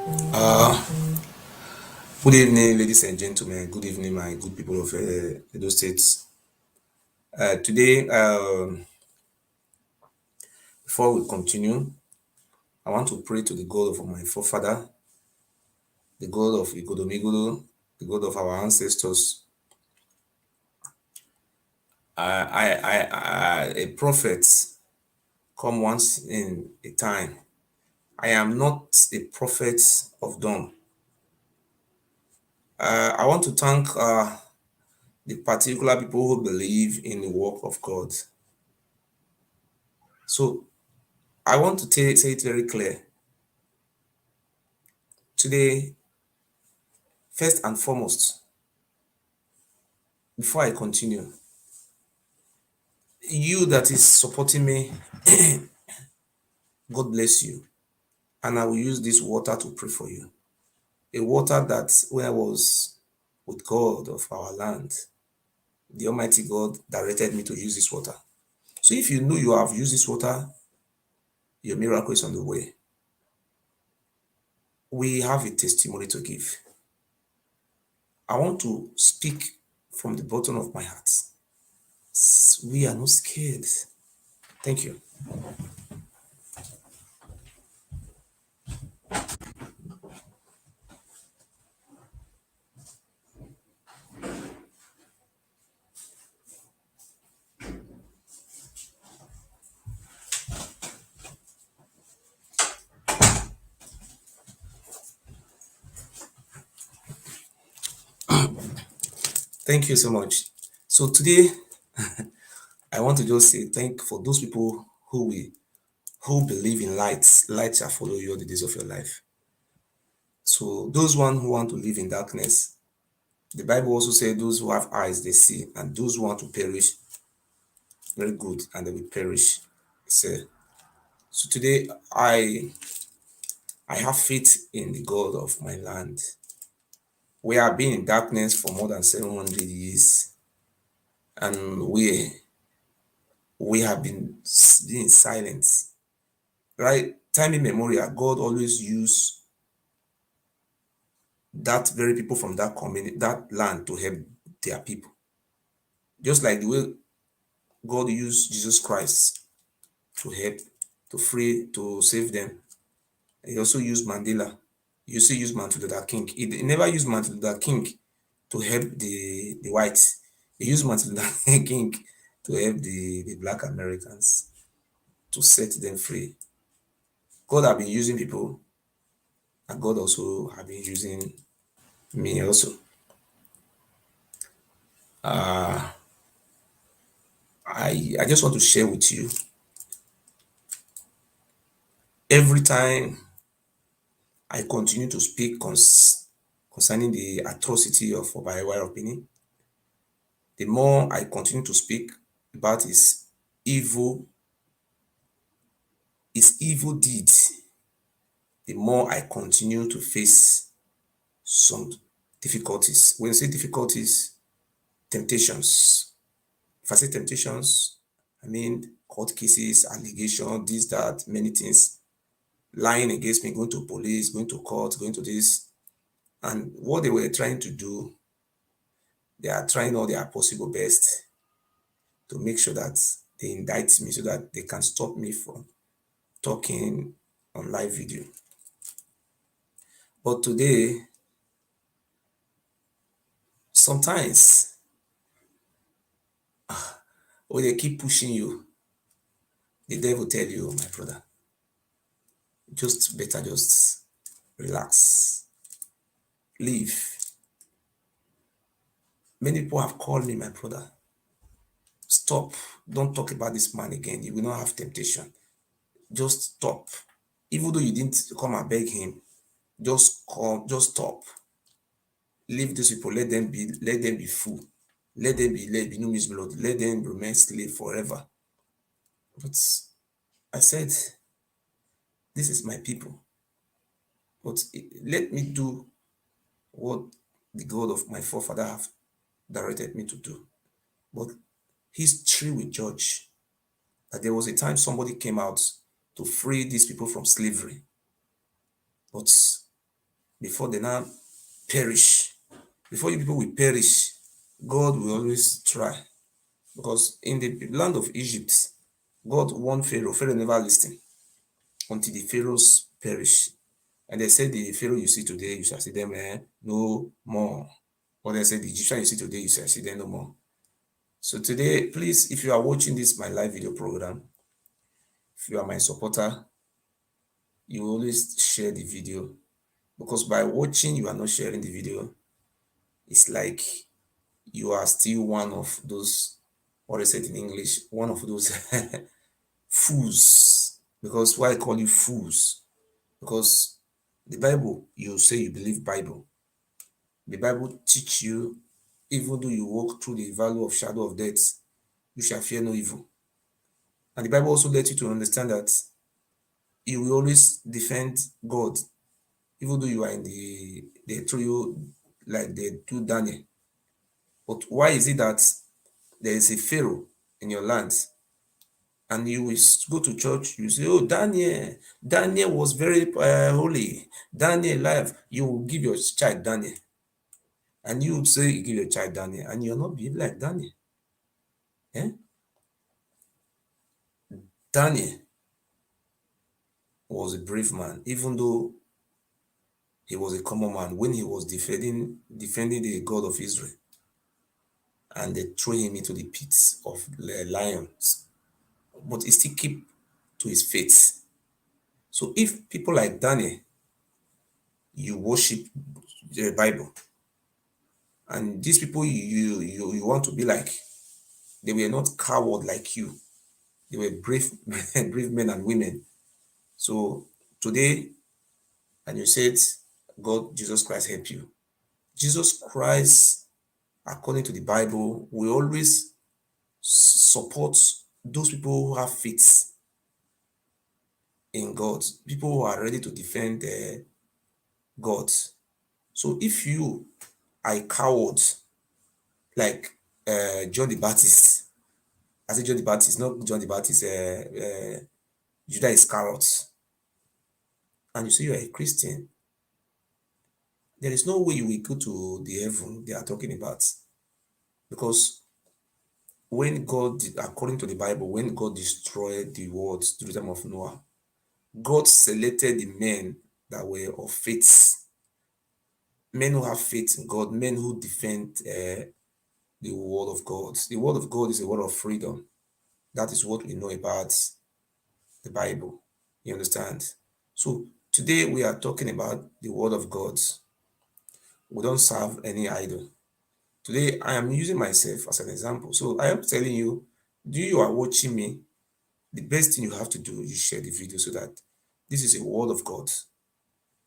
Uh, Good evening, ladies and gentlemen. Good evening, my good people of Edo State. Today, before we continue, I want to pray to the God of my forefather, the God of Igodomigolo, the God of our ancestors. A prophet come once in a time. I am not a prophet of dawn. I want to thank the particular people who believe in the work of God. So I want to say it very clear. Today, first and foremost, before I continue, you that is supporting me, God bless you. And I will use this water to pray for you. A water that when I was with God of our land, the Almighty God directed me to use this water. So if you know you have used this water, your miracle is on the way. We have a testimony to give. I want to speak from the bottom of my heart. We are not scared. Thank you. Thank you so much. So today, I want to just say thank for those people who believe in light. Light shall follow you all the days of your life. So those one who want to live in darkness, the Bible also says those who have eyes they see, and those who want to perish, very good, and they will perish. So today I have faith in the God of my land. We have been in darkness for more than 700 years, and we have been in silence. Right? Time immemorial, God always used that very people from that community, that land to help their people. Just like the way God used Jesus Christ to help, to free, to save them. He also used Mandela. He also used Martin Luther King. He never used Martin Luther King to help the whites. He used Martin Luther King to help the black Americans, to set them free. God have been using people, and God also have been using me also. I just want to share with you. Every time I continue to speak concerning the atrocity of Oba Ewure opinion, the more I continue to speak about his evil deeds, the more I continue to face some difficulties. When I say difficulties, temptations. If I say temptations, I mean court cases, allegations, this, that, many things, lying against me, going to police, going to court, going to this. And what they were trying to do, they are trying all their possible best to make sure that they indict me so that they can stop me from talking on live video. But today, sometimes when they keep pushing you, the devil tell you, my brother, just better just relax, leave. Many people have called me, my brother, stop, don't talk about this man again. You will not have temptation. Just stop. Even though you didn't come and beg him, just come, just stop. Leave these people, let them be full. Let be no miss blood. Let them remain slave forever. But I said, this is my people. But let me do what the God of my forefather have directed me to do. But history will judge that there was a time somebody came out to free these people from slavery. But before they now perish. Before you people will perish, God will always try. Because in the land of Egypt, God warned Pharaoh. Pharaoh never listened until the pharaohs perish. And they said, the Pharaoh you see today, you shall see them no more. Or they said, the Egyptian you see today, you shall see them no more. So today, please, if you are watching this, my live video program, if you are my supporter, you always share the video. Because by watching, you are not sharing the video. It's like you are still one of those, what I said in English, one of those fools. Because why I call you fools? Because the Bible, you say you believe Bible. The Bible teach you, even though you walk through the valley of shadow of death, you shall fear no evil. And the Bible also lets you to understand that you will always defend God, even though you are in they throw you like they do Daniel. But why is it that there is a Pharaoh in your land and you will go to church, you say, oh, Daniel was very holy. Daniel life, you will give your child Daniel. And you would say you give your child Daniel, and you're not behave like Daniel. Eh? Daniel was a brave man, even though he was a common man when he was defending the God of Israel, and they threw him into the pits of lions. But he still keep to his faith. So if people like Daniel, you worship the Bible, and these people you want to be like, they were not coward like you. They were brave brave men and women. So today, and you said, God, Jesus Christ help you. Jesus Christ, according to the Bible, will always support those people who have faith in God, people who are ready to defend God. So if you are a coward, like John the Baptist, I say John the Baptist, not John the Baptist, Judah Iscariot, and you say you are a Christian, there is no way you will go to the heaven they are talking about. Because when God, according to the Bible, when God destroyed the world through the time of Noah, God selected the men that were of faith, men who have faith in God, men who defend the word of God. The word of God is a word of freedom. That is what we know about the Bible. You understand? So today we are talking about the word of God. We don't serve any idol. Today I am using myself as an example. So I am telling you, you are watching me, the best thing you have to do is share the video so that this is a word of God.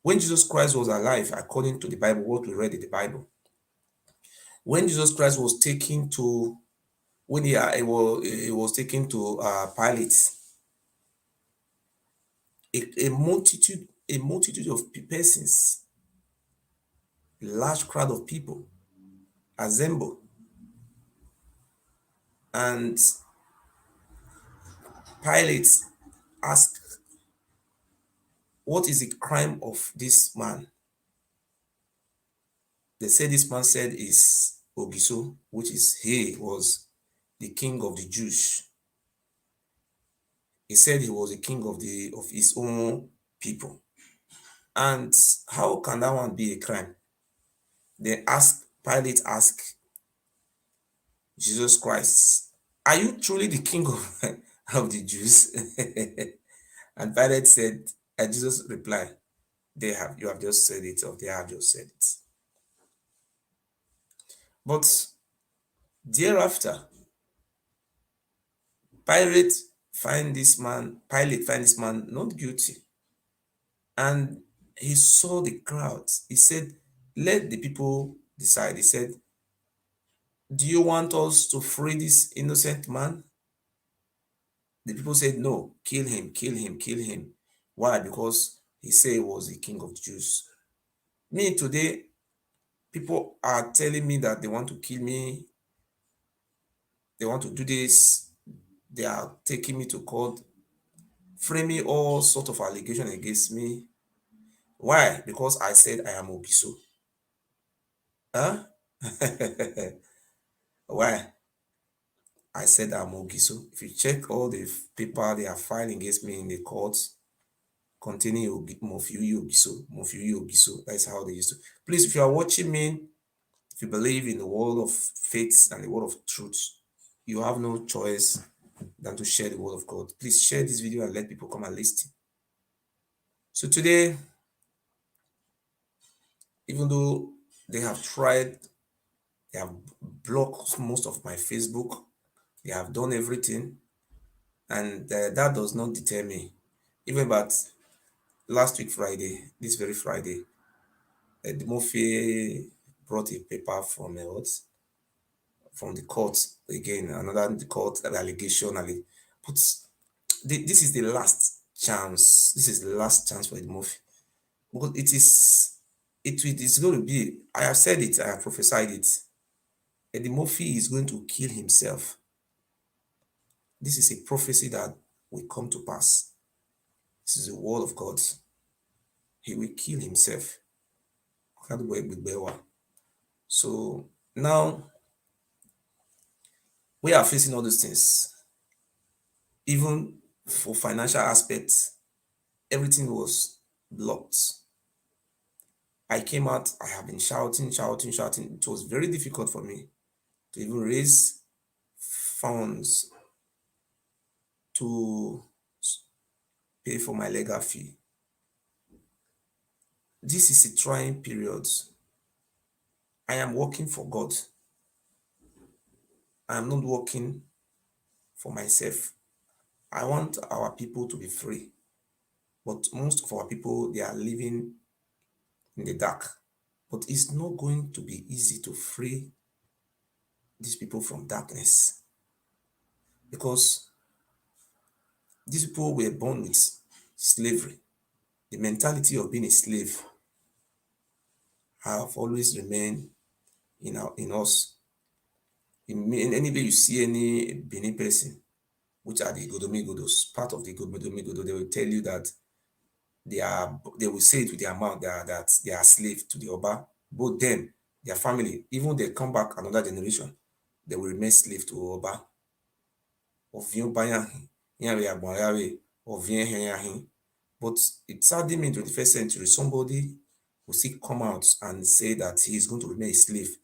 When Jesus Christ was alive, according to the Bible, what we read in the Bible, when Jesus Christ was taken to, when he was taken to Pilate, a multitude of persons, a large crowd of people assemble, and Pilate asked, "What is the crime of this man?" They said this man said is Ogiso, which is he was the king of the Jews. He said he was a king of his own people. And how can that one be a crime? Pilate asked Jesus Christ, are you truly the king of, of the Jews? And Pilate said, and Jesus replied, you have just said it, or they have just said it. But thereafter, Pilate find this man not guilty. And he saw the crowds. He said, let the people decide. He said, do you want us to free this innocent man? The people said, no, kill him, kill him, kill him. Why? Because he said he was the king of the Jews. Me today, people are telling me that they want to kill me. They want to do this. They are taking me to court, framing all sort of allegations against me. Why? Because I said I am Ogiso. Huh? Why? I said I'm Ogiso. If you check all the paper they are filing against me in the courts containing Mofiuyi Ogiso, Mofiuyi Ogiso, that's how they used to. Please, if you are watching me, if you believe in the word of faith and the word of truth, you have no choice than to share the word of God. Please share this video and let people come and listen. So today, even though they have tried, they have blocked most of my Facebook, they have done everything, and that does not deter me. Even about last week Friday, this very Friday, the Murphy brought a paper from from the court again, another the court allegation, but this is the last chance. This is the last chance for the Murphy because it is going to be. I have said it. I have prophesied it. Eddie Murphy is going to kill himself. This is a prophecy that will come to pass. This is the word of God. He will kill himself. So now we are facing all those things. Even for financial aspects, everything was blocked. I came out, I have been shouting. It was very difficult for me to even raise funds to pay for my legal fee. This is a trying period. I am working for God. I am not working for myself. I want our people to be free. But most of our people, they are living in the dark. But it's not going to be easy to free these people from darkness. Because these people were born with slavery. The mentality of being a slave have always remained in us. In any way you see any Benin person, which are the Godomigodos, part of the Godomigodo, they will tell you that they will say it with their mouth that they are slave to the Oba. Both them, their family, even they come back another generation, they will remain slave to Oba. But it sadly in 21st century, somebody will still come out and say that he is going to remain a slave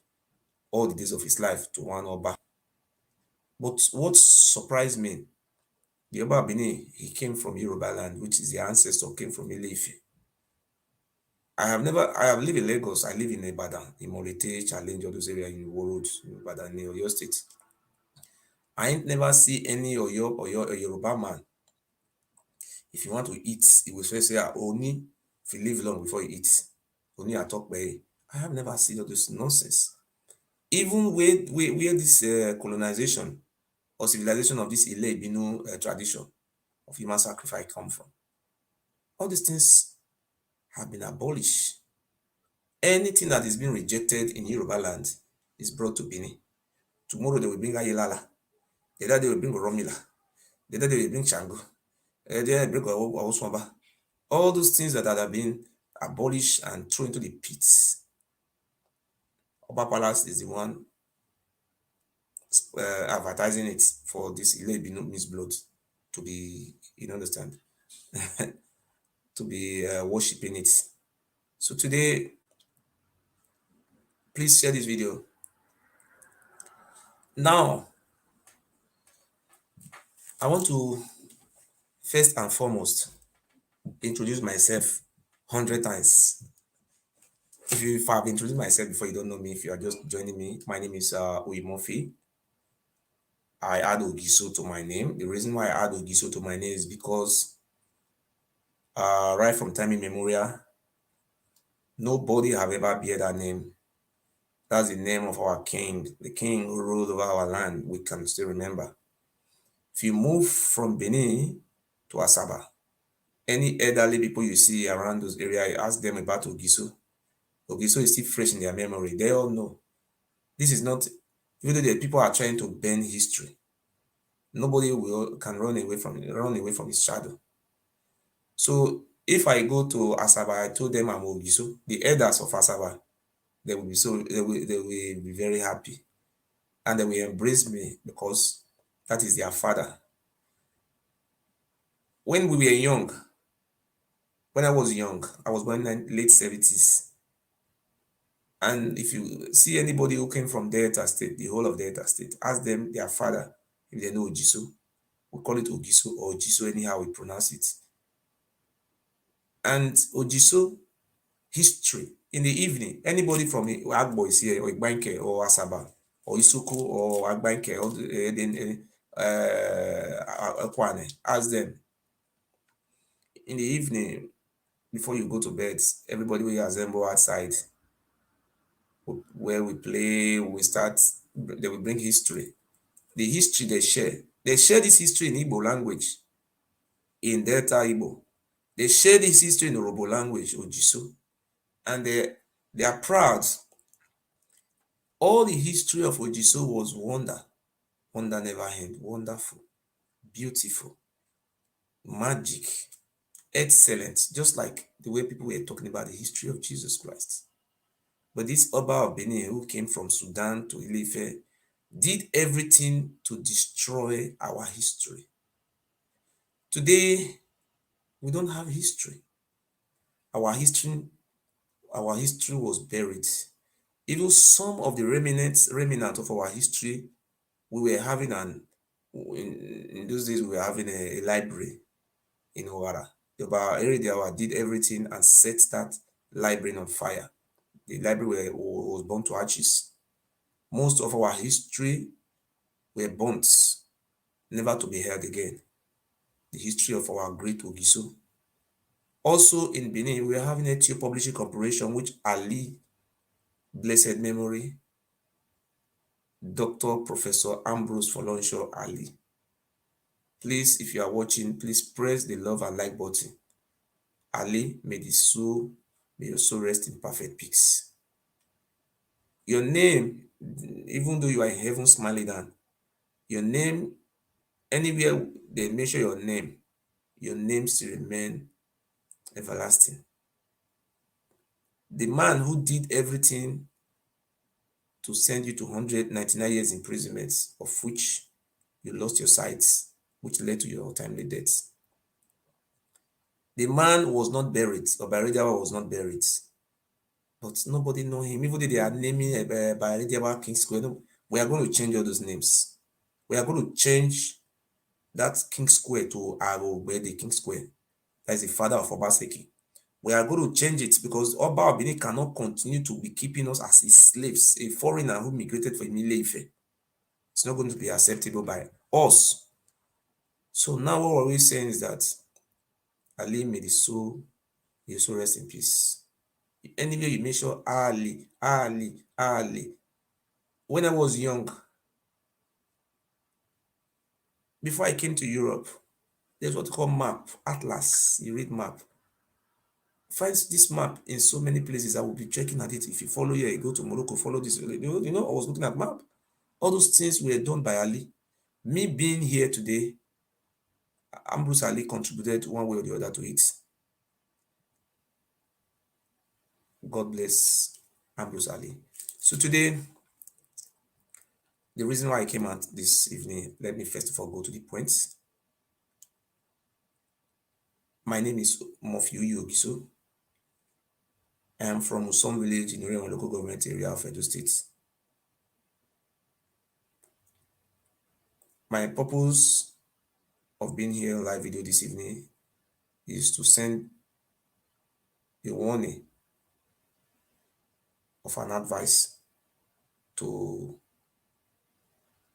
all the days of his life to one Oba. But what surprised me, the Oba Bini, he came from Yoruba land, which is the ancestor came from Ile-Ife. I have lived in Lagos, I live in Ibadan, in Morete, Challenge, all those areas in Warroad, in Ibadan, in Oyo State. I ain't never see any or Yoruba man. If you want to eat, he will first say, Oni, if you live long before you eat. Oni, I talk by. I have never seen all this nonsense. Even where this colonization or civilization of this Ile Ibinu tradition of human sacrifice come from. All these things have been abolished. Anything that is being rejected in Yoruba land is brought to Benin. Tomorrow they will bring Ayelala. The other day they will bring Oromila. The other day they will bring Shango. The other day they bring Awoswamba. All those things that have been abolished and thrown into the pits. Oba Palace is the one advertising it for this Ile Ibinu Miss Blood to be, you understand, to be worshipping it. So today, please share this video. Now, I want to first and foremost introduce myself 100 times. If I've introduced myself before, you don't know me, if you are just joining me, my name is Uimofi. I add Ogiso to my name. The reason why I add Ogiso to my name is because right from time immemorial, nobody have ever bear that name. That's the name of our king, the king who ruled over our land. We can still remember. If you move from Benin to Asaba, any elderly people you see around those areas, you ask them about Ogiso. Ogiso is still fresh in their memory. They all know. This is not, even though the people are trying to bend history, nobody can run away from his shadow. So If I go to Asaba, I told them I'm Ogiso, the elders of Asaba, they will be very happy and they will embrace me because that is their father. When we were young, when I was young, I was born in the late 70s. And if you see anybody who came from Delta State, the whole of Delta State, ask them their father if they know Ogiso. We call it Ogiso or Ogiso, anyhow we pronounce it. And Ogiso history in the evening, anybody from Agbo is here, or Igbanke or Asaba, or Isoko or Agbanke, or Ekwane, ask them in the evening before you go to bed, everybody will assemble outside where we play, we start, they will bring history. The history they share this history in Igbo language, in Delta Igbo. They share this history in Orobo language, Ojiso, and they are proud. All the history of Ojiso was wonder. Wonder never end. Wonderful, beautiful, magic, excellent, just like the way people were talking about the history of Jesus Christ. But this Oba of Benin, who came from Sudan to Ile-Ife, did everything to destroy our history. Today, we don't have history. Our history, our history was buried. Even some of the remnant of our history, we were having in those days we were having a library in Owara. Oba Ewure did everything and set that library on fire. The library was burned to ashes. Most of our history were burnt, never to be heard again. The history of our great Ogiso. Also in Benin, we are having a Etio Publishing Corporation, which Ali, blessed memory, Dr. Professor Ambrose Folonsho Ali. Please, if you are watching, please press the love and like button. Ali, may your soul rest in perfect peace. Your name, even though you are in heaven smiling down, your name, anywhere they measure your name still remain everlasting. The man who did everything to send you to 199 years imprisonment, of which you lost your sight, which led to your untimely death. The man was not buried, or Baradiawa was not buried, but nobody know him. Even though they are naming Baradiawa King Square, no, we are going to change all those names. We are going to change that King Square to the King Square. That is the father of Obaseki. We are going to change it because Oba Obini cannot continue to be keeping us as his slaves, a foreigner who migrated from Ile-Ife. It's not going to be acceptable by us. So now what we're saying is that Ali, may your soul rest in peace. Anyway, you make sure Ali. When I was young, before I came to Europe, there's what you call map, atlas. You read map. Find this map in so many places. I will be checking at it. If you follow here, you go to Morocco, follow this. I was looking at map. All those things were done by Ali. Me being here today, Ambrose Ali contributed one way or the other to it. God bless Ambrose Ali. So today, the reason why I came out this evening, let me first of all go to the points. My name is Ogiso. I am from Usom Village in Ureon local government area of Edo State. My purpose of being here live video this evening is to send a warning of an advice to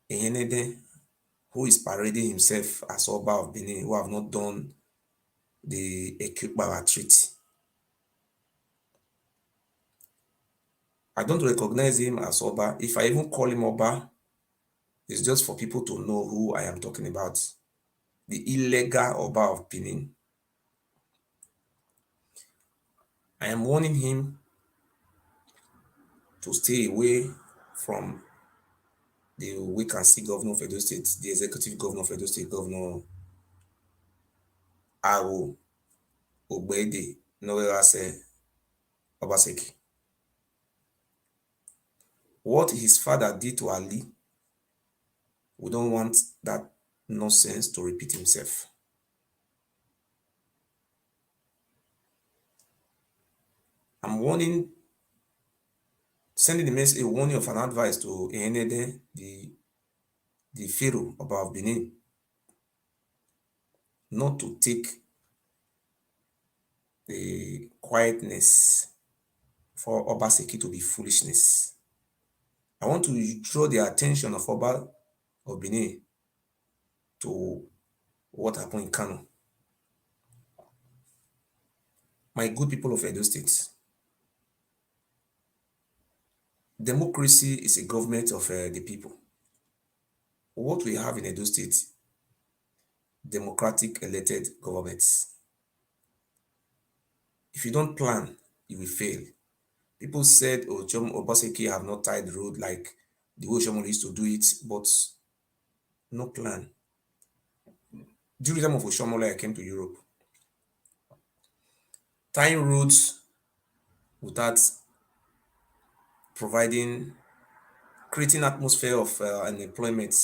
Ehenede, who is parading himself as Oba of Benin, who have not done the Ekukbara Treaty. I don't recognize him as Oba. If I even call him Oba, it's just for people to know who I am talking about. The illegal Oba of Benin. I am warning him to stay away from the vacancy governor of Edo State, the executive governor of Edo State, Governor Aro. Ogbede Nowerase Obaseki. What his father did to Ali, we don't want that nonsense to repeat himself. I'm sending a warning of an advice to Ehenede, the Pharaoh of Benin, not to take the quietness for Obaseki to be foolishness. I want to draw the attention of Oba of Benin to what happened in Kano. My good people of Edo State, democracy is a government of the people. What we have in Edo State, democratic elected governments. If you don't plan, you will fail. People said, oh, Obaseki have not tied the road like the way Shomole used to do it, but no plan. During the time of Oshomole, I came to Europe. Tying roads without creating atmosphere of unemployment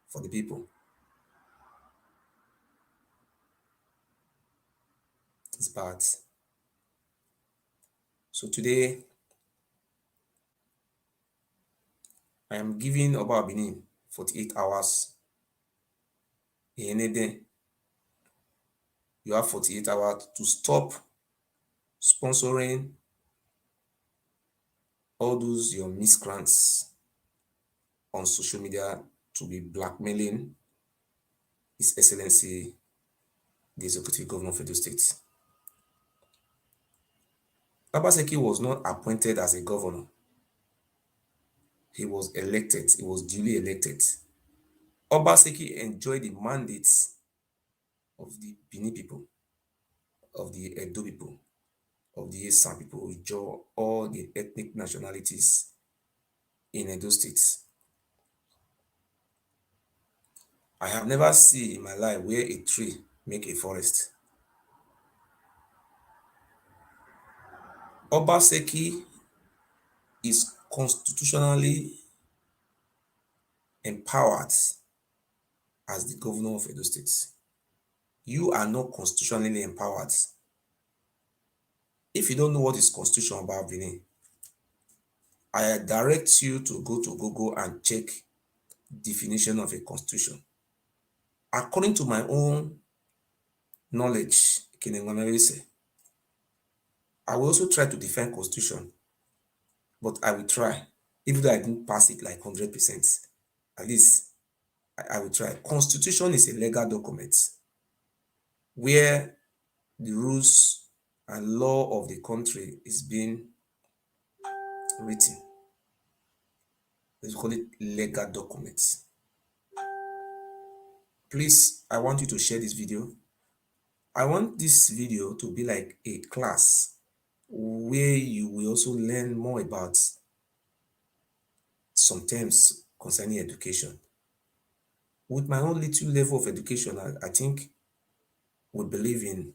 for the people. It's bad. So today, I am giving Oba Benin 48 hours. You have 48 hours to stop sponsoring all those your miscreants on social media to be blackmailing His Excellency, the Executive Governor of Edo State. Obaseki was not appointed as a governor. He was elected. He was duly elected. Obaseki enjoyed the mandates of the Benin people, of the Edo people, of the Esan people, all the ethnic nationalities in Edo State. I have never seen in my life where a tree make a forest. Obaseki is constitutionally empowered as the governor of Edo State. You are not constitutionally empowered. If you don't know what is constitution about Benin, I direct you to go to Google and check definition of a constitution. According to my own knowledge, I will also try to define constitution, but I will try, even though I didn't pass it like 100%. At least I will try. Constitution is a legal document where the rules and law of the country is being written. Let's call it legal documents. Please, I want you to share this video. I want this video to be like a class where you will also learn more about some terms concerning education. With my own little level of education, I think we believe in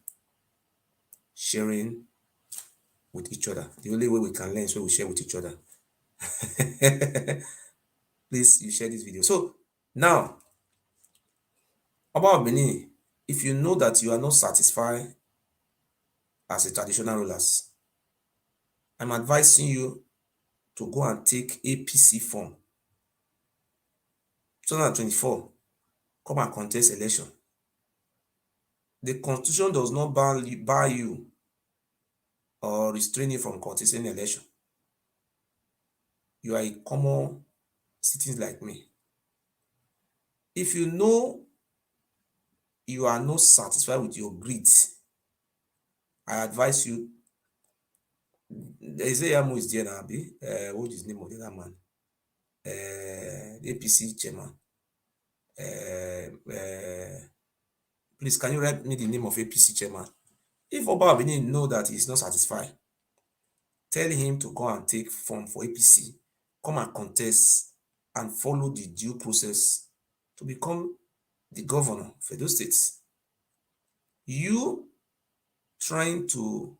sharing with each other. The only way we can learn is when we share with each other. Please, you share this video. So now, about Benin, if you know that you are not satisfied as a traditional rulers, I'm advising you to go and take APC form. 2024, come and contest election. The constitution does not bar you or restrain you from contesting election. You are a common citizen like me. If you know you are not satisfied with your greed, I advise you. Ezeyamo is there now, what is the name of the other man? The APC chairman. Please, can you write me the name of APC chairman? If Oba Benin know that he is not satisfied, tell him to go and take form for APC, come and contest and follow the due process to become the governor of Edo State. You trying to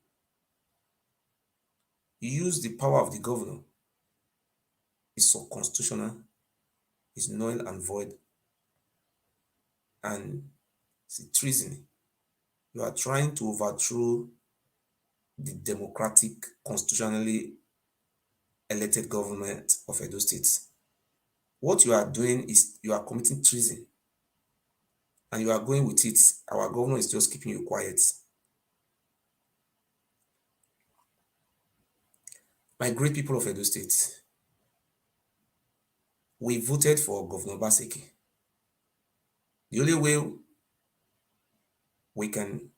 use the power of the governor is unconstitutional, is null and void, and it's treason. You are trying to overthrow the democratic, constitutionally elected government of Edo State. What you are doing is you are committing treason and you are going with it. Our governor is just keeping you quiet. My great people of Edo State, we voted for Governor Obaseki. The only way we can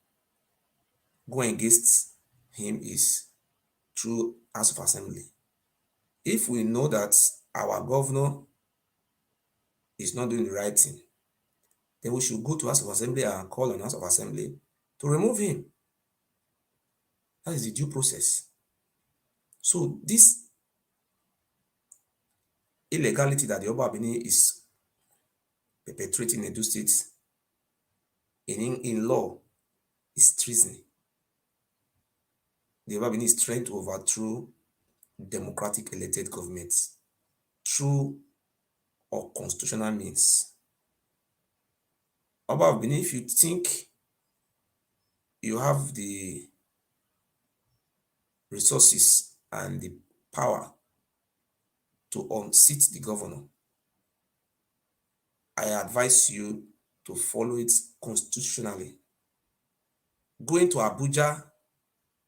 go against him is through House of Assembly. If we know that our governor is not doing the right thing, then we should go to House of Assembly and call on House of Assembly to remove him. That is the due process. So this illegality that the Oba Ewure is perpetrating in Edo State in law is treason. The Oba Ewure is trying to overthrow democratic elected governments through or constitutional means. Oba Ewure, if you think you have the resources and the power to unseat the governor, I advise you to follow it constitutionally. Going to Abuja,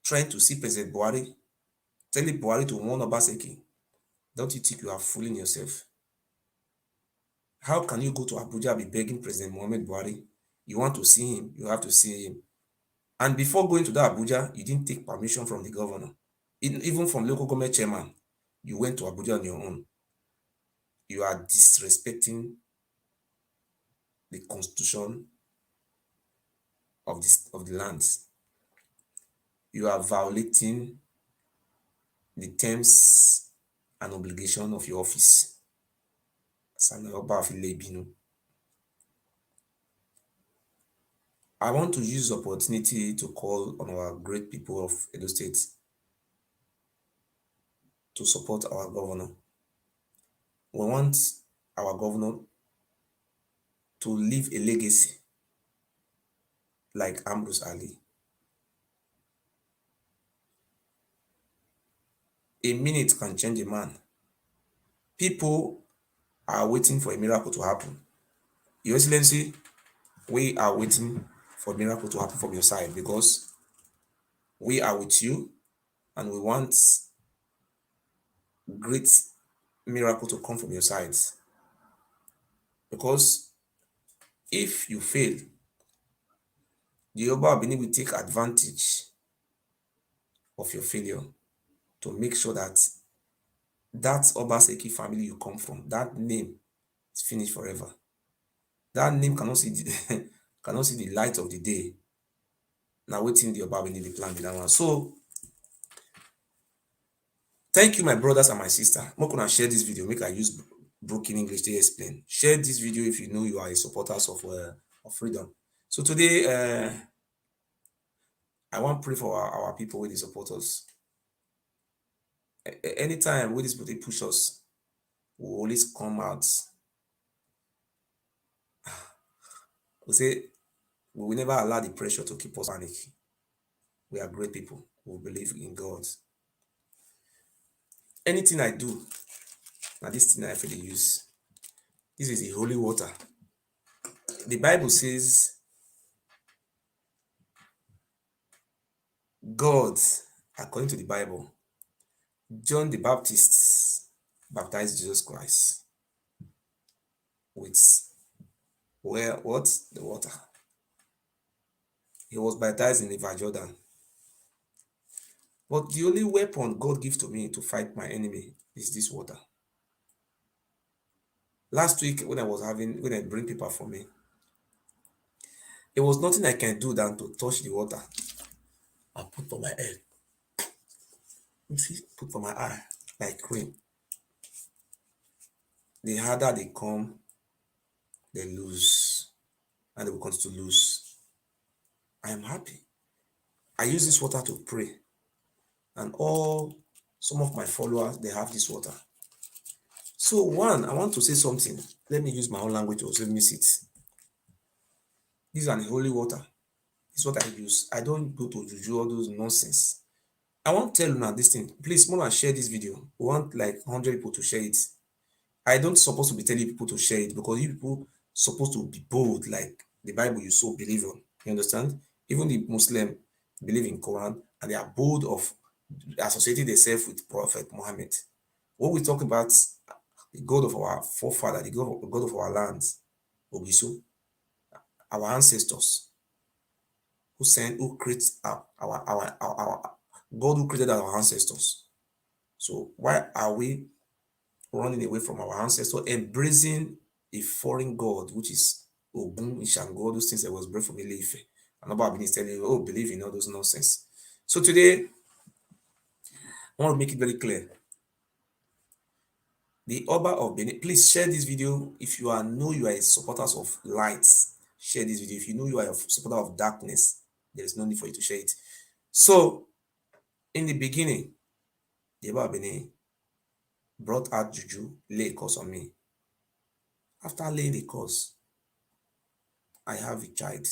trying to see President Buhari, telling Buhari to warn Obaseki, don't you think you are fooling yourself? How can you go to Abuja and be begging President Muhammad Buhari? You want to see him, you have to see him. And before going to that Abuja, you didn't take permission from the governor. Even from local government chairman, you went to Abuja on your own. You are disrespecting the constitution of the lands. You are violating the terms and obligation of your office. I want to use the opportunity to call on our great people of Edo State to support our governor. We want our governor to leave a legacy like Ambrose Ali. A minute can change a man. People are waiting for a miracle to happen. Your Excellency, we are waiting for a miracle to happen from your side because we are with you and we want great miracle to come from your side. Because if you fail, the Oba Ewure will take advantage of your failure to make sure that that Obaseki family you come from, that name is finished forever. That name cannot see the, cannot see the light of the day. Now waiting the Oba Ewure the plan with that one. So thank you, my brothers and my sister. I'm not gonna share this video. Make I use broken English to explain. Share this video if you know you are a supporters of freedom. So today, I want to pray for our people with the supporters. Anytime with this they push us, we always come out. We say we will never allow the pressure to keep us panic. We are great people. We believe in God. Anything I do, now this thing I feel to use. This is the holy water. The Bible says God, according to the Bible, John the Baptist baptized Jesus Christ with what? The water. He was baptized in the River Jordan. But the only weapon God gives to me to fight my enemy is this water. Last week, when I bring people for me, there was nothing I can do than to touch the water. I put for my head. You see, put for my eye, like cream. The harder they come, they lose. And they will continue to lose. I am happy. I use this water to pray, and some of my followers, they have this water. So one, I want to say something. Let me use my own language to also miss it. This is an holy water. This is what I use. I don't go to juju all those nonsense. I want to tell you now this thing. Please, more than share this video. We want like 100 people to share it. I don't supposed to be telling people to share it because you people supposed to be bold, like the Bible you so believe on. You understand? Even the Muslim believe in Quran and they are bold of associating themselves with Prophet Muhammad. What we talk about, the God of our forefather, the God of our lands, Ogiso, our ancestors, who creates our God who created our ancestors. So why are we running away from our ancestors, embracing a foreign god, which is Ogun, Ishango, all those things that was brought from Ile-Ife? And Oba is telling you, oh, believe in all those nonsense. So today, I want to make it very clear. The Oba of Benin, please share this video. If you know you are a supporter of lights, share this video. If you know you are a supporter of darkness, there is no need for you to share it. So, in the beginning, the Oba of Benin brought out juju, lay a curse on me. After laying the curse, I have a child.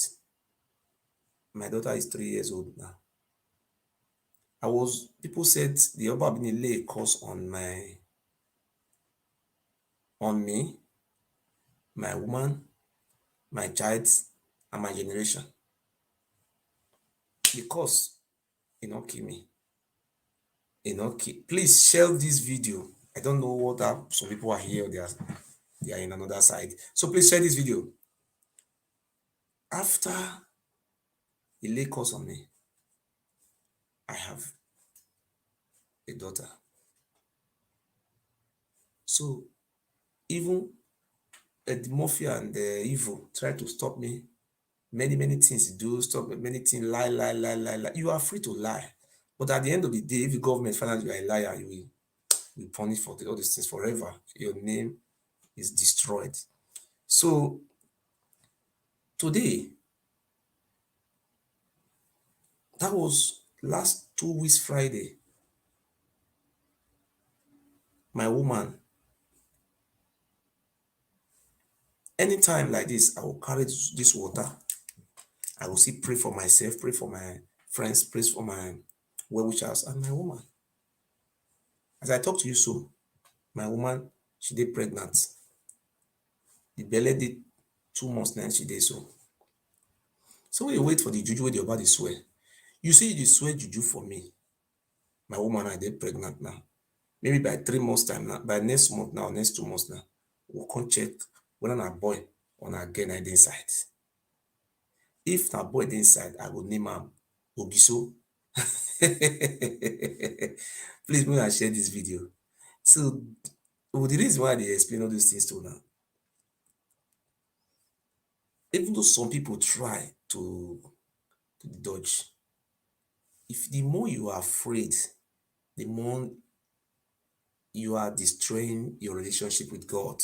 My daughter is 3 years old now. People said the Oba Bini lay a curse on me, my woman, my child, and my generation. The curse, not kill me. Not kill. Please share this video. I don't know what some people are here, they are in another side. So please share this video. After he lay curse on me, I have a daughter. So even the mafia and the evil try to stop me. Many things do, stop many things, lie. You are free to lie. But at the end of the day, if the government finds you are a liar, you will be punished for all these things forever. Your name is destroyed. So today, that was last 2 weeks Friday. My woman, anytime like this, I will carry this water. I will still pray for myself, pray for my friends, pray for my well-wishers and my woman. As I talk to you so, my woman, she did pregnant. The belly did 2 months now, she did so. So when you wait for the juju wey the Oba dey swear, you say you dey swear juju for me. My woman I dey pregnant now. Maybe by 3 months time now, by next month now, next 2 months now, we'll come check whether na boy or na girl na dey inside. If na boy dey inside, I go name am Ogiso. Please make una share this video. So the reason why I dey explain all those things to una, even though some people try to dodge, if the more you are afraid, the more you are destroying your relationship with God.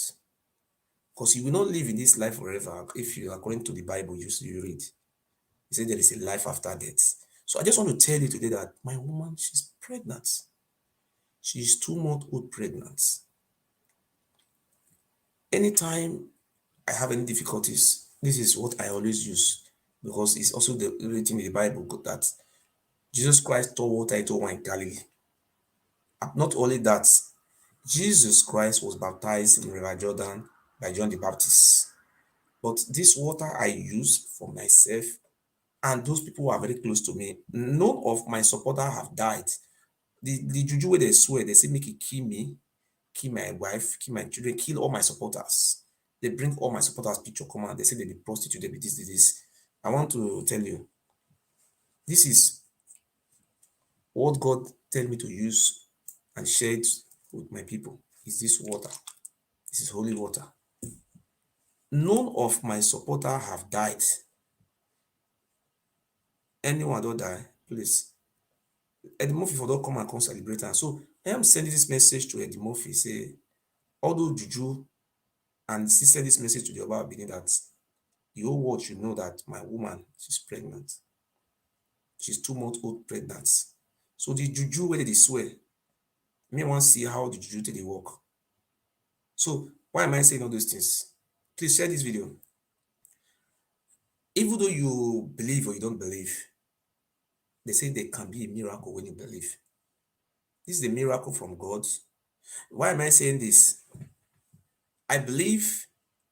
Because you will not live in this life forever if you, according to the Bible you read. He said there is a life after death. So I just want to tell you today that my woman, she's pregnant. She's 2-month-old pregnant. Anytime I have any difficulties, this is what I always use, because it's also the written in the Bible that Jesus Christ turned water into wine in Galilee. Not only that, Jesus Christ was baptized in River Jordan by John the Baptist. But this water I use for myself and those people who are very close to me, none of my supporters have died. The juju where they swear, they say make it kill me, kill my wife, kill my children, kill all my supporters. They bring all my supporters picture, come out, they say they be prostitute, they be this. I want to tell you, this is what God tell me to use and share it with my people. Is this water. This is holy water. None of my supporters have died. Anyone don't die, please. Eddie Murphy for don't come and come celebrate. And so I am sending this message to Eddie Murphy, say, although juju, and she send this message to the Oba Benin that the whole world should know that my woman, she's pregnant. She's 2 months old pregnant. So the juju wey dey swear, me wan see how the juju take dey work. So why am I saying all those things? Please share this video. Even though you believe or you don't believe, they say there can be a miracle when you believe. This is a miracle from God. Why am I saying this? I believe,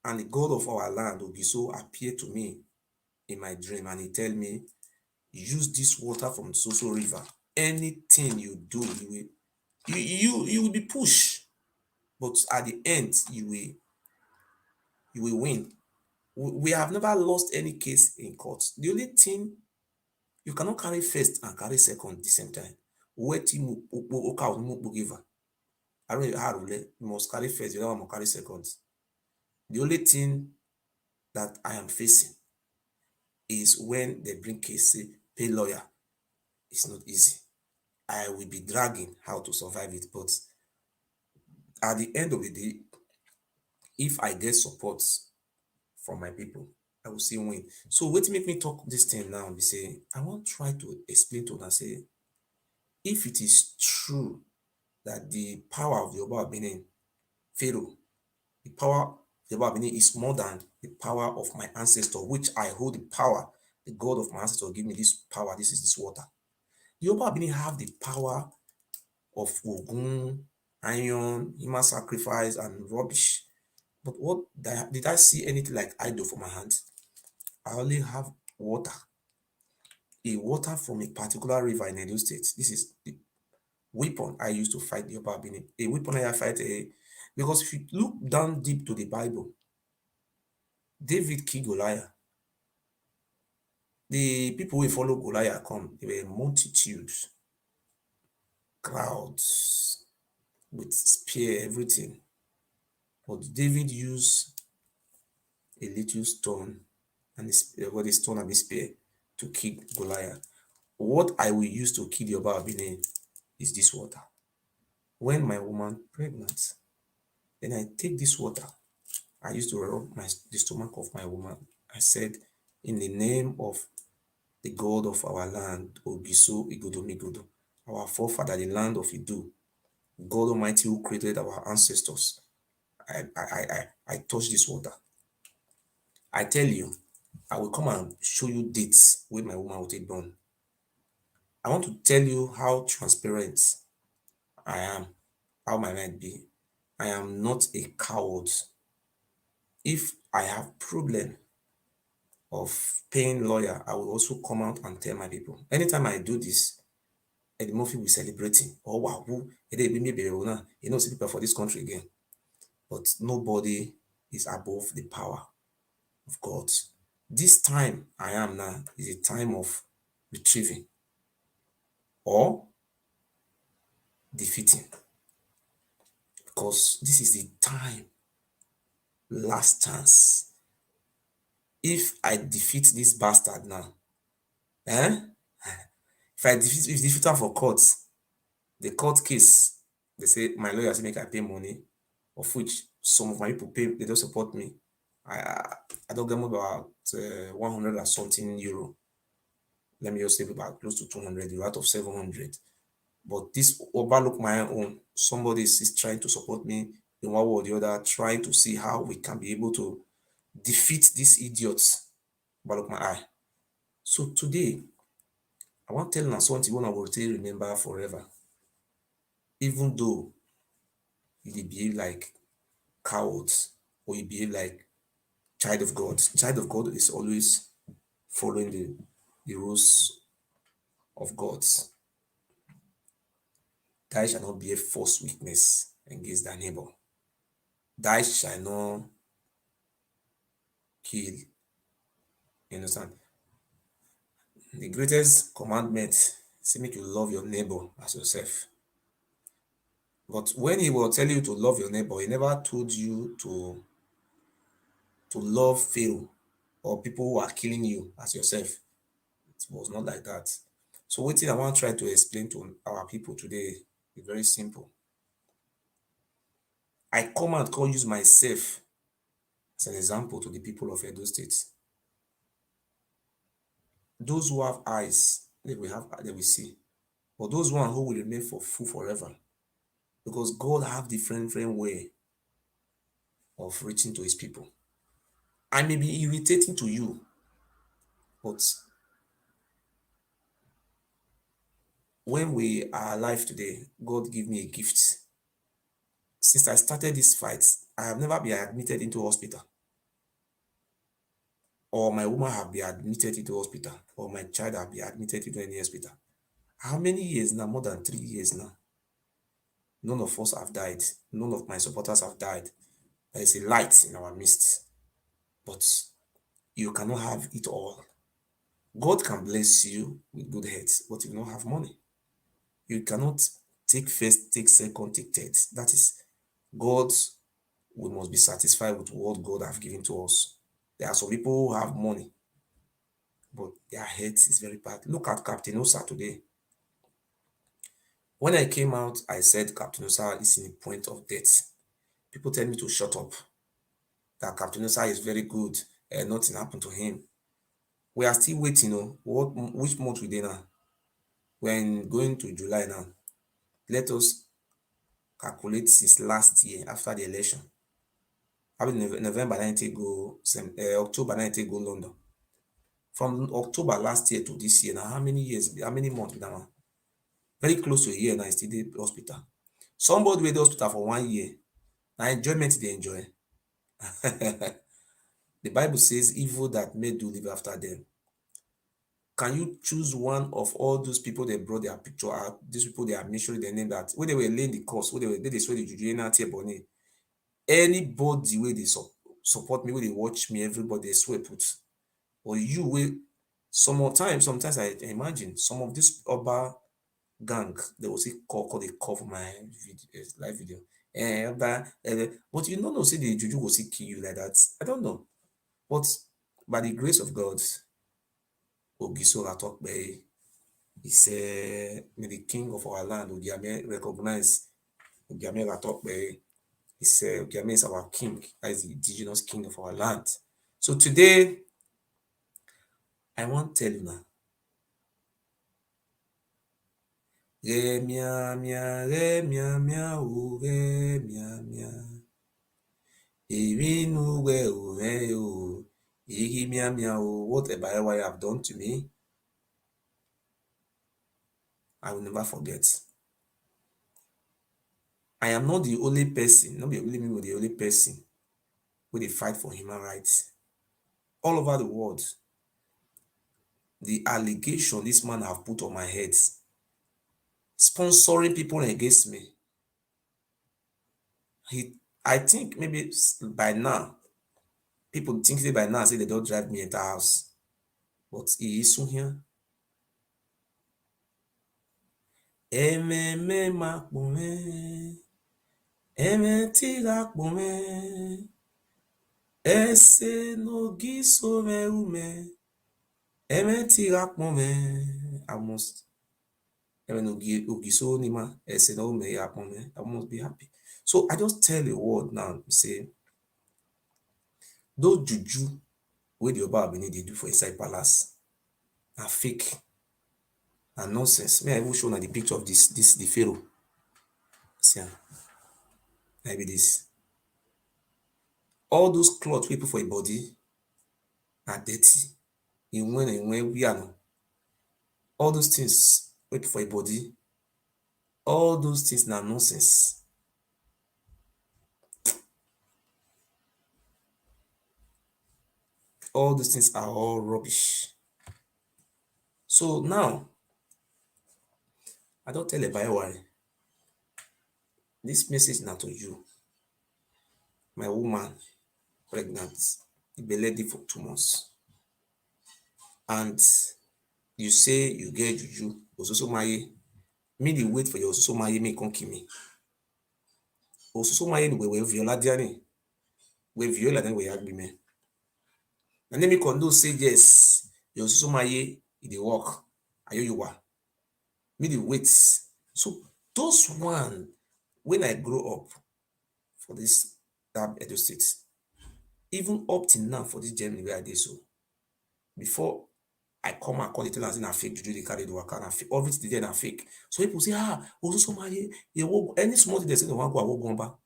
and the God of our land, Ogiso, appeared to me in my dream, and he tell me, use this water from Soso River. Anything you do, you will be pushed, but at the end, you will win. We have never lost any case in court. The only thing, you cannot carry first and carry second at the same time. Wetin mo giver. I don't know how to you must carry first, you don't want to carry second. The only thing that I am facing is when they bring case, say, pay lawyer. It's not easy. I will be dragging how to survive it, but at the end of the day, if I get support from my people, I will still win. So what make me talk this thing now be say, I want to try to explain to una say, if it is true that the power of the Oba Benin, Pharaoh, the power of the Oba Benin is more than the power of my ancestor, which I hold the power, the God of my ancestor give me this power, this is this water. The Oba Benin have the power of Ogun, iron, human sacrifice, and rubbish. But what did I see anything like idol for my hands? I only have water. A water from a particular river in Edo State. This is the weapon I used to fight the Oba Benin. A weapon I fight because if you look down deep to the Bible, David killed Goliath. The people who follow Goliath come, they were multitudes, crowds, with spear, everything. But David used a little stone and a stone and a spear to kill Goliath. What I will use to kill the Oba Benin is this water. When my woman pregnant, then I take this water. I used to rub the stomach of my woman. I said, in the name of the God of our land, Ogiso Igodomigodo, our forefather, the land of Idu, God Almighty who created our ancestors. I touch this water. I tell you, I will come and show you dates where my woman will take born. I want to tell you how transparent I am, how my mind be. I am not a coward. If I have problem of paying lawyer, I will also come out and tell my people. Anytime I do this, Eddie Murphy will be celebrating. Oh wow, you know, see people for this country again. But nobody is above the power of God. This time I am now is a time of retrieving or defeating. Because this is the time, last chance. If I defeat this bastard now, if I defeat am for court, the court case, they say my lawyer say make I pay money, of which some of my people pay, they don't support me. I don't get more about 100 or something euro. Let me just say about close to 200 euro out of 700. But this overlook my own, somebody is trying to support me in one way or the other, trying to see how we can be able to defeat these idiots. Overlook my eye. So today, I want to tell you something one I will remember forever. Even though you behave like cowards or you behave like child of God. Child of God is always following the rules of God. Thou shalt not be a false witness against thy neighbor. Thou shalt not kill. You understand? The greatest commandment is to make you love your neighbor as yourself. But when he will tell you to love your neighbor, he never told you to love Pharaoh or people who are killing you as yourself. It was not like that. So what I want to try to explain to our people today is very simple. I come and call use myself as an example to the people of Edo State. Those who have eyes, they will see. But those one who will remain for full forever, because God have different way of reaching to his people. I may be irritating to you, but when we are alive today, God give me a gift. Since I started this fight, I have never been admitted into hospital, or my woman have been admitted into hospital, or my child have been admitted into any hospital. How many years now? More than 3 years now. None of us have died. None of my supporters have died. There is a light in our midst, but you cannot have it all. God can bless you with good health, but you don't have money. You cannot take first, take second, take third. That is God. We must be satisfied with what God have given to us. There are some people who have money, but their health is very bad. Look at Captain Osa today. When I came out, I said Captain Osa is in a point of death. People tell me to shut up, that Captain Osa is very good and nothing happened to him. We are still waiting. Which month we dey now? We're going to July now. Let us calculate since last year after the election. Probably November 90 go, October 90 go London. From October last year to this year now, how many years, how many months now? Very close to a year now, I still in the hospital. Somebody wey dey hospital for 1 year, na enjoyment they enjoy. The Bible says, evil that may do live after them. Can you choose one of all those people that brought their picture out? These people they are mentioning their name, that when they were laying the course, when they swear the juju na tear bone. Anybody wey they support me, wey they watch me, everybody they swear put. Or you will sometimes I imagine some of this Oba gang, they will say call they call for my video, live video. But you don't know, say the juju will see kill you like that. I don't know. But by the grace of God, Ogiso Atokbe, he said, may the king of our land, Ogiame, recognize Ogiame Atokbe. He said, Ogiame is our king, that is the indigenous king of our land. So today, I want to tell you now. Re mia mia, re mia mia, o re mia mia. Iri nu we o re o. Iri mia mia o. What Oba Ewure have done to me, I will never forget. I am not the only person, not be only me, but the only person who they fight for human rights. All over the world, the allegation this man have put on my head, sponsoring people against me. I think maybe by now, people think that by now, say they don't drive me into house. But he is soon here. Eme makpome, eme tirakpome, ese no giso me ume, eme tirakpome. I must, eme no giso nima, ese no ume yakpome. I must be happy. So I just tell a word now, say, those juju wey the Oba Benin they do for inside palace are fake and nonsense. May I even show now the picture of this the Pharaoh. See, maybe this. All those clothes people for a body are dirty. In when we are no. All those things wait for a body. All those things are nonsense. All those things are all rubbish. So now, I don't tell Oba Ewure. This message now to you. My woman, pregnant, the belle dey for 2 months. And you say you get juju, Ososo Maye. Me dey wait for your Ososo Maye, me come kill me. Ososo Maye we viola diani. We viola then we agree me. And then me condo say yes, your Ososo Maye, it dey work. Ayo you wa. Me dey wait. So those one, when I grow up for this Edo State, even up till now for this journey where I did so, before I come and call the tell am fake juju dey carry the waka na fake, everything dey there na fake. So people say Ozuso Maye, any small thing they say they wan go Awogonba.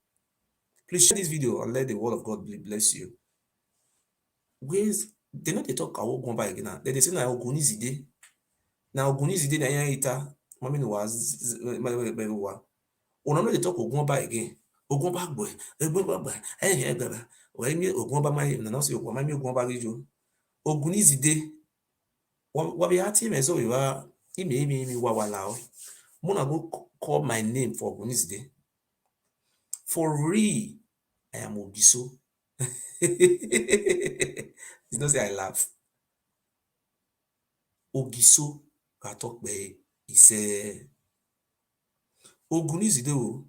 Please share this video and let the word of God bless you. Ways they no dey talk Awogonba again now. They dey say na Ogunizide. Na Ogunizide na yan ita. Mami no was una no dey talk Ogunba again. Ogunba boy, Ogunba boy. Well, me Ogunba Maye, na no say Ogunba me Ogunba rijo. Ogunizide. Wabi ati me so wiwa imi wawalao. Muna go call my name for Ogunizide. For real, I am Ogiso. You know say I laugh. Ogiso ka talk be ise Ogunizide o.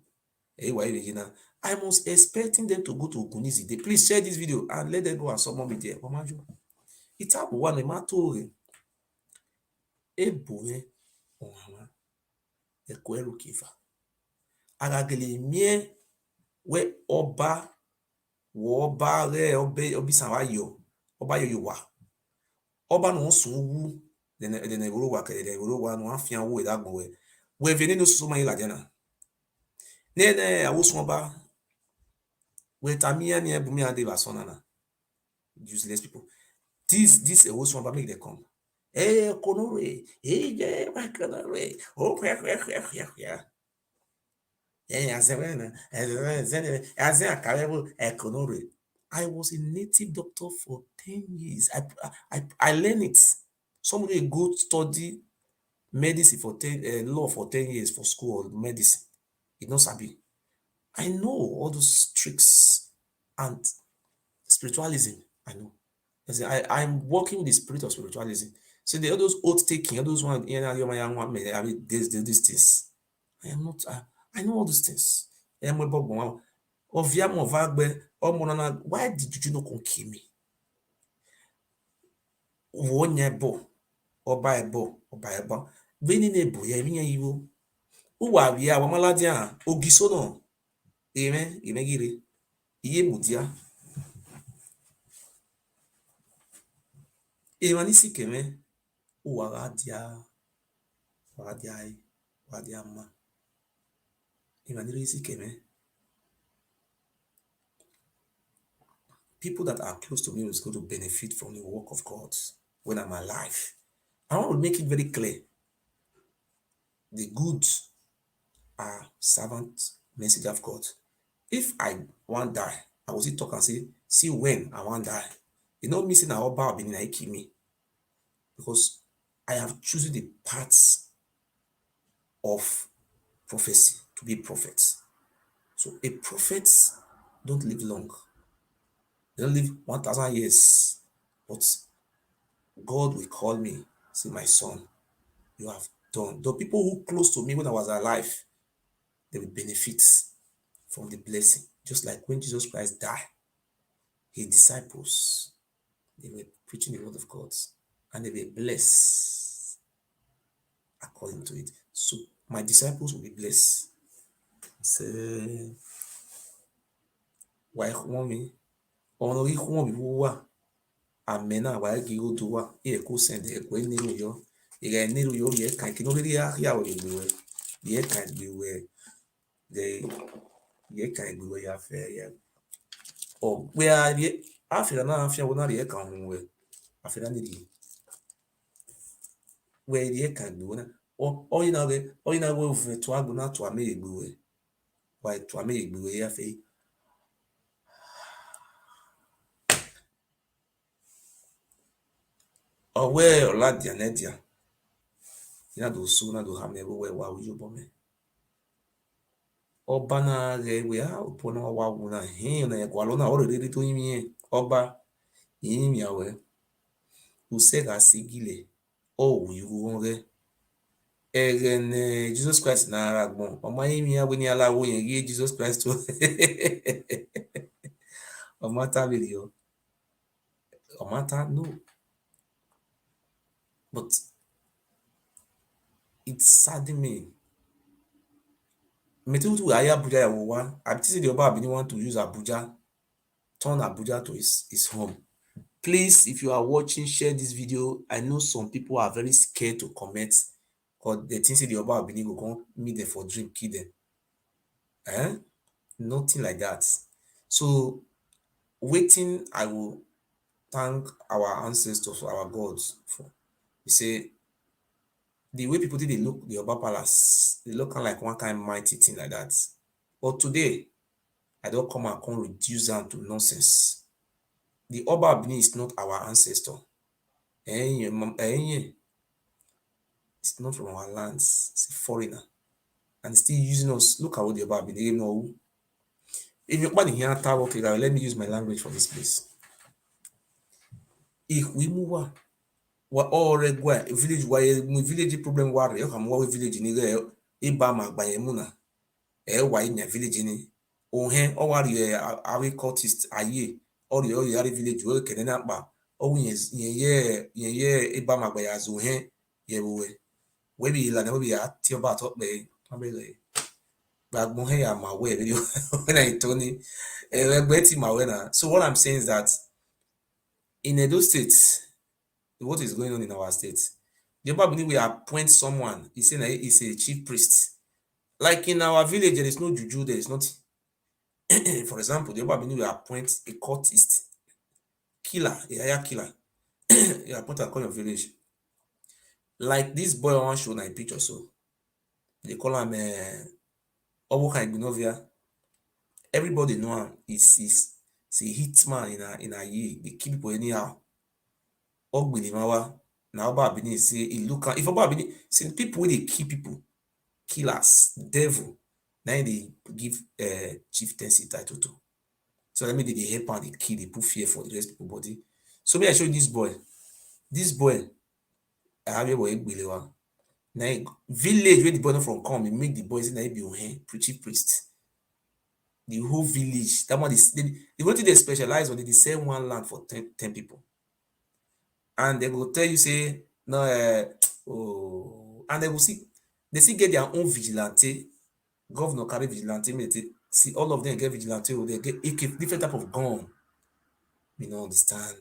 Why begin I was expecting them to go to Ogunizide. Please share this video and let them go and someone be there. It's up one matter. Ebonye onwa ekweru kifa. Agagele mie we oba re obisan wa yo. Oba yo wa. Oba no sun wu den eworo wa kele eworo wa no afian wo edagbo we. We veni no so man la jana. Ne awosun oba we tamia ni ebumi ade ba sonana. Useless people. This awosun oba make them come. Konore, je Konore. Oh, yeah. I was a native doctor for 10 years. I learned it. Somebody go study medicine for law for 10 years for school or medicine. It not sabi. I know all those tricks and spiritualism. I know. I'm working with the spirit of spiritualism. So all those oath taking, all those one, I mean, these things. I am not. I know all those things. Why did you not come kill me? Oba ebo. Veni nebo ya minya yiwo. Uwa bia wa maladia Ogiso no. Amen. Gire. Iye mudia. Emanisi keme. Uwa wadia ma. Emanisi keme. People that are close to me is going to benefit from the work of God when I'm alive. I want to make it very clear. The good are servant message of God. If I want die, I will still talk and say, see when I want die. You know, missing our Oba Ewure me. Because I have chosen the paths of prophecy to be prophets. So a prophet don't live long. They don't live 1,000 years. But God will call me, say, my son, you have done. The people who close to me when I was alive, they will benefit from the blessing. Just like when Jesus Christ died, his disciples, they were preaching the word of God and they were blessed according to it. So my disciples will be blessed. Say, why want me? Honor you want me? Amena wa gigo duwa e ko sende ko niru yo e niru yo ye kan kino ri ya o egbewe ye kan egbewe de ye kan egbewe ya fe ya o we a ye afira na afia wo na ye kan hu we afira ni ri we ye kan egbewe na o ina we fu to agbo na to ame egbewe wa to ame egbewe ya fe owe oladia nedia ina do so na do ha me we wa ujo bome Oba na we upo na wa wu na hin na kwa lo na o re to yin oba yin ya we u se ga sigile o wu yu re egen Jesus Christ na aragbon o ma yin ya we ni alawo yen ye Jesus Christ to o mata be yo o mata no but it's saddening me Metutu aya Abuja ya wa I see the Oba Abini want to use Abuja turn Abuja to his home Please, if you are watching, share this video. I know some people are very scared to comment because they think say the Oba Obini go come meet them for dream, kill them. Nothing like that. So waiting, I will thank our ancestors, our gods for. We say the way people did they look the Oba Palace, they look kind of like one kind of mighty thing like that. But today, I don't come and come reduce them to nonsense. The Oba Obini is not our ancestor. It's not from our lands. It's a foreigner. And still using us. Look at what the Oba Obini, they know. If you're here, okay, let me use my language for this place. If we move wa ore gwa village wa village problem wa re ka mo village ni re iba ma gba yen mu na wa nya village ni ohen o wa re awi cultist aye o re village o kene na pa o ye iba ma gba ya zo hen ye we bi la na we bi ya ti oba to pe ta be re gba mo hen ya ma we video when I told ni gbe ti ma we na. So what I'm saying is that in Edo State, what is going on in our state? The Oba Obini will appoint someone. He say he's a chief priest. Like in our village, there is no juju, there is nothing. For example, the Oba Obini will appoint a cultist, killer, a higher killer. You appoint and call your village. Like this boy I want show na picture so. They call him Obuka Igbinovia. Everybody know him. He's a hitman in a year. They kill people anyhow. Ogbinimawa. Now Oba Obini say he look if Oba Obini see people wey dey kill people, killers, devil, now they give chieftaincy title to. So let me dey help am dey kill, dey put fear for the rest people body. So may I show you this boy. This boy, Ahabibo Egbelewa. Now village where the boy from come, he make the boy say na he be Ohen, chief priest. The whole village, that one is the one thing they specialize on, they sell one land for 10 people. And they will tell you say no and they will see they still get their own vigilante. Governor carry vigilante, see all of them get vigilante, they get different type of gun. You know, understand.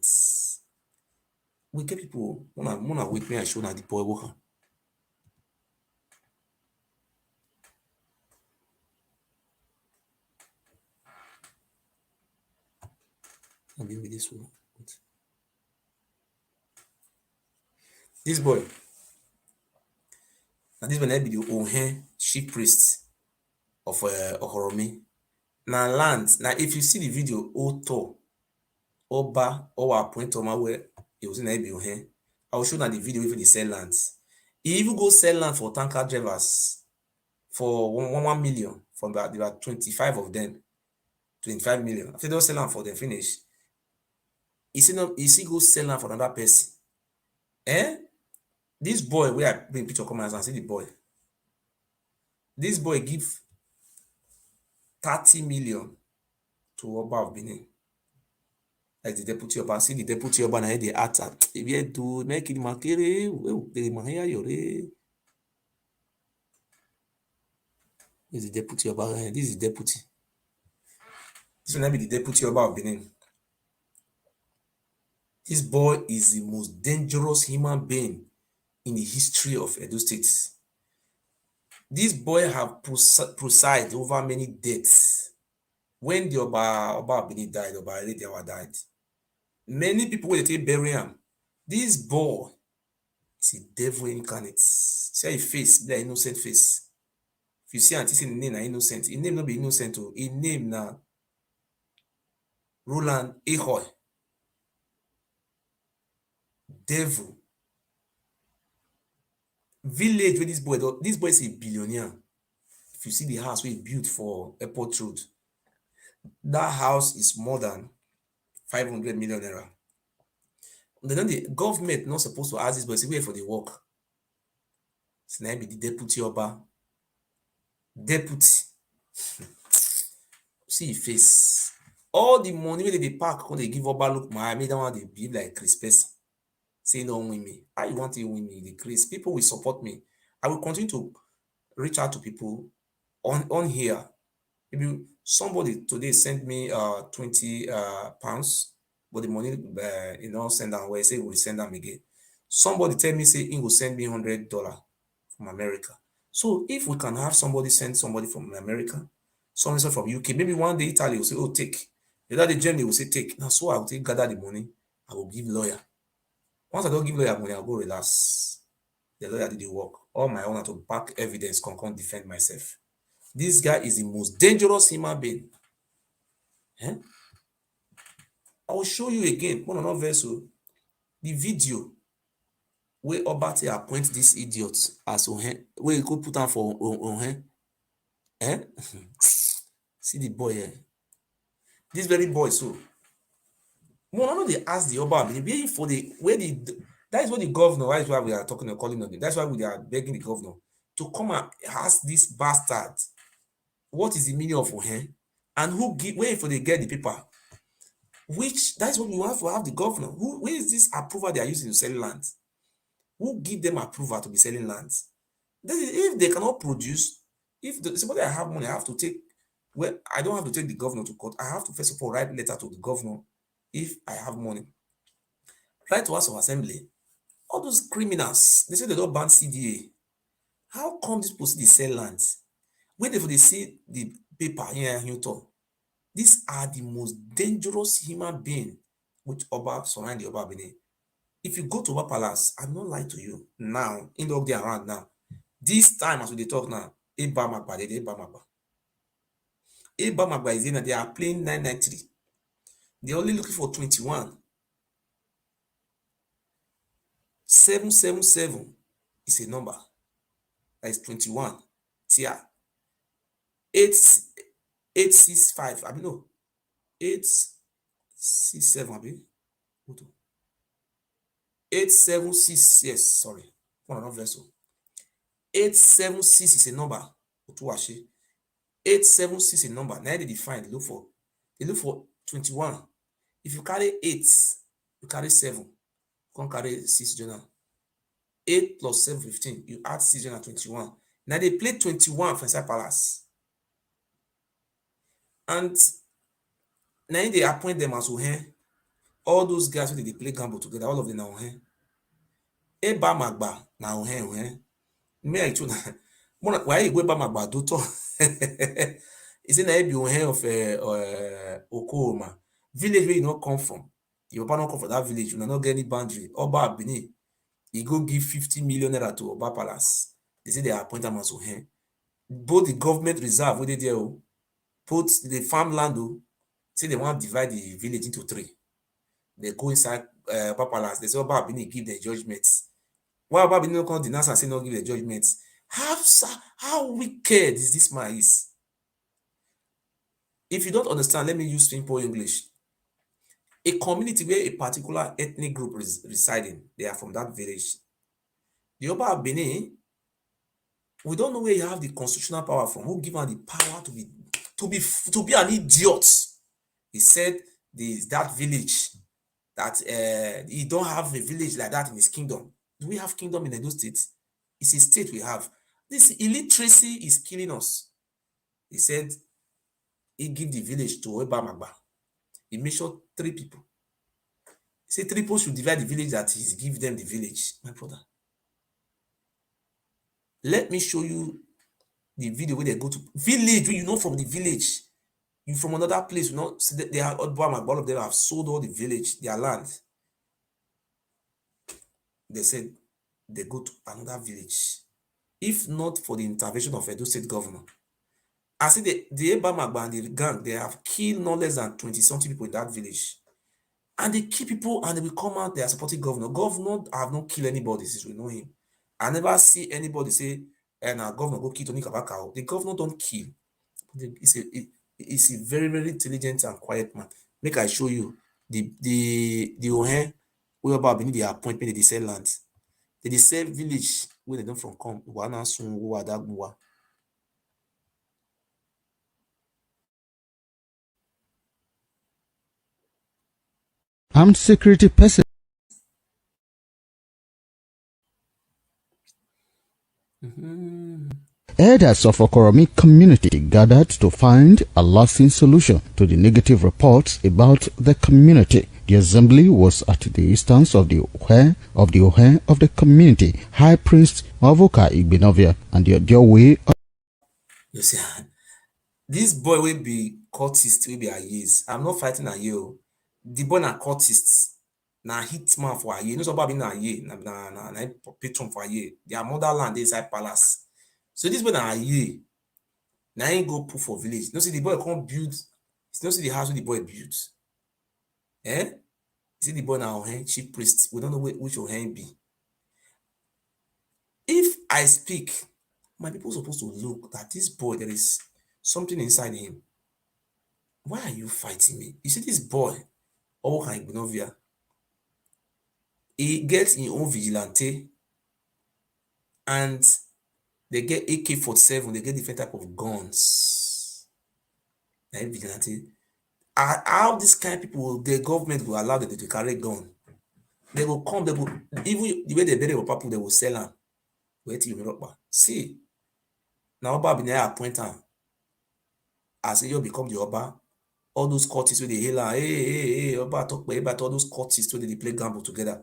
We get people wanna wait me and show na the boy worker. I'll be with this one. This boy. And this one be the Ohen chief priest of Ohoromi. Now land. Now if you see the video, Oto, Oba, or point on my way, it was in be Ohen. I will show you the video if they sell lands. He even go sell land for tanker drivers for 1 million from about 25 of them, 25 million. After they sell land for them finish, he see go sell land for another person. This boy where I bring picture come and see the boy. This boy give 30 million to Oba of Benin. Like the deputy Oba. See the deputy Oba na the art. If you do make it makere, the mahaya yore. This is the deputy Oba. This is the deputy. This will not be the deputy Oba of Benin. This boy is the most dangerous human being in the history of Edo State. This boy have presided over many deaths. When the Oba Benin died, Oba Ewure died. Many people will take bury him. This boy is a devil incarnate. See his face, the innocent face. If you see and see the name, na innocent. His name not be innocent. His name na Roland Ehoy. Devil. Village where this boy is a billionaire. If you see the house we built for Airport Road, that house is more than 500 million naira. Then the government not supposed to ask this boy, say where for the work. So now be the deputy Oba. Deputy. See his face. All the money where they park when they give Oba look, I made that one they behave like Chris person. Say don't win me. How you want to win me? The Chris people will support me. I will continue to reach out to people on here. Maybe somebody today sent me 20 pounds. but the money send them where say we send them again. Somebody tell me say he will send me $100 from America. So if we can have somebody send somebody from America, somebody from UK, maybe one day Italy will say, oh, take. The other day Germany will say, take. Now, so I will take, gather the money. I will give lawyer. Once I don't give lawyer money, I'll go relax. The lawyer did the work. All my own to back evidence, can defend myself. This guy is the most dangerous human being. Eh? I will show you again. One another vessel. The video where Obate appoint this idiot as Ohen, where you could put on for Ohen. Eh? See the boy here. This very boy, so one they ask the Oba for the where the that is what the governor, that is why we are talking and calling on him. That's why we are begging the governor to come and ask this bastard what is the meaning of Ohen and who give where for they get the paper. Which that's what we want to have the governor. Where is this approval they are using to sell land? Who give them approval to be selling lands? If they cannot produce, if somebody I have money, I have to take. Well, I don't have to take the governor to court. I have to first of all write a letter to the governor if I have money. Write to House of Assembly. All those criminals, they say they don't ban CDA. How come this person they sell lands? When they see the paper here in Newton, these are the most dangerous human beings which Oba surround the Oba Benin. If you go to Oba Palace, I'm not lying to you. Now, in the day around now, this time as we talk now, Eba Magba is in and they are playing 993. They're only looking for 21. 777 is a number. That is 21. Tia. 865. I mean, no. 867. I mean, 876. Yes, sorry. One another vessel. 876 is a number. 876 is a number. Now they define. They look for 21. If you carry 8, you carry 7. You can't carry 6 journal. 8 plus 7, 15. You add 6 journal 21. Now they play 21 for inside Palace. And now they appoint them as Ohen. All those guys when they play gamble together, all of them now Ohen. Eba Magba na Ohen. Me I told why you go Eba Magba do to? Is it na be Ohen of Okoma village where you not come from? You not come from that village, you not get any boundary. Oba Benin, he go give 50 million naira to Oba Palace. They say they appoint them as Ohen. Both the government reserve where they there, both the farmland, say they want to divide the village into 3. They go inside Oba Palace. They say Oba Benin give their judgments. Why Oba Benin come denounce and say not give their judgments? How wicked is this man is? If you don't understand, let me use simple English. A community where a particular ethnic group is residing, they are from that village. The Oba Benin, we don't know where you have the constitutional power from. Who give him the power to be an idiot? He said that village that he don't have a village like that in his kingdom. Do we have kingdom in Edo State? It's a state we have. This illiteracy is killing us. He said he give the village to Eba Magba. He mentioned 3 people. He said 3 people should divide the village that he's give them the village. My brother. Let me show you the video where they go to village, where you know from the village. You from another place, you know, so they are all of them have sold all the village, their land. They said they go to another village. If not for the intervention of Edo State governor. I see the Eba Magba and the gang, they have killed no less than 20-something people in that village. And they kill people and they will come out, they are supporting governor. Governor have not killed anybody since we know him. I never see anybody say, now governor go kill Tony Kabaka. The governor don't kill. It's a very, very intelligent and quiet man. Make I show you the Ohen where about beneath the appointment they sell land. They sell village where they don't from come. Armed security personnel. Elders of Okoromi community gathered to find a lasting solution to the negative reports about the community. The assembly was at the instance of the Ohe of the community, High Priest Oba Ewure, and the Ewure. You see, this boy will be cultist, will be a years. I'm not fighting a year. The boy na cultist, na hitman for a year. No somebody na a year, na patron for a year. Their motherland inside palace. So this boy na a year. Now he go put for village. No see the boy can't build. You no see the house where the boy built. Eh? You see the boy now chief priest. We don't know which Ohen be. If I speak, my people are supposed to look that this boy, there is something inside him. Why are you fighting me? You see this boy, Oba Ewure, he gets his own vigilante and they get AK-47, they get different type of guns. Like vigilante. How this kind of people, the government will allow them to carry gun. They will come, they will, even the way they bury people, they will sell them. Wait till you see. Now Oba Ewure appoint am as you become the Oba. All those cultists with the healer, hey, Oba talk about all those cultists where they play gamble together.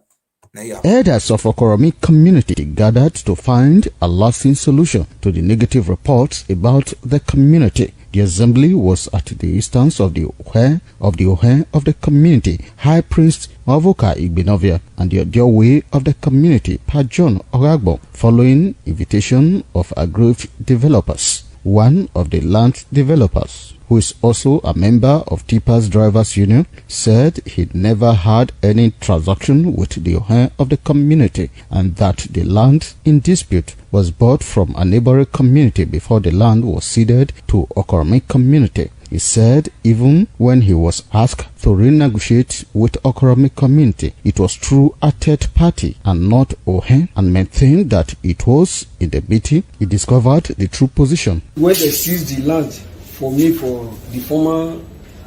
Elders of Okoromi community gathered to find a lasting solution to the negative reports about the community. The assembly was at the instance of the Ohe of the community, High Priest Oba Ewure, and the Ewure of the community, Pa John Ogagbo, following invitation of aggrieved developers. One of the land developers, who is also a member of Tipa's Drivers Union, said he'd never had any transaction with the Ohe of the community and that the land in dispute was bought from a neighboring community before the land was ceded to Okoromi community. He said even when he was asked to renegotiate with Okoromi community, it was through a third party and not Ohe, and maintained that it was in the meeting he discovered the true position. When they seized the land for me, for the former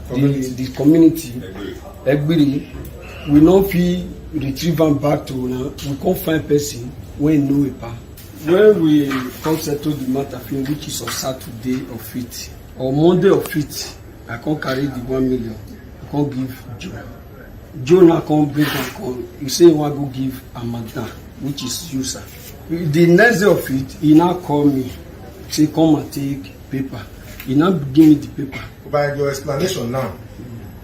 the community, Egbiri, we not feel retrieve them back to now. We can't find person when no paper. When we come settle the matter, which is on Saturday of it, on Monday of it, I can't carry the 1 million. I can't give Joe. Joe now can't bring and you say you want to give Amanda, which is you, sir. The next day of it, he now call me, say come and take paper. He now give me the paper. By your explanation now,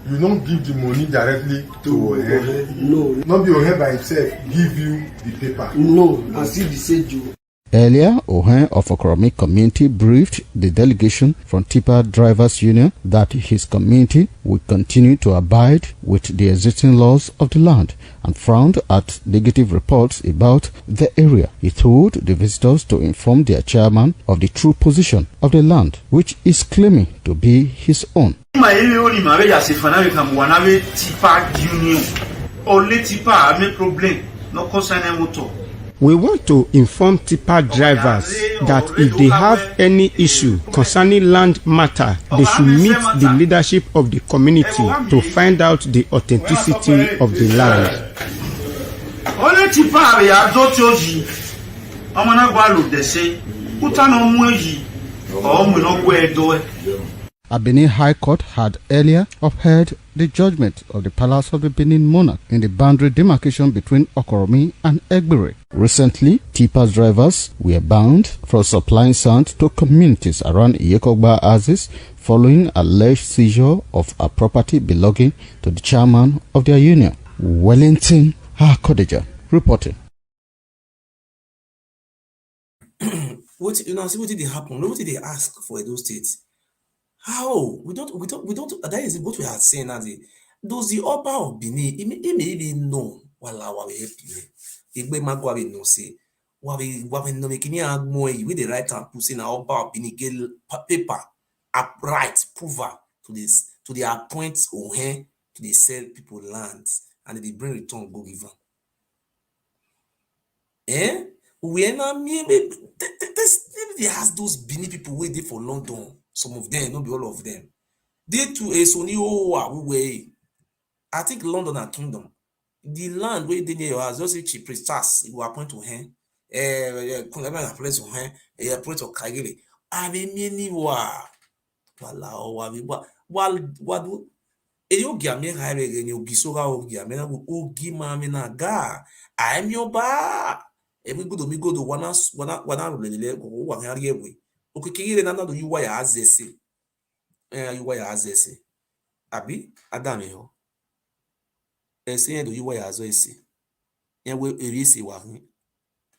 you don't give the money directly to Ohe. No. Not be Ohe by itself give you the paper. No, I see the same Joe. Earlier, Ohe of Okoromi community briefed the delegation from Tipa Drivers Union that his community would continue to abide with the existing laws of the land and frowned at negative reports about the area. He told the visitors to inform their chairman of the true position of the land, which is claiming to be his own. We want to inform tipper drivers that if they have any issue concerning land matter, they should meet the leadership of the community to find out the authenticity of the land. A Benin High Court had earlier upheld the judgment of the Palace of the Benin Monarch in the boundary demarcation between Okoromi and Egbiri. Recently, Tipa's drivers were banned from supplying sand to communities around Iyekogba Axis following alleged seizure of a property belonging to the chairman of their union. Wellington Hakodeja reporting. What see what did they happen? What did they ask for those states? How? We don't, that is what we are saying as does the Oba of Benin, he may even know while we help you. Igbe Magwa we know say, we no making with the right hand pushing our Oba of Benin get paper, upright, prover to this, to the appoint Ohe, to the sell people lands, and they bring return go give them. Eh? We not maybe they ask those Benin people waiting for London. Some of them, not be all of them. They too is only way. I think London and Kingdom. The land where they near us just a cheap princess, you appoint to him. Place to him, appoint to Kagiri. I mean, wala what Eyogi ame haire geni Ogiso ga ogi ame na ogi ma ame na ga. I'm your ba. Every good mi go do wana lele go wa hari ewe. Okikire na do yuwa ya azese. Yuwa ya azese. Abi Adam yo. Ese do yuwa ya azese. Ewe erisi wa hu.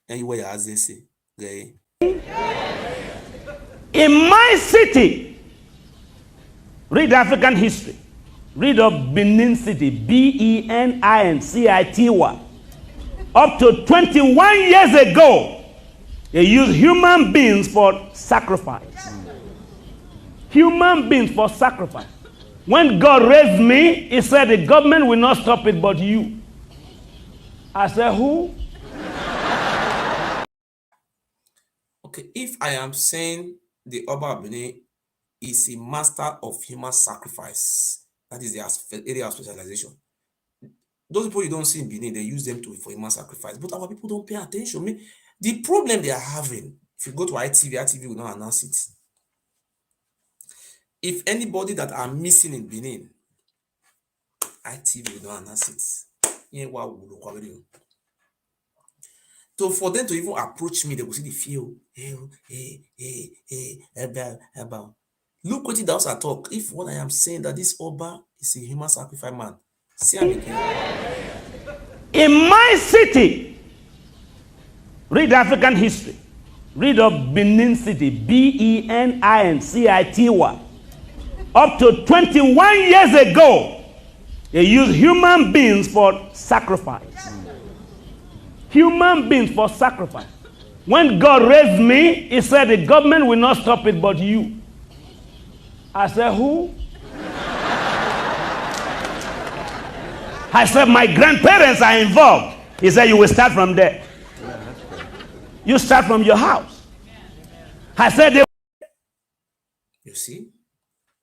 Yuwa ya azese. Ge. In my city, read African history. Read of Benin City, Benincity. Up to 21 years ago, they used human beings for sacrifice. Human beings for sacrifice. When God raised me, He said the government will not stop it but you. I said, who? Okay, if I am saying the Oba Ewure is a master of human sacrifice, that is their area of specialization. Those people you don't see in Benin, they use them for human sacrifice. But our people don't pay attention. The problem they are having, if you go to ITV will not announce it. If anybody that are missing in Benin, ITV will not announce it. So for them to even approach me, they will see the feel. About. Look what it does at talk. If what I am saying that this Oba is a human sacrifice man, see him again. In my city, read African history. Read of Benin City, Benincity. Up to 21 years ago, they used human beings for sacrifice. Human beings for sacrifice. When God raised me, He said the government will not stop it but you. I said, who? I said, my grandparents are involved. He said, you will start from there. You start from your house. I said, you see,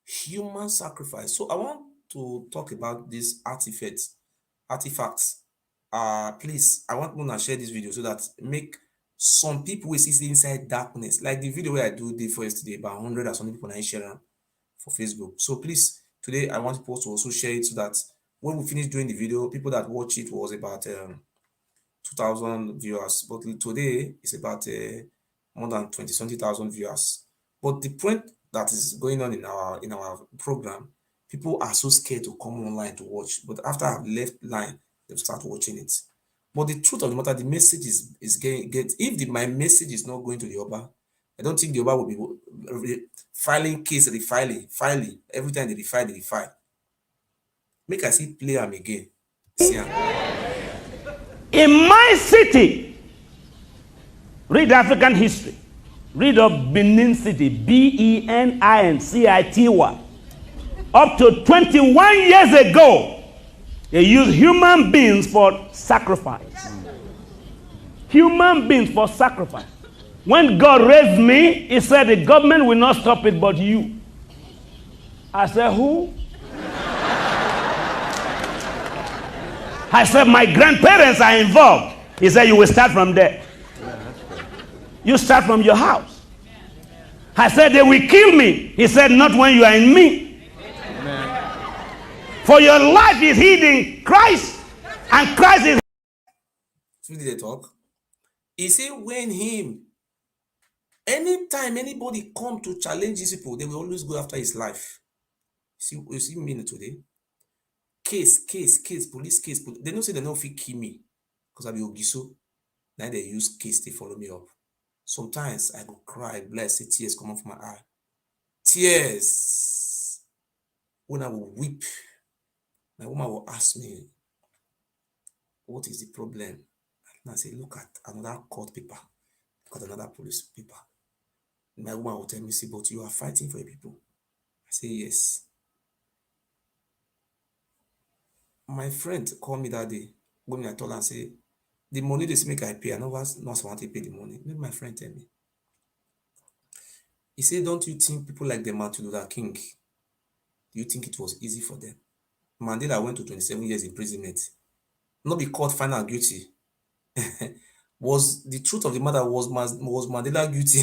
human sacrifice. So I want to talk about these artifacts. Please, I want to share this video so that make some people who see inside darkness, like the video where I do the for yesterday, about 100 or something people share for Facebook. So please, today I want people to also share it so that when we finish doing the video, people that watch it was about 2,000 viewers, but today it's about more than 20,000 viewers. But the point that is going on in our program, people are so scared to come online to watch. But after I've left line, they'll start watching it. But the truth of the matter, the message is get if my message is not going to the Oba, I don't think the Oba will be filing case, filing. Every time they refile. Make I see play them again. See them. in my city, read African history. Read of Benin City, Benincity. Up to 21 years ago, they used human beings for sacrifice. Human beings for sacrifice. When God raised me, He said the government will not stop it but you. I said, who? I said, my grandparents are involved. He said, you will start from there. You start from your house. I said, they will kill me. He said, not when you are in me. For your life is hid in Christ, and Christ is. So did they talk? He said, when anytime anybody come to challenge these people, they will always go after his life. You see me today? Case, police case. They don't say they don't fit kill me because I be Ogiso. Now they use case to follow me up. Sometimes I go cry, bless, see tears come off my eye. Tears. When I will weep, my woman will ask me, what is the problem? And I say, look at another court paper. Look at another police paper. My woman will tell me, see, but you are fighting for your people. I say, yes. My friend called me that day when I told her and say, the money they make I pay, I never not want to pay the money. Maybe my friend tell me. He said, don't you think people like the Martin Luther King, do you think it was easy for them? Mandela went to 27 years imprisonment. Not be caught final guilty. Was the truth of the matter was Mandela guilty?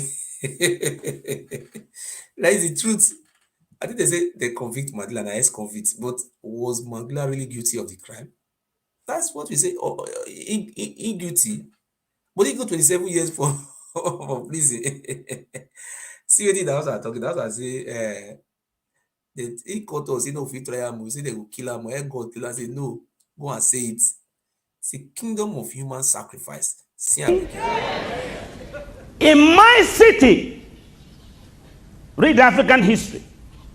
That is the truth. I think they say they convict Magdala and ex-convict, but was Magdala really guilty of the crime? That's what we say. Oh, he guilty, but he got 27 years for for prison. See what that was I talking. That was I say. He caught us. He know if we try him, we say they will kill him. I God tell us say no. Go and say it. It's a kingdom of human sacrifice. See am again. In my city, read African history.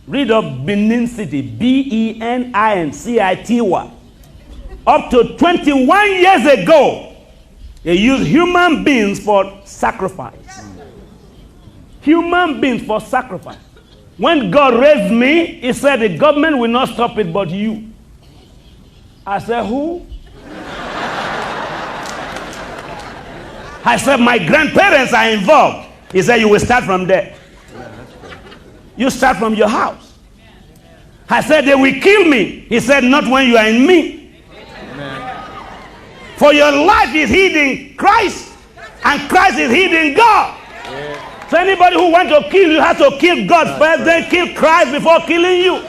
Read of Benin City, Benin-City. Up to 21 years ago, they used human beings for sacrifice. Human beings for sacrifice. When God raised me, he said the government will not stop it but you. I said, who? I said, my grandparents are involved. He said, you will start from there. You start from your house. I said, they will kill me. He said, not when you are in me. Amen. For your life is hid in Christ, and Christ is hid in God. Yeah. So anybody who wants to kill you has to kill God first, then kill Christ before killing you.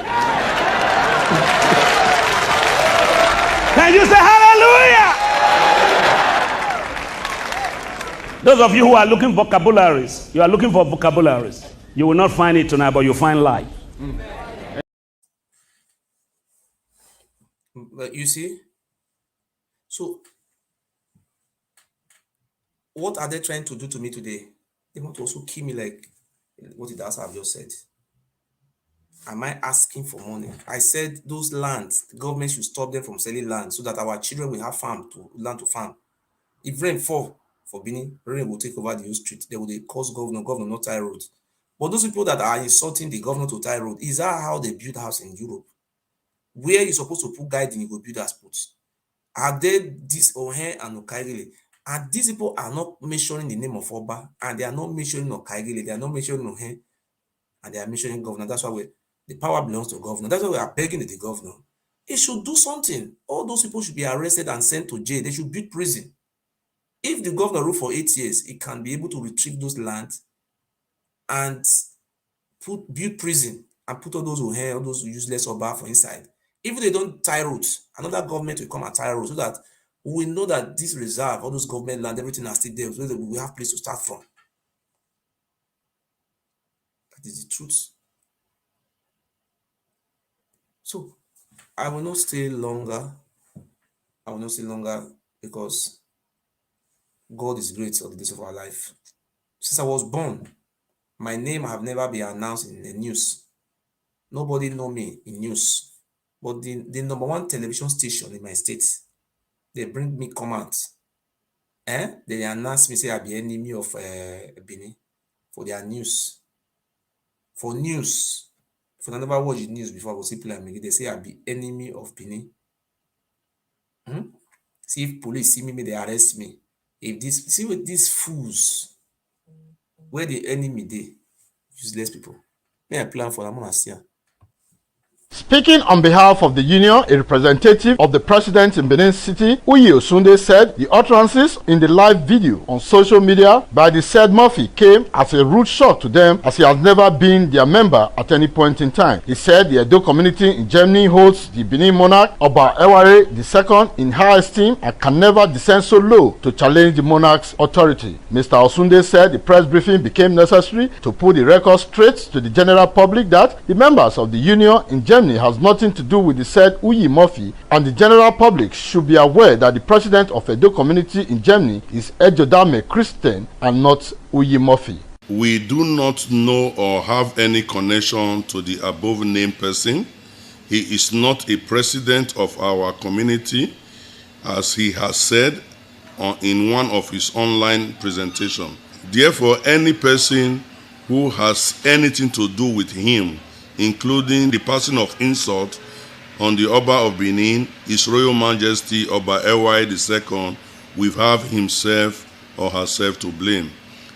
Can you say hallelujah? Those of you who are looking for vocabularies, you are looking for vocabularies. You will not find it tonight, but you'll find life. But you see, so what are they trying to do to me today? They want to also kill me like what it does I've just said. Am I asking for money? I said those lands, the government should stop them from selling land so that our children will have land to farm. If rain fall for Benin, rain will take over the whole street. They will cause governor not tie roads. But those people that are insulting the governor to tie road, is that how they build house in Europe? Where you're supposed to put guiding, you go build as put. Are they this Ohe and Okaigile? And these people are not mentioning the name of Oba, and they are not mentioning Okaigile, they are not mentioning Ohe, and they are mentioning governor. That's why the power belongs to governor. That's why we are begging the governor. He should do something. All those people should be arrested and sent to jail. They should build prison. If the governor ruled for 8 years, he can be able to retrieve those lands and build prison and put all those Ohe, all those useless Oba for inside. If they don't tie roads, another government will come and tie roads so that we know that this reserve, all those government land, everything are still there, so that we have place to start from. That is the truth. So I will not stay longer. I will not stay longer because God is great all the days of our life. Since I was born, my name have never been announced in the news. Nobody know me in news. But the number one television station in my state, they bring me comments. They announce me, say I be enemy of Benin for their news. For news. If I never watch the news before, I will see people they say I be enemy of Benin. See if police see me, they arrest me. If this, see with these fools, where the enemy they, useless people. May I plan for them as here. Speaking on behalf of the union, a representative of the president in Benin City, Ogiso, said the utterances in the live video on social media by the said Murphy came as a rude shock to them, as he has never been their member at any point in time. He said the Edo community in Germany holds the Benin monarch, Oba Ewure II, in high esteem and can never descend so low to challenge the monarch's authority. Mr. Osunde said the press briefing became necessary to put the record straight to the general public that the members of the union in Germany has nothing to do with the said Uyi Murphy, and the general public should be aware that the president of Edo community in Germany is Ejodame Christian and not Uyi Murphy. We do not know or have any connection to the above named person. He is not a president of our community, as he has said in one of his online presentations. Therefore, any person who has anything to do with him, including the passing of insult on the Oba of Benin, His Royal Majesty Oba Ewure II, will have himself or herself to blame.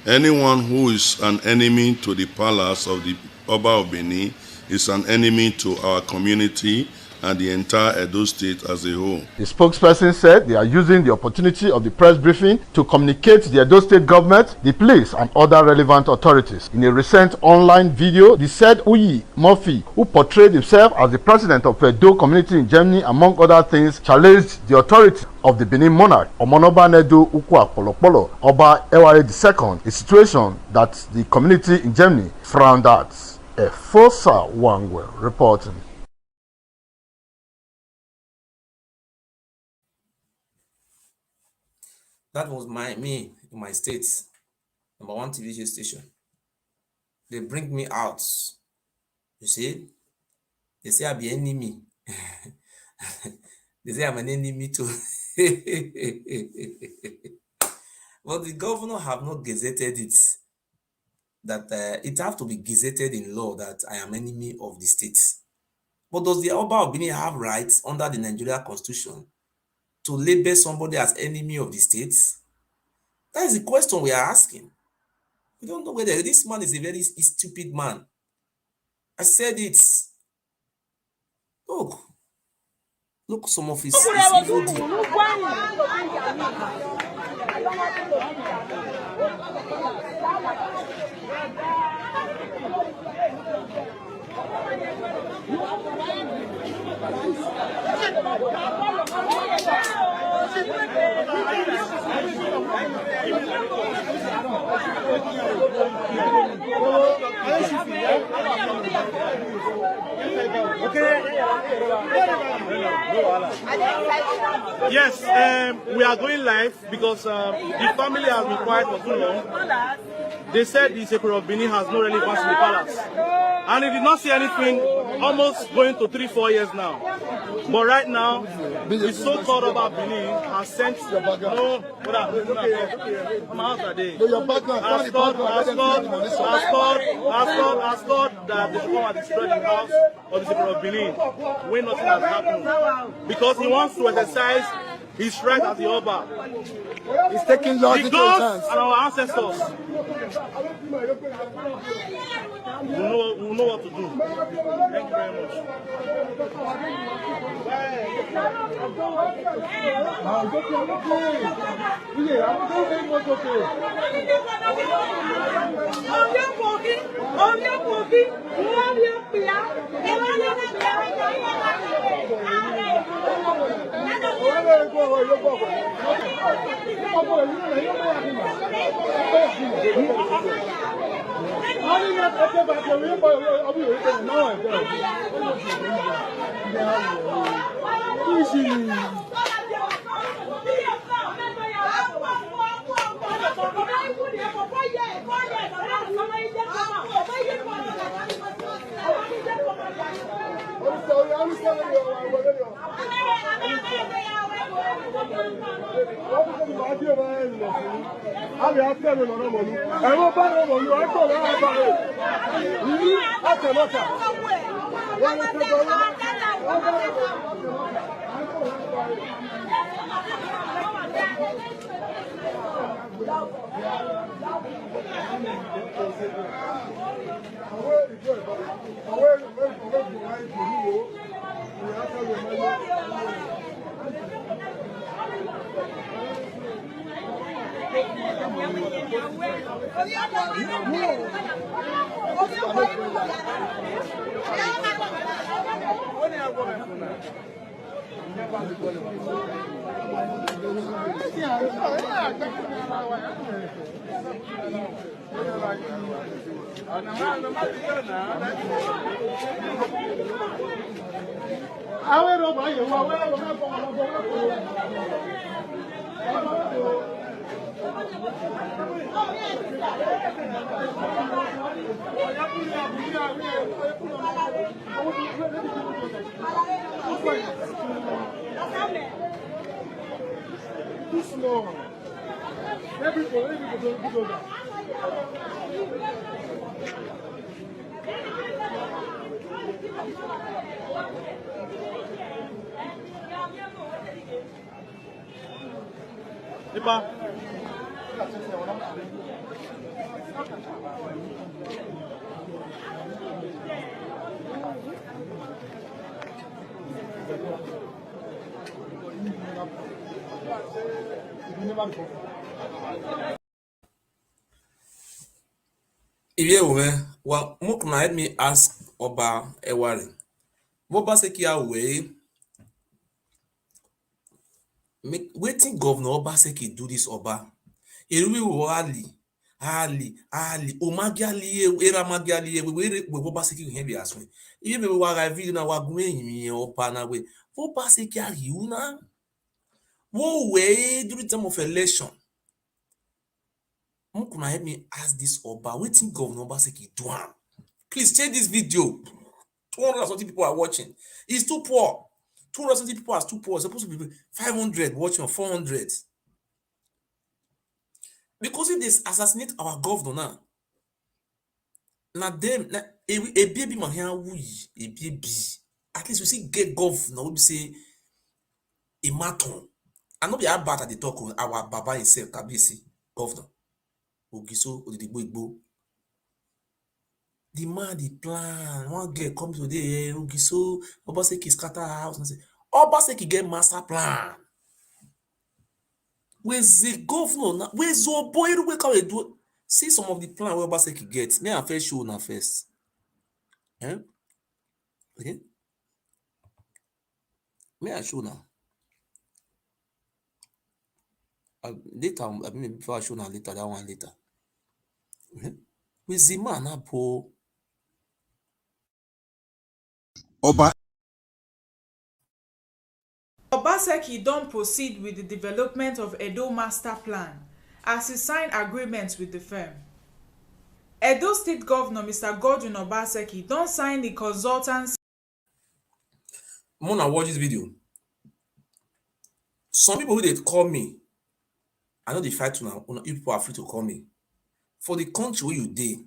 Anyone who is an enemy to the palace of the Oba of Benin is an enemy to our community and the entire Edo State as a whole. The spokesperson said they are using the opportunity of the press briefing to communicate to the Edo State government, the police, and other relevant authorities. In a recent online video, the said Uyi Murphy, who portrayed himself as the president of Edo community in Germany, among other things, challenged the authority of the Benin monarch, Omonoba Nedu Ukwa Polopolo, Oba Ewure II, a situation that the community in Germany frowned at. Efosa Wangwe reporting. That was me in my state, #1 TV station. They bring me out. You see, they say I'm an enemy. They say I'm an enemy too. But the governor have not gazetted it. That it have to be gazetted in law that I am enemy of the state. But does the Oba of Benin have rights under the Nigeria Constitution to label somebody as enemy of the state? That is the question we are asking. We don't know whether this man is a very stupid man. I said it. Look, some of his evil deeds. Yes, we are going live because the family has been quiet for too long. They said the Secretary of Benin has no relevance in the palace. And he did not say anything almost going to 3-4 years now. But right now, the so-called Oba Benin has sent has called that they should come and destroy the house of the Secretary of Benin when nothing has happened. Because he wants to exercise his right as the Oba. He's taking laws the into his hands. and our ancestors. We know what to do. Thank you very much. Oba Ewure, well, Mukna, let me ask Oba Ewure. Obaseki away. Waiting Governor Obaseki do this Oba. Eruwe wo Ali, Omagiali, Era Magiali, we Obaseki heavy as we. Even we were video na wagwe me Oba na we. Obaseki ari una. Wo way during time of election. Mukuna help me ask this Oba. Waiting Governor Obaseki do am. Please share this video. 200 people are watching. It's too poor. 200 people are too poor. It's supposed to be 500 watching or 400. Because if they assassinate our governor now them a baby man here a baby. At least we see get governor we say a maton. And not be how bad at the talk our Baba himself, Kabisi, governor. Ogiso, Odigbo. The man, the plan. One girl come today, Ogiso, Obaseki scatter house and say, Obaseki get master plan. Where's the governor now? Where's your boy? Wake up and do. See some of the plan where Obaseki gets. May I first show now first. Eh? Okay. May I show now? Later, I mean before I show now later, that one later. Okay. Where's the man now, Paul? Oba Obaseki don proceed with the development of Edo Master Plan as he signed agreements with the firm. Edo State Governor Mr. Godwin Obaseki don sign the consultancy. Mona watch this video. Some people who they call me, I know they fight to now. You people are free to call me. For the country where you dey,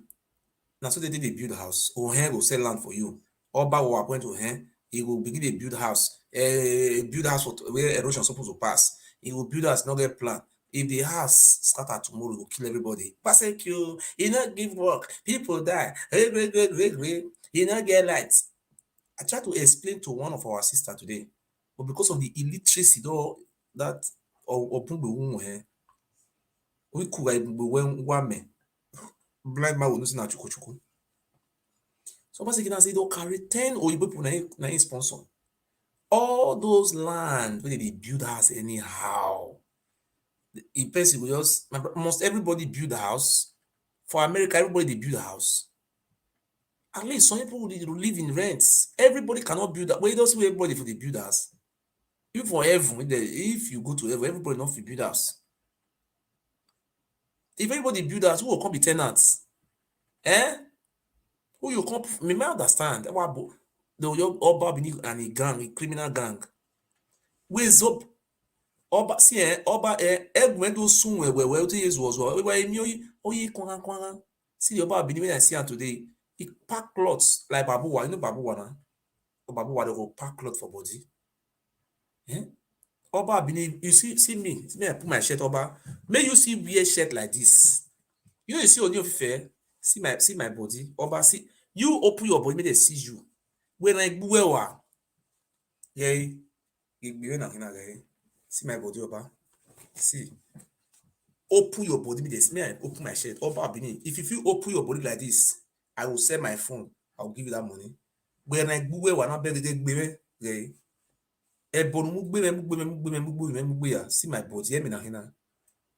now so they build a house. Ohen go sell land for you. Oba will appoint Ohen. He will begin to build house. Build house for where erosion supposed to pass. He will build house, not get plan. If the house scatter tomorrow, it will kill everybody. Persecute, he not give work. People die. He not get lights. I tried to explain to one of our sisters today, but because of the illiteracy that we could blind man will not see na chuku. So basically, I say don't carry 10 or people na sponsor. All those land where they build house anyhow. In person will just almost everybody build a house. For America, everybody they build a house. At least some people will live in rents. Everybody cannot build that. Well, it doesn't everybody for the build house. Even for heaven, if you go to heaven, everybody not for build house. If everybody build house, who will come be tenants? Who you come? Me may understand. The Oba and a gang, a criminal gang. Where's up? Oba see Oba when those soon where 2 years was see the Oba when I see her today. He pack clothes like Babuwa. You know Babuwa now? Babuwa they go pack clothes for body. Oba you see me. I put my shirt Oba. May you see wear shirt like this. You know you see on your fair. See my body. Oba see you open your body, may they see you. When I go see my body, Oba. See. Open your body, may they see me. I open my shirt. Oba if you open your body like this, I will sell my phone. I will give you that money. When I go where not better see my body, me na hina.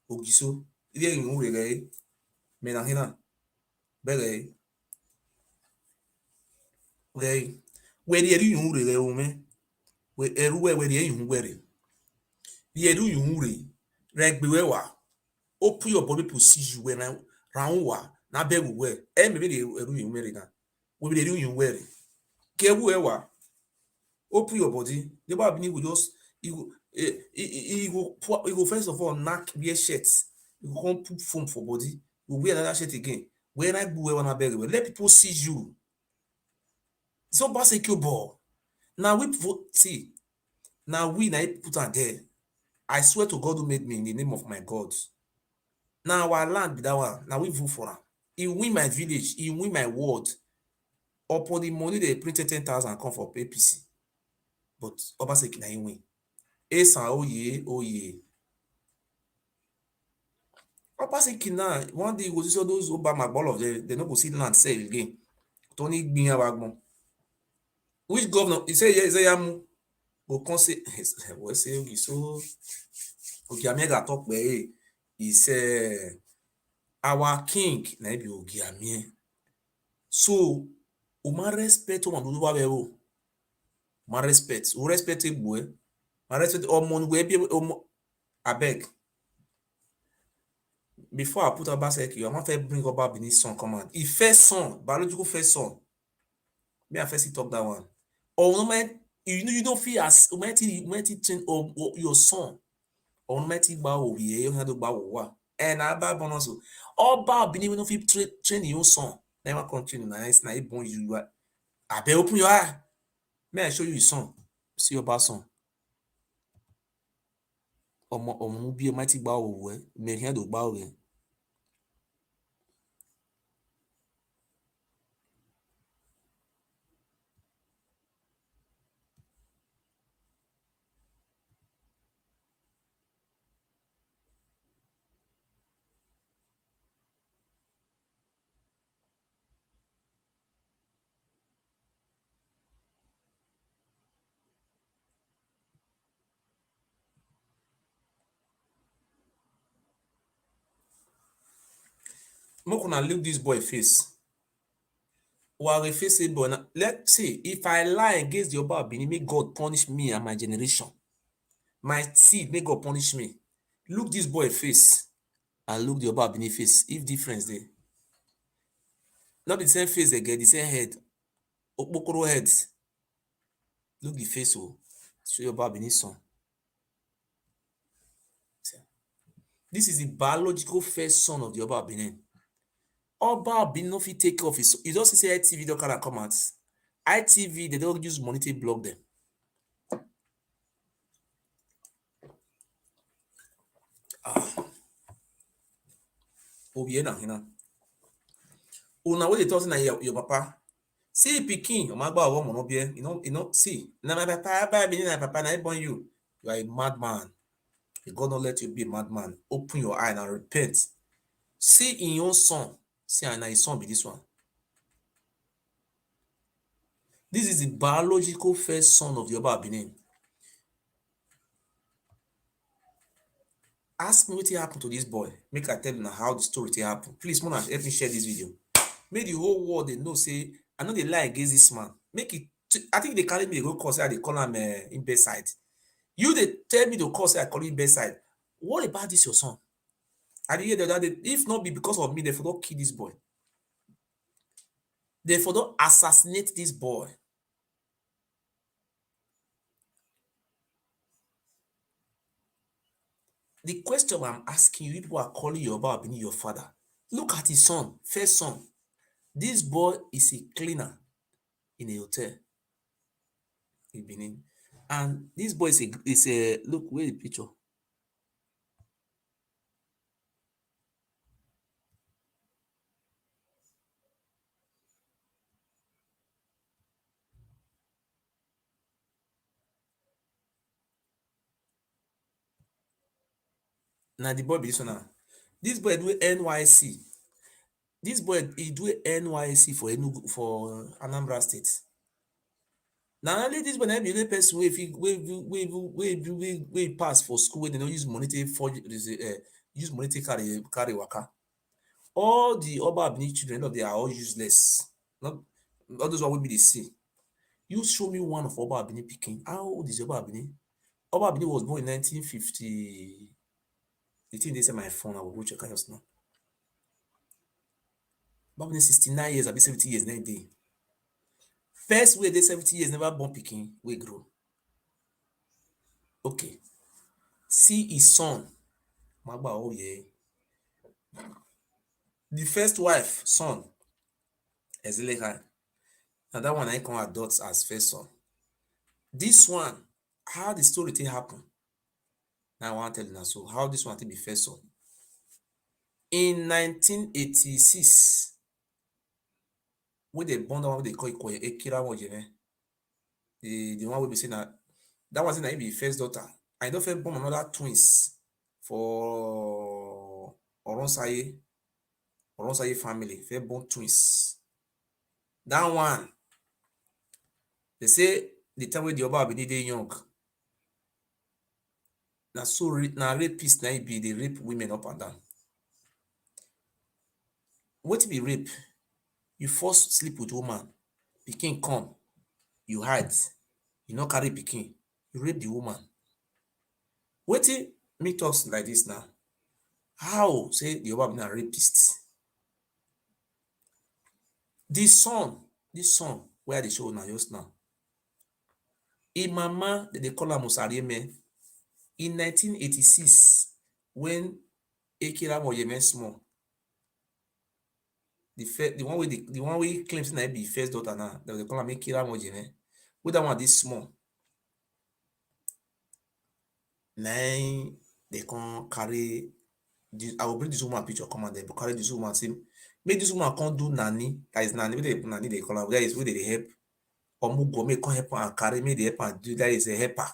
Ogiso, me na hina. Where you open your body to see you when I round na be we maybe the you na we be you wear open your body the Bible will just you go first of all knock wear shirts you go come put foam for body you wear another shirt again when I go when I beg let people see you so basically ball now we see now we put on there I swear to God who made me in the name of my God. Now our land be that one. Now we vote for him. He win my village. He win my ward. Upon the money they printed 10,000 come for APC. but Obaseki na him win. Esan oye. Obaseki now, one day you go see all those Obama all of them, they no go see land sell again. Tony Gbinya Wagbon. Which governor? He say Yamu go come say, well, say Ogiso. Ogiamega talk where he say our king na be Ogiamie. So, uma respect o manduwa bebo. Ma respect. O respect boy. Ma respect o mon we be o abeg. Before I put Obaseki, I want to bring Oba Benin son command. He first son, biological first son. Me I first talk that one. Or no man, you don't feel as you might train or your son. Or no might ba o ye you had to ba wa. And I ba bonus. Oba Benin no fit train your son. Never continue na nice na born you. I be open your eye. May I show you his son? See your son. Ọmọ bí ẹ má ti gbá òwò ẹ mẹrin ẹdọ gbá òwò ẹ. Make una look this boy face. Ware face say boy na let's say if I lie against the Oba Benin, may God punish me and my generation. My seed, may God punish me. Look this boy face and look the Oba Benin face. If difference there. Not the same face again, the same head. Okpokoro heads. Look the face oh. Show your Oba Benin son. This is the biological first son of the Oba Benin. Oba Benin no fit take off his. You just say ITV don't kind of come out. ITV they don't use money to block them. Obiye na hina. Una wey dey talk na your papa. See pikin, your magba owo mo no bie. You know, see. Na my papa, Benin na papa na born you. You are a madman. God not let you be a madman. Open your eye and repent. See in your son. See, and his son be this one. This is the biological first son of the Oba Benin. Ask me what happened to this boy. Make I tell you now how the story happened. Please, Mona, help me share this video. Make the whole world they know. Say I know they lie against this man. Make it. I think they carry me to go call. Say they call him in bedside. You they tell me to call. Say I call him bedside. What about this your son? I did hear the other day. If not be because of me, they for not kill this boy. They for not assassinate this boy. The question I'm asking you, people are calling you about being your father. Look at his son, first son. This boy is a cleaner in a hotel in Benin. And this boy is a look, where the picture? Now the boy be this one now. This boy do NYC. This boy he do NYC for Enugu, for Anambra State. Now only this boy na be the person we pass for school when they don't use money to use money to carry waka. All the Oba Benin children, they are all useless. Not all those one will be the same. You show me one of Oba Benin picking. How old is Oba Benin? Oba Benin was born in 1950. The thing they say my phone, I will go check just now. Oba Benin 69 years, I'll be 70 years next day. First way they 70 years never born picking, we grow. Okay. See his son. Magba, oh yeah. The first wife, son, Ezeleka. And that one I can adopt as first son. This one, how the story thing happen? Now I want to tell you now. So how this one to be first son? In 1986, when they born the one they call Ekira Wojene, the one we be saying that That was in be first daughter. I don't feel born another twins for Oronsaye family. Fair born twins. That one, they say the time when the Oba be dey young. Now so now rapist now be they rape women up and down. What be rape? You force sleep with woman, pikin come, you hide, you no carry pikin, you rape the woman. Wetin me talk like this now? How say the Oba be na rapist? This son where I dey show now just now. In mama, they call am Osarieme. In 1986, when Ekira Moyeme small, the one we claims na be first daughter now, they call am Ekira Moyeme. With that one this small, now they can carry. I will bring this woman picture. Come on, they carry this woman. Say, make this woman can't do nanny. That is nanny. Nanny they call her. That is where they help. Omugo me can help her and carry. Me they help and do that is a helper.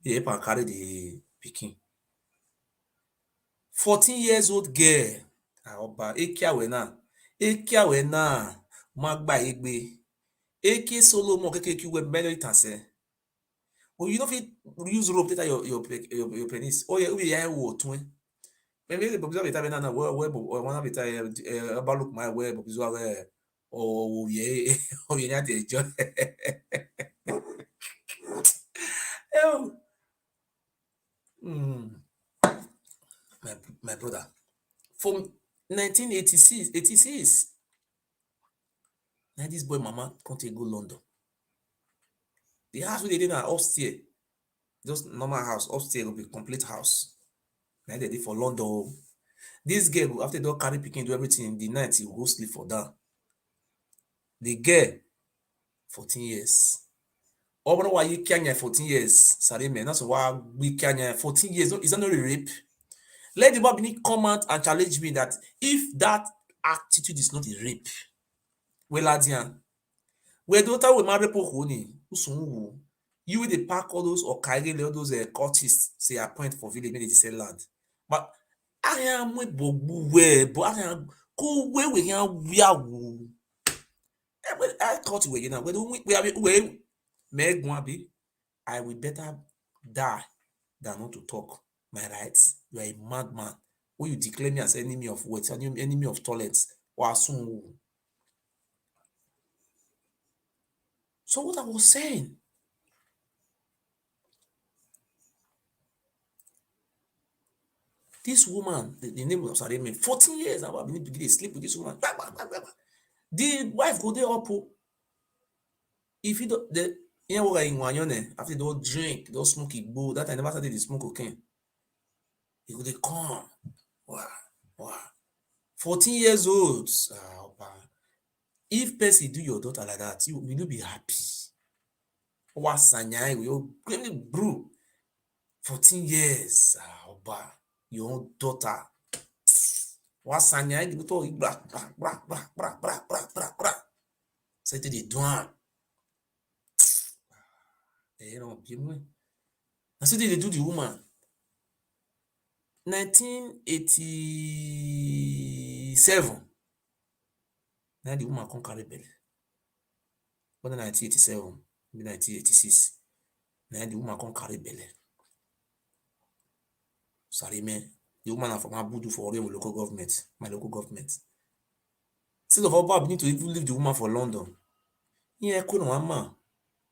They help and carry the pikin. 14 years old girl. Oba Ekiawe na magba egbe. Eke Solomon keke we melody tanse. Well, you don't fit use rope that your penis. Oh yeah, we are wo twin. Maybe the popular beta na web or one beta about look my web oh yeah oh yeah the job. My brother, from 1986, now this boy mama can't go London. The house we did now upstairs, just normal house, upstairs will be complete house. Now they did for London. This girl, after they carry picking, do everything in the night, he will go sleep for that. The girl, 14 years. Or why you can't 14 years? Sorry, man, that's why we can't 14 years. Is that not a rape? Let the Bible come out and challenge me that if that attitude is not a rape, well, Adian, where daughter will marry Pohoni, you will pack all those or carry all those cultists, say appoint for village, maybe they sell land. But I am with Bobu, but I am go where we are. I thought we you know, we are Meg Mwabi, I will better die than not to talk my rights. You are a madman. When you declare me as enemy of words, enemy of toilets, or soon. So what I was saying, this woman, the name was Sareme, 14 years I've been beginning to sleep with this woman. The wife go there up. If you don't, after they don't drink, they don't smoke igbo, that I never started to smoke cocaine. You go they come. Wow. 14 years old. If Percy do your daughter like that, you will be happy. You bro. 14 years. Your own daughter. Wasanyai, you say to the douane. I said they do the woman. 1987. Now the woman can't carry belly. But 1987, 1986. Now the woman can't carry belly. Sorry, man. The woman are from Abudu for local government. My local government. Instead of Oba, I need to even leave the woman for London. Yeah, I couldn't one man.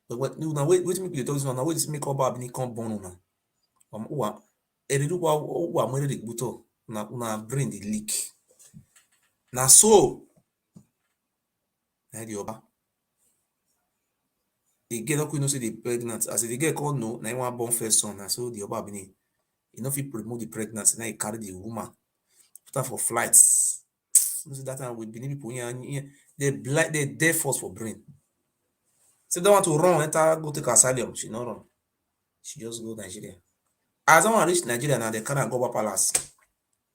But now wait me to tell you now. Wait to make Oba be come born now. Na brain the leak. Na so. Na the Oba. The girl don't know say the pregnant. As the girl called no, na one born first son. Na so the Oba be enough to promote the pregnancy. Now he carry the woman. Put her for flights. So that time with Benin people they deaf force for brain. So they want to run, enter go take asylum. She not run. She just go Nigeria. As I want to reach Nigeria now, they cannot go Oba Palace.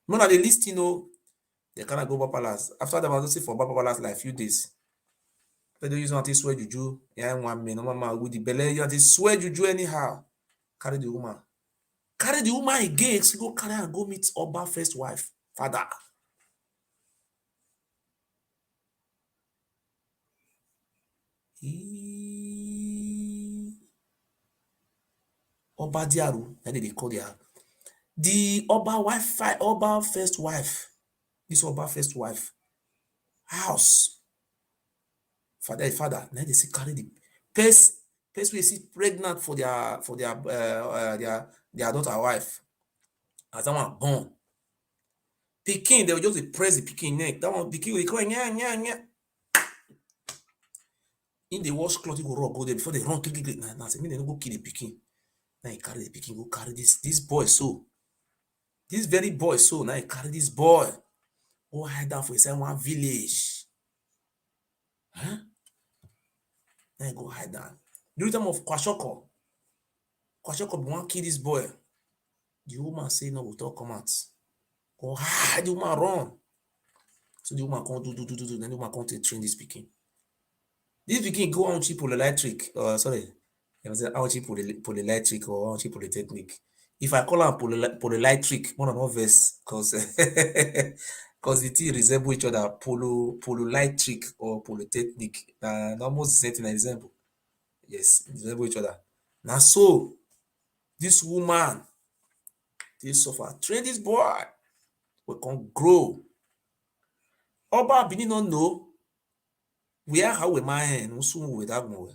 No, na the list, they cannot go Oba Palace. After that, I was for Oba Palace like a few days. They don't use to swear juju. Yeah, one man, no mama with the belly, you want to swear juju anyhow. carry the woman. Carry the woman again, go carry and go meet Oba first wife, father. Oba Diaru, then they call their the Oba wife, Oba first wife. This Oba first wife house. Father, then they say carry the person we see pregnant for their daughter wife. As that one born. Pikin, they will just press the pikin neck. That one pikin will cry, nya. In the wash cloth, you go run, go there before they run, click. Now say, me they no go kill the pikin. Now he carry the pikin, go carry this boy so. This very boy so, now he carry this boy. Go hide down for inside one village. Huh? Now he go hide down. During the time of Kwashoko be want kill this boy. The woman say, no, we'll talk come out. Go hide, the woman run. So the woman come do. Then the woman come to train this pikin. This pikin go on cheap electric. Sorry. I say on cheap electric or on cheap polytechnic. If I call am polyelectric, one of no verse, because the two resemble each other. Polyelectric or polytechnic. Almost the same thing I resemble. Yes, resemble each other. Now so this woman, this suffer, train this boy. We can grow. Oba Benin not know where how we man soon with that more.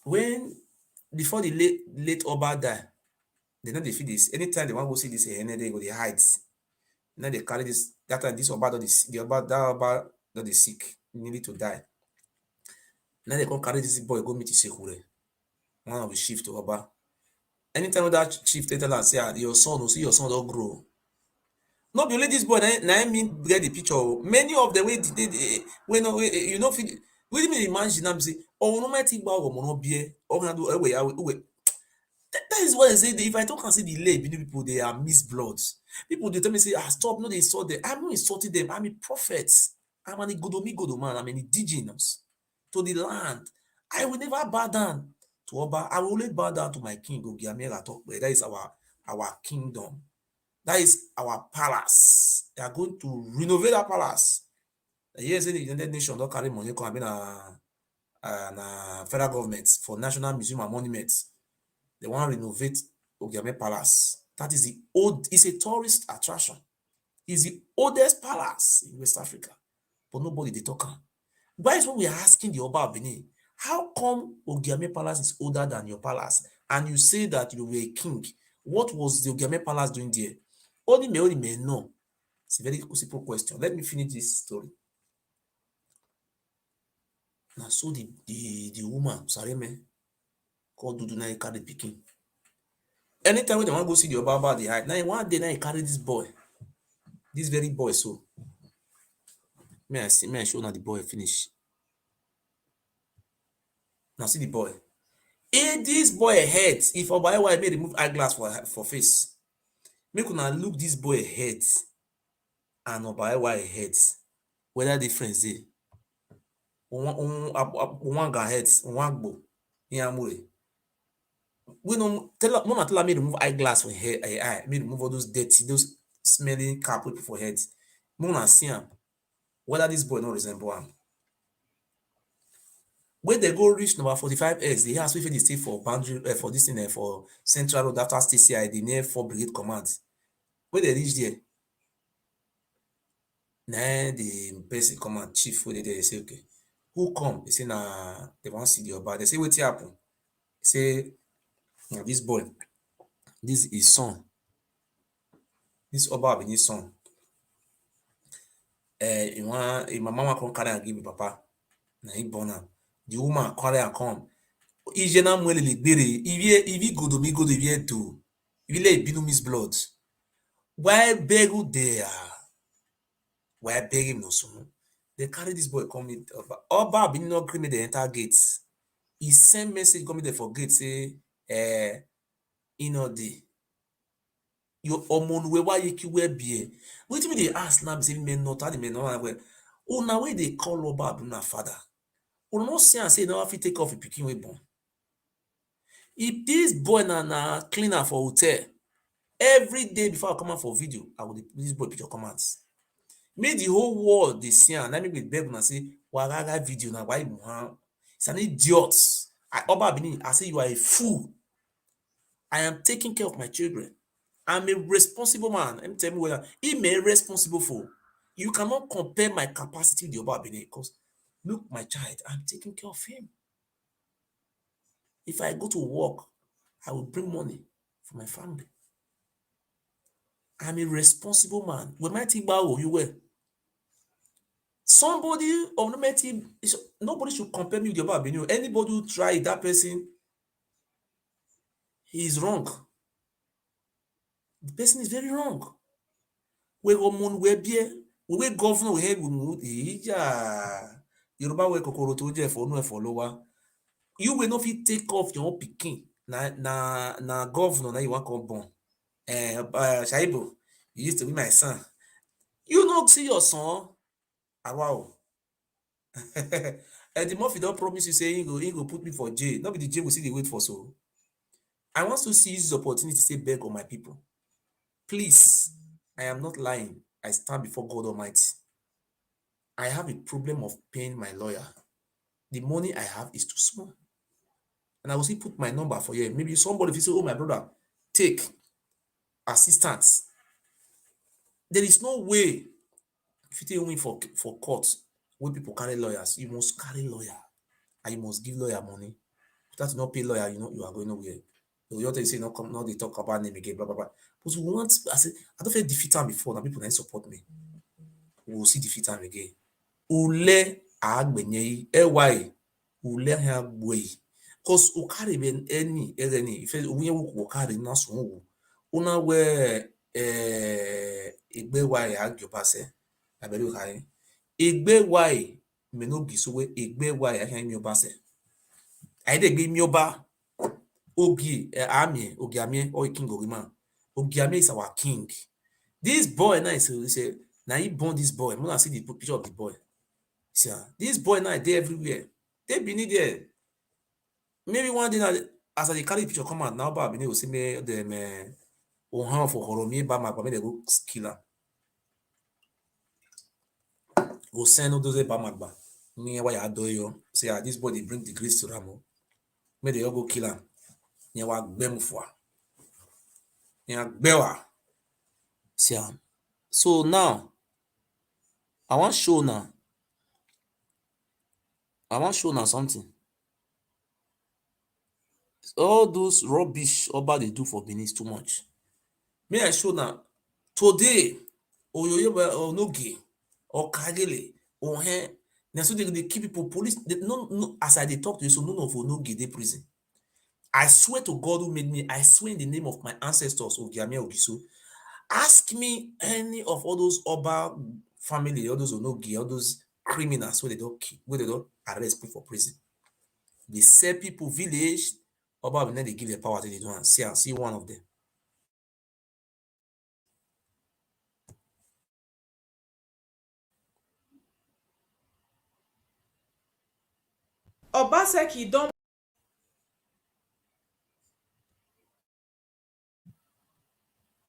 When before the late Oba die, they know they feel this. Anytime they want to go see this, they go they hide. Now they carry this. That time this Oba that is sick, needed to die. Now they come carry this boy go meet Isekure, one of the chief to Oba. Anytime that chief tell am say your son, see your son don't grow. Not be only this boy, now I mean get the picture. Many of the way they when you know we me imagine am say oh no might think about no be that is what I say. If I talk and say the lay people they are misbloods. People they tell me say stop, no they insult them. I'm not insulting them. I'm a prophet. I'm an Igodomi man. I'm an indigenous to the land. I will never bow down to Oba. I will only bow down to my king Ogiamela Tokwe. That is our kingdom. That is our palace. They are going to renovate that palace. Yes, the United Nations don't carry money come na federal government for national museum and monuments. They want to renovate Ogiame Palace. That is it's a tourist attraction. It's the oldest palace in West Africa. But nobody they talk on. Why is when we are asking the Oba of Benin, how come Ogiame Palace is older than your palace? And you say that you were a king. What was the Ogiame Palace doing there? Only may know. It's a very simple question. Let me finish this story. Now, so the woman, sorry man, called Dudu now he carry the pikin. Anytime when they want to go see the Oba, they hide. Now one day now he carry this boy, this very boy. So, may I show now the boy finish. Now see the boy. Hey, this boy head. If Oba Ewure may remove eyeglass for face, make una look this boy head and Oba Ewure head. Whether difference dey. One guy head, one go. Yamure. We no tell me remove eyeglass for hair, eye. Me remove all those dirty, those smelling cap people for heads. Mona see him. Whether this boy no resemble him. When they go reach number 45S, they ask if they stay for boundary for this thing for Central Road after STCI, the near 4 Brigade Command. When they reach there, now the basic command chief where they say, okay, who come? They say nah, they want to see the Oba. They say, what happen? They say, now this boy, this is his son. This Oba be his son. My mama come carry and give me papa. Na he born am. The woman carry and come. Ijena mwele ligbere. Ivi godomi godo ivi do. Ivi le binu miss blood. Why beg who there? Why beg him no soon? They carry this boy come in. Oba be no gree me the enter gates. He send message come there for gate say, the your omonwe why you kill be. Wait me they ask now say men not the men not well. Oh now way they call Oba na father. Or not say and say now if you take off a pikin we born. If this boy na cleaner for hotel, every day before I come out for video, I will this boy picture comments. Make the whole world dey see am. Na me go beg una say, wagaga video na why you wan? He's an idiot. Oba Benin, I say you are a fool. I am taking care of my children. I'm a responsible man. Let me tell you what I'm responsible for. You cannot compare my capacity with the Oba Benin because look, my child, I'm taking care of him. If I go to work, I will bring money for my family. I'm a responsible man. When my team bow, you were. Somebody of no team, nobody should compare me with the Oba Benin. Anybody who try that person, he is wrong. The person is very wrong. We go mon we bie, we governor we mu ija. Yoruba we kokoro to je for no follower. You will not fit take off your own pikin. Na governor na you want come born. Shaibu, you used to be my son. You not see your son. Ah wow. And the Murphy don't promise you say he go put me for jail. Not be the jail we see the wait for so. I want to seize this opportunity to say beg on my people. Please, I am not lying. I stand before God Almighty. I have a problem of paying my lawyer. The money I have is too small. And I will still put my number for you. Maybe somebody will say, oh, my brother, take assistance. There is no way if you take me for court where people carry lawyers, you must carry lawyer. And you must give lawyer money. If you not pay lawyer, you are going nowhere. You don't say, no, come, no, they talk about name again, blah, blah, blah. But we want, I said, I don't feel defeat them before, now people don't support me. We will see defeat them again. Ule agbenye, why? Ule agbenye. Because u carry ben any, if you carry na so, una we igbe why agyo passe. I believe high. Igbe why me no giso we igbe why I can your passe. I dey give me oba. Ogi Ogiame or King Ogima. Ogiame is our king. This boy now is say now he born this boy. I'm gonna see the picture of the boy. See, this boy now they everywhere. They been there. Maybe one day now, as I carry picture come out now, but I will see me them on for Horomi Bama, but they go killer. Go send all those Bama. Me why I do you say this boy they bring the grace to Ramo. May they all go kill him. Nyewa gbemufwa. Nyewa gbewa. See. So now, I want to show now something. All those rubbish Oba they do for Benin is too much. May I show now? Today, Oyoyeba or Nogi or Kagele or Hen. Now so they keep people police. No, as I they talk to you, so none of Onogi they prison. I swear to God who made me, I swear in the name of my ancestors, Ogiame Ogiso, ask me any of all those Oba family, all those Onogi, all those criminals where they don't arrest people for prison. They sell people village, Oba and then they give the power to the one. See one of them. Obaseki don't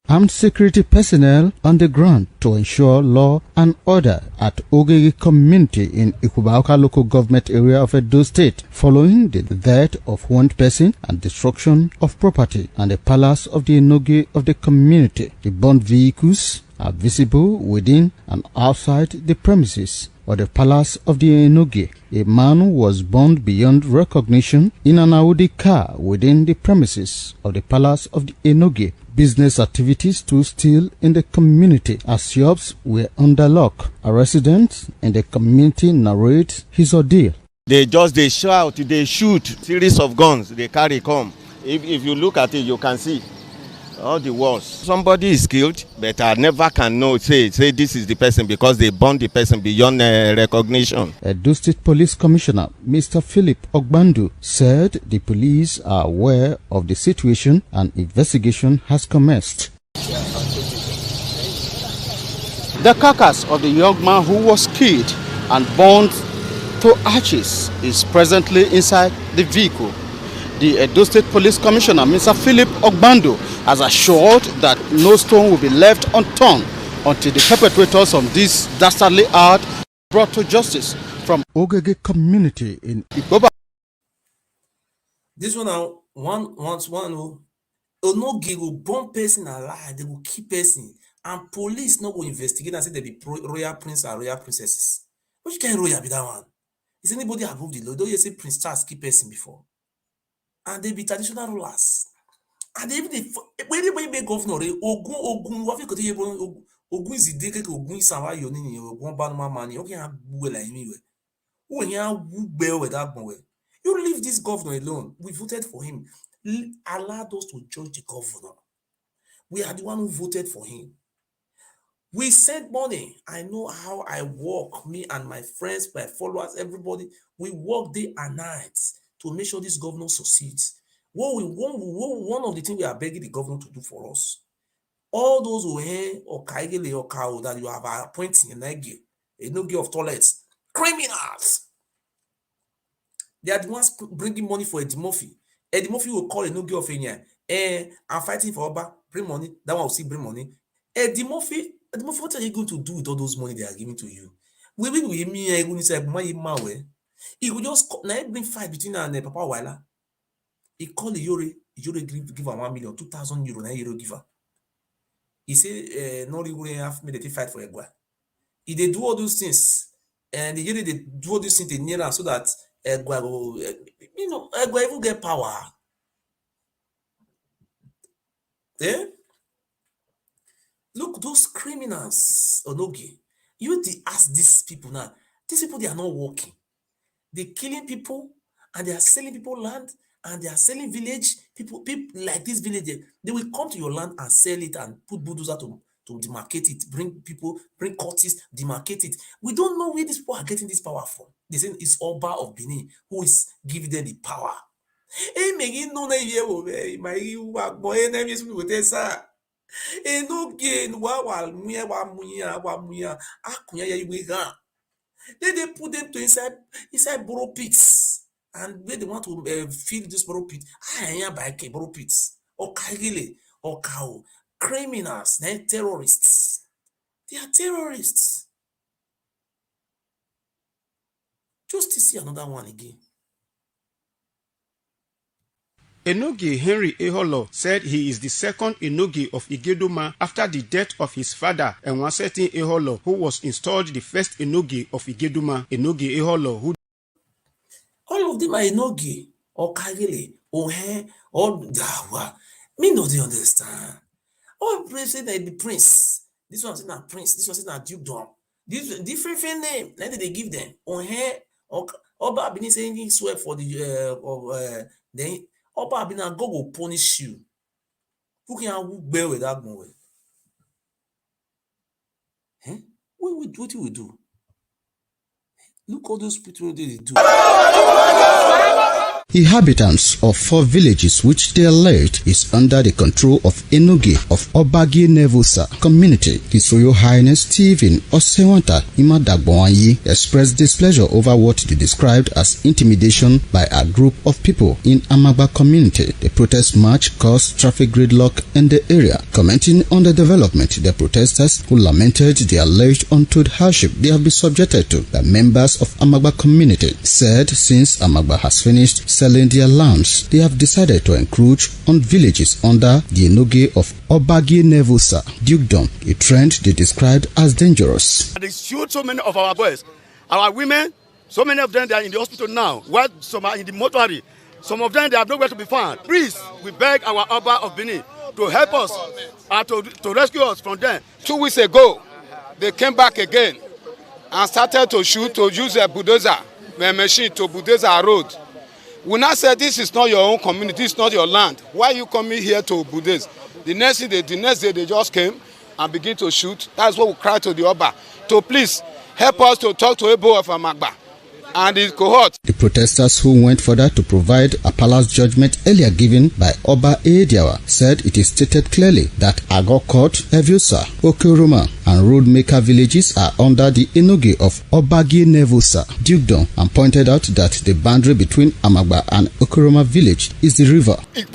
armed security personnel on the ground to ensure law and order at Ogege community in Ikubauka local government area of Edo State following the death of one person and destruction of property and the palace of the Enoge of the community. The burned vehicles are visible within and outside the premises of the palace of the Enoge. A man was burned beyond recognition in an Audi car within the premises of the palace of the Enoge. Business activities stood still in the community as shops were under lock. A resident in the community narrates his ordeal. They shout, they shoot series of guns, they carry come. If you look at it, you can see all the walls. Somebody is killed, but I never can know, say this is the person because they burned the person beyond recognition. Edo State Police Commissioner Mr. Philip Ogbandu said the police are aware of the situation and investigation has commenced. The carcass of the young man who was killed and burned to ashes is presently inside the vehicle. the Edo State Police Commissioner, Mr. Philip Ogbando, has assured that no stone will be left unturned until the perpetrators of this dastardly act are brought to justice. From Ogege community in Igboba. This one now, one Onoge will burn person alive, they will keep person, and police no go investigate and say they be royal prince and royal princesses. Which kind of royal be that one? Is anybody above the law? Don't you say Prince Charles keep person before? And they be traditional rulers. And they even when they be governor, Ogun, what you could hear Ogun is the day Ogun is our yoni, Ogun Banuma money. Okay, I will like me. When you bear with that boy, you leave this governor alone. We voted for him. Allowed us to judge the governor. We are the one who voted for him. We sent money. I know how I work, me and my friends, my followers, everybody. We work day and night to make sure this governor succeeds. One of the things we are begging the governor to do for us, all those who or Kaigele or Kao that you have appointed in Nige, a no of toilets, criminals. They are the ones bringing money for Eddie Murphy. Eddie Murphy will call a no of I'm fighting for Oba, bring money. That one will see bring money. Eddie Murphy, what are you going to do with all those money they are giving to you? He will just bring fight between and Papa Wala. He called Ewure give her 1 million, 2,000 euro, Euro give her. He say, no, Ewure have made a fight for Egwa. If they do all those things, and they do all these things near her so that Egwa will, Egwa will get power. Eh? Look, those criminals, Onoge, you ask these people now. These people, they are not working. They're killing people, and they are selling people land, and they are selling village. People like this village, they will come to your land and sell it and put bulldozer to demarcate it, bring people, bring courtists, demarcate it. We don't know where these people are getting this power from. They say it's Oba of Benin who is giving them the power. Hey, Megin, no, my boy, name is with this. Enoge wa muya akunya ya iwe gan. They put them to inside borrow pits, and where they want to fill this borrow pit. By borrow pits or Kagile or cow criminals, then terrorists. They are terrorists. Just to see another one again. Enoge Henry Eholo said he is the second Enoge of Igedoma after the death of his father, and one certain Eholo, who was installed the first Enoge of Igedoma. Enoge Eholo, who all of them are Enoge or Kagele or Dawa. Me no they understand. All president the prince. This one is not prince. This one is not dukedom. This different name. Then they give them or Oba been saying swear for the then. Oba Abina God will punish you. Who can bear with that more? What do we do? Look all those people they do. Inhabitants of 4 villages which they allege is under the control of Enoge of Obagi Nevusa community, His Royal Highness Stephen Osewanta Imadagboanyi expressed displeasure over what they described as intimidation by a group of people in Amagba community. The protest march caused traffic gridlock in the area. Commenting on the development, the protesters, who lamented the alleged untold hardship they have been subjected to by members of Amagba community, said since Amagba has finished selling their lands, they have decided to encroach on villages under the Enoge of Obagi Nevusa dukedom, a trend they described as dangerous. They shoot so many of our boys, our women, so many of them they are in the hospital now, while some are in the mortuary. Some of them they have nowhere to be found. Please, we beg our Oba of Benin to help us to rescue us from them. 2 weeks ago, they came back again and started to shoot, to use a bulldozer, a machine to bulldoze our road. We now said, this is not your own community, this is not your land. Why are you coming here to bulldoze? The next day they just came and begin to shoot. That's what we cried to the Oba, to please help us to talk to Ebo of Amagba. and his cohort. The protesters, who went further to provide a palace judgment earlier given by Oba Ewure, said it is stated clearly that Agokot, Evusa, Okoroma, and Roadmaker villages are under the enoge of Obagi Nevusa dukedom, and pointed out that the boundary between Amagba and Okoroma village is the river. In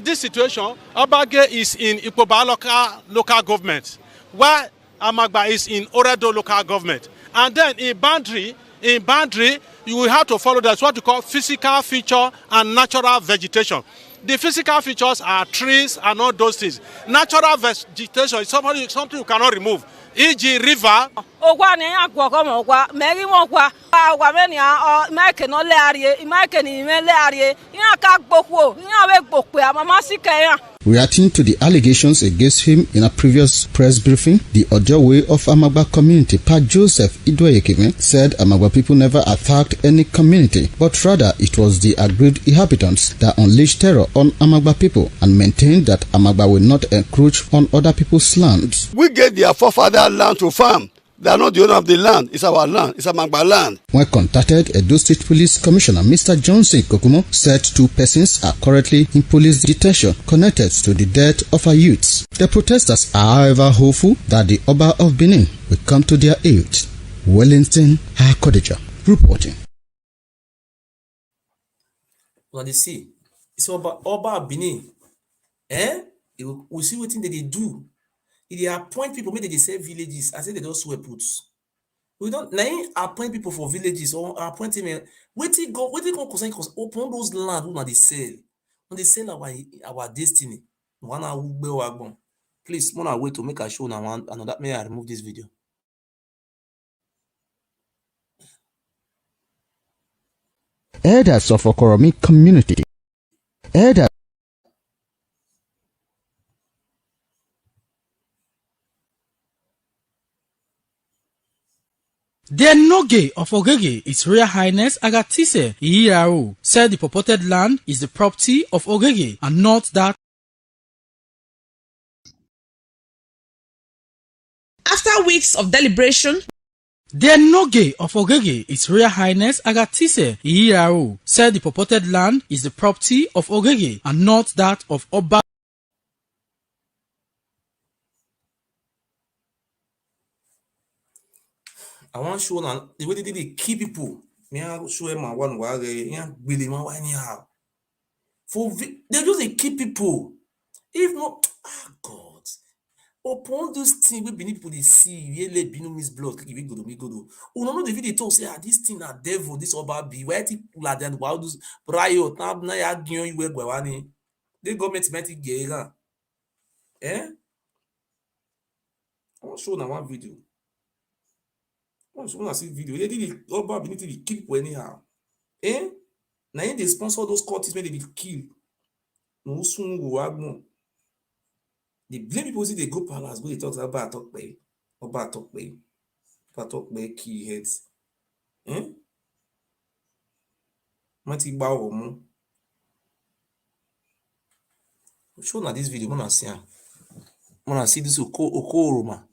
this situation, Obage is in Ipoba local government, while Amagba is in Oredo local government. And then in boundary, you will have to follow that's what we call physical feature and natural vegetation. The physical features are trees and all those things. Natural vegetation is something you cannot remove. E.g. river. Reacting to the allegations against him in a previous press briefing, the Ojowe of Amagba community, Pa Joseph Idwayekime, said Amagba people never attacked any community, but rather it was the aggrieved inhabitants that unleashed terror on Amagba people, and maintained that Amagba will not encroach on other people's lands. We get their forefather land to farm. They are not the owner of the land. It's our land. It's Amagba land. When contacted, Edo State Police Commissioner Mr. Johnson Kokumo said 2 persons are currently in police detention connected to the death of a youth. The protesters are, however, hopeful that the Oba of Benin will come to their aid. Wellington Hakodeja reporting. Well, they see, it's Oba Benin. We see what they do. If they appoint people, maybe they say villages, I say they don't swear puts. We don't now appoint people for villages or appoint him. Wait till go concern open those land when they sell our destiny. Please, wanna wait to make a show now and that may I remove this video. Elders of Okoromi community. The Enoge of Ogege, His Royal Highness Agatise Iyiraru, said the purported land is the property of Ogege and not that. After weeks of deliberation, the Enoge of Ogege, His Royal Highness Agatise Iyiraru, said the purported land is the property of Ogege and not that of Oba. I want to show now the way they keep people. Me I show them one while they anyhow. They just keep people. If not, God. Upon those things we beneath people they see, really binu miss blood. We go do. Oh no, the video talk say this thing are devil, this Oba be. Why think like that? Why those riot now ya gion you where gwani? The government meant it I want to show now one video. Once I see video, they did Oba beneath to kill people anyhow. Now they sponsor those courts when they be kill. No soon go agno. They blame people say they go palace, go they talk about talk by key heads. Mati ba omo. Show na this video, wanna see this Okoroma.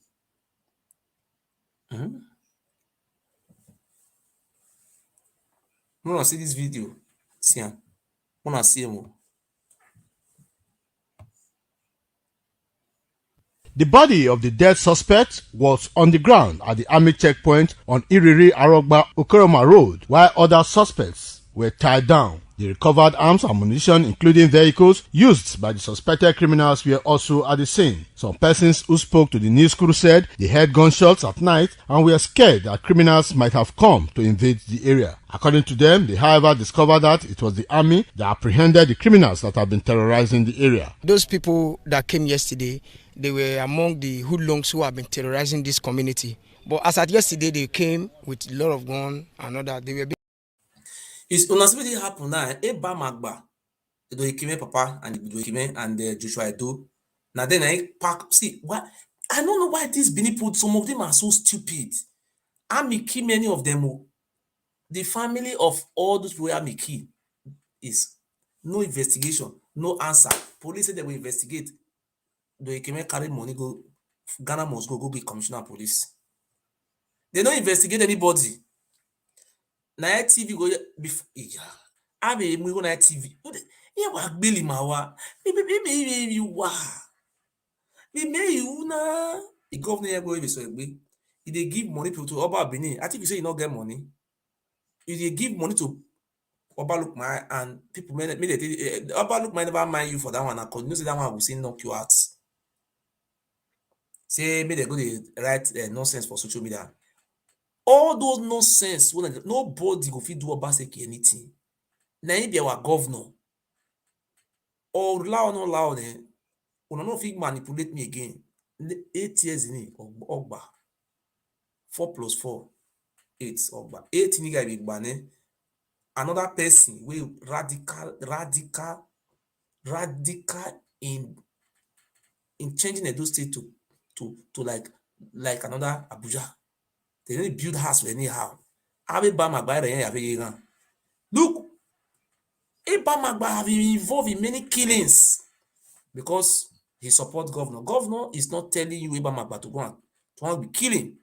Wanna see this video? See, wanna see him. The body of the dead suspect was on the ground at the army checkpoint on Iriri Arogba Okoroma Road, while other suspects were tied down. The recovered arms and ammunition, including vehicles used by the suspected criminals, were also at the scene. Some persons who spoke to the news crew said they heard gunshots at night and were scared that criminals might have come to invade the area. According to them, they however discovered that it was the army that apprehended the criminals that have been terrorizing the area. Those people that came yesterday, they were among the hoodlums who have been terrorizing this community. But as at yesterday, they came with a lot of guns and all that. They were It's honestly happen now. Eba Magba, the Doikime Papa and the Doikime and the Joshua Edo. Now then I pack. See what I don't know why these Benin put. Some of them are so stupid. Amiki, many of them, the family of all those people Amiki, is no investigation, no answer. Police say they will investigate. They can carry money go. Ghana must go be commissioner of police. They don't investigate anybody. Na TV go before. Abe we go na TV. Yeah, wa gbeli ma wa. Maybe you wa. Maybe you na. The governor here go even so egbe. If they give money to Oba Benin, I think you say you not get money. If they give money to Oba Lukman and people may they Oba Lukman never mind you for that one, because you know say that one will say knock you out. Say may they go they write nonsense for social media. All those nonsense, nobody go fit do Obaseki anything. Na him be our governor. Or loud or no loud, una no fit manipulate me again. 8 years in it, Ogba. 4 + 4, 8 Ogba. 8 nigga be gbane. Another person will radical in changing Edo State to like another Abuja. They don't build house anyhow. Abe Bamagba look, Bamagba have been involved in many killings because he supports governor. Governor is not telling you Bamagba to go and be killing.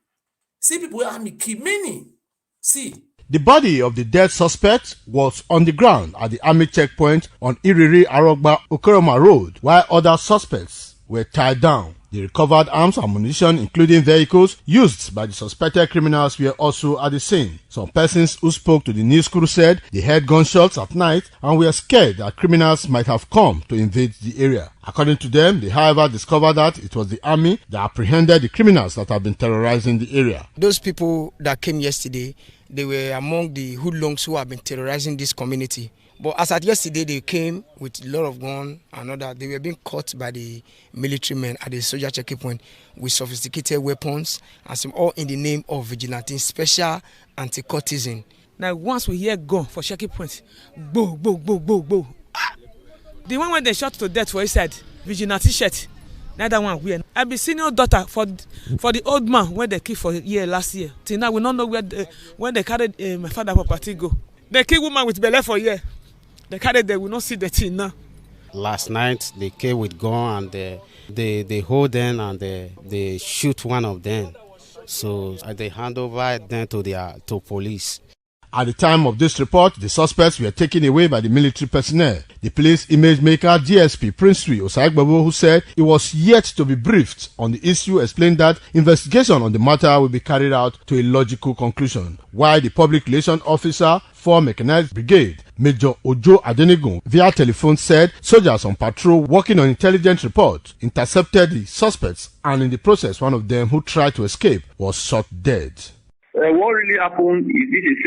See people who army kill many. See. The body of the dead suspect was on the ground at the army checkpoint on Iriri Arogba Okoroma Road, while other suspects were tied down. The recovered arms and ammunition, including vehicles used by the suspected criminals, were also at the scene. Some persons who spoke to the news crew said they heard gunshots at night and were scared that criminals might have come to invade the area. According to them, they however discovered that it was the army that apprehended the criminals that have been terrorizing the area. Those people that came yesterday, they were among the hoodlums who have been terrorizing this community. But as at yesterday, they came with a lot of guns and all that. They were being caught by the military men at the soldier checkpoint with sophisticated weapons and some all in the name of vigilante, special anti-cultism. Now, once we hear gun for checkpoint, bo, bo, bo, bo, bo. The one when they shot to death for his side, vigilante shirt. Neither one weird. I be senior daughter for the old man when they killed for year last year. Till now we don't know when they carried my father property go. They kill woman with belly for year. They carried they will not see the thing now. Last night they came with gun and they hold them and they shoot one of them. So they hand over them to police. At the time of this report, the suspects were taken away by the military personnel. The police image maker DSP Prince Osagbabo, who said he was yet to be briefed on the issue, explained that investigation on the matter will be carried out to a logical conclusion. While the public relations officer for Mechanized Brigade, Major Ojo Adenigun, via telephone said soldiers on patrol working on intelligence reports intercepted the suspects, and in the process one of them who tried to escape was shot dead. What really happened is this is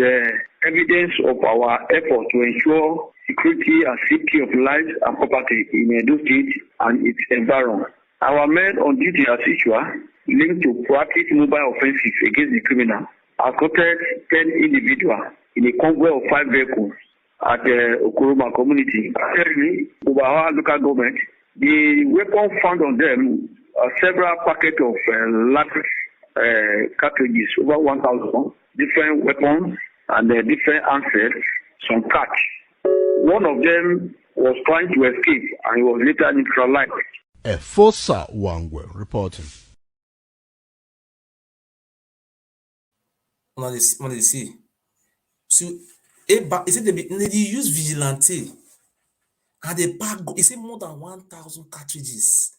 evidence of our effort to ensure security and safety of lives and property in Edo State and its environment. Our men on duty as usual, linked to proactive mobile offensives against the criminal, escorted 10 individuals in a convoy of 5 vehicles at the Okoroma community. Currently, over our local government, the weapons found on them are several packets of lattice cartridges, over 1,000, different weapons and different answers, some catch. One of them was trying to escape and he was later neutralized. Efosa Wangwe reporting. When they see, so he said they use vigilante and they pack. He said more than 1,000 cartridges.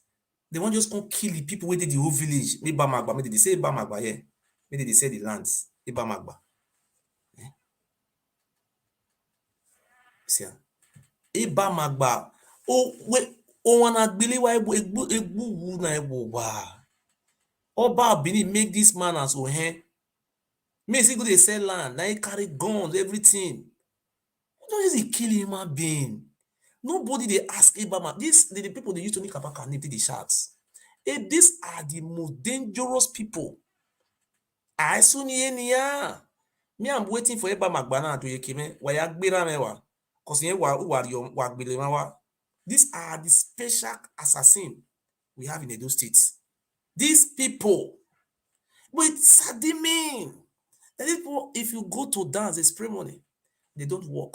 They want just come kill the people within the whole village. Maybe Bamagba, maybe they say Bamagba, yeah. Maybe they say the lands. Bamagba. Yeah. See, Bamagba. Oh, wait. Oh, wanna believe why egbu na eboba. Oba Benin make this man as ohen. Me see go they sell land. Now he carry guns, everything. Don't just he kill human being. Nobody they ask Ibama. The people they used to make Kabaka name the shots. These are the most dangerous people. I soon me, I'm waiting for Ibama Magbana to Yekime. Wayagbira mewa. Cause these are the special assassins we have in Edo State. These people, but saddening. People, if you go to dance, they spray money. They don't work.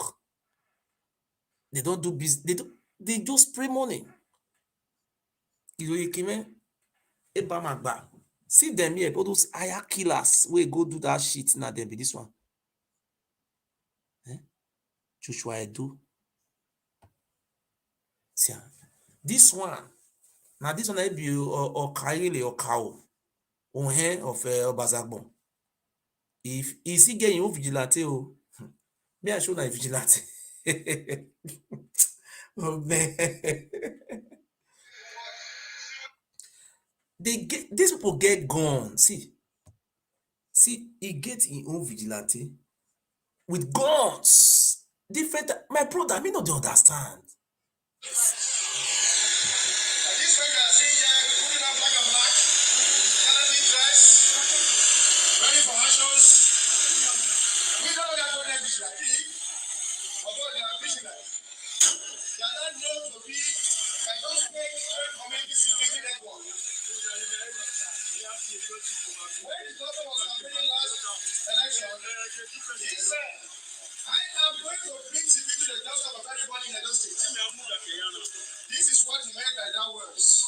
They don't do business. They just spray money. See them here, all those hire killers wey go do that shit now, dem be this one. Joshua Edo. See, this one, now this one be Okaile or Cow, Ohe of Obazagbon. If he get your vigilante, me I show na vigilante. Oh man. These people get gone. See, he get his own vigilante with guns. Different. My brother, me not dey understand. I am going to bring Civic to the justice of everybody in Edo State. This is what he meant by that words.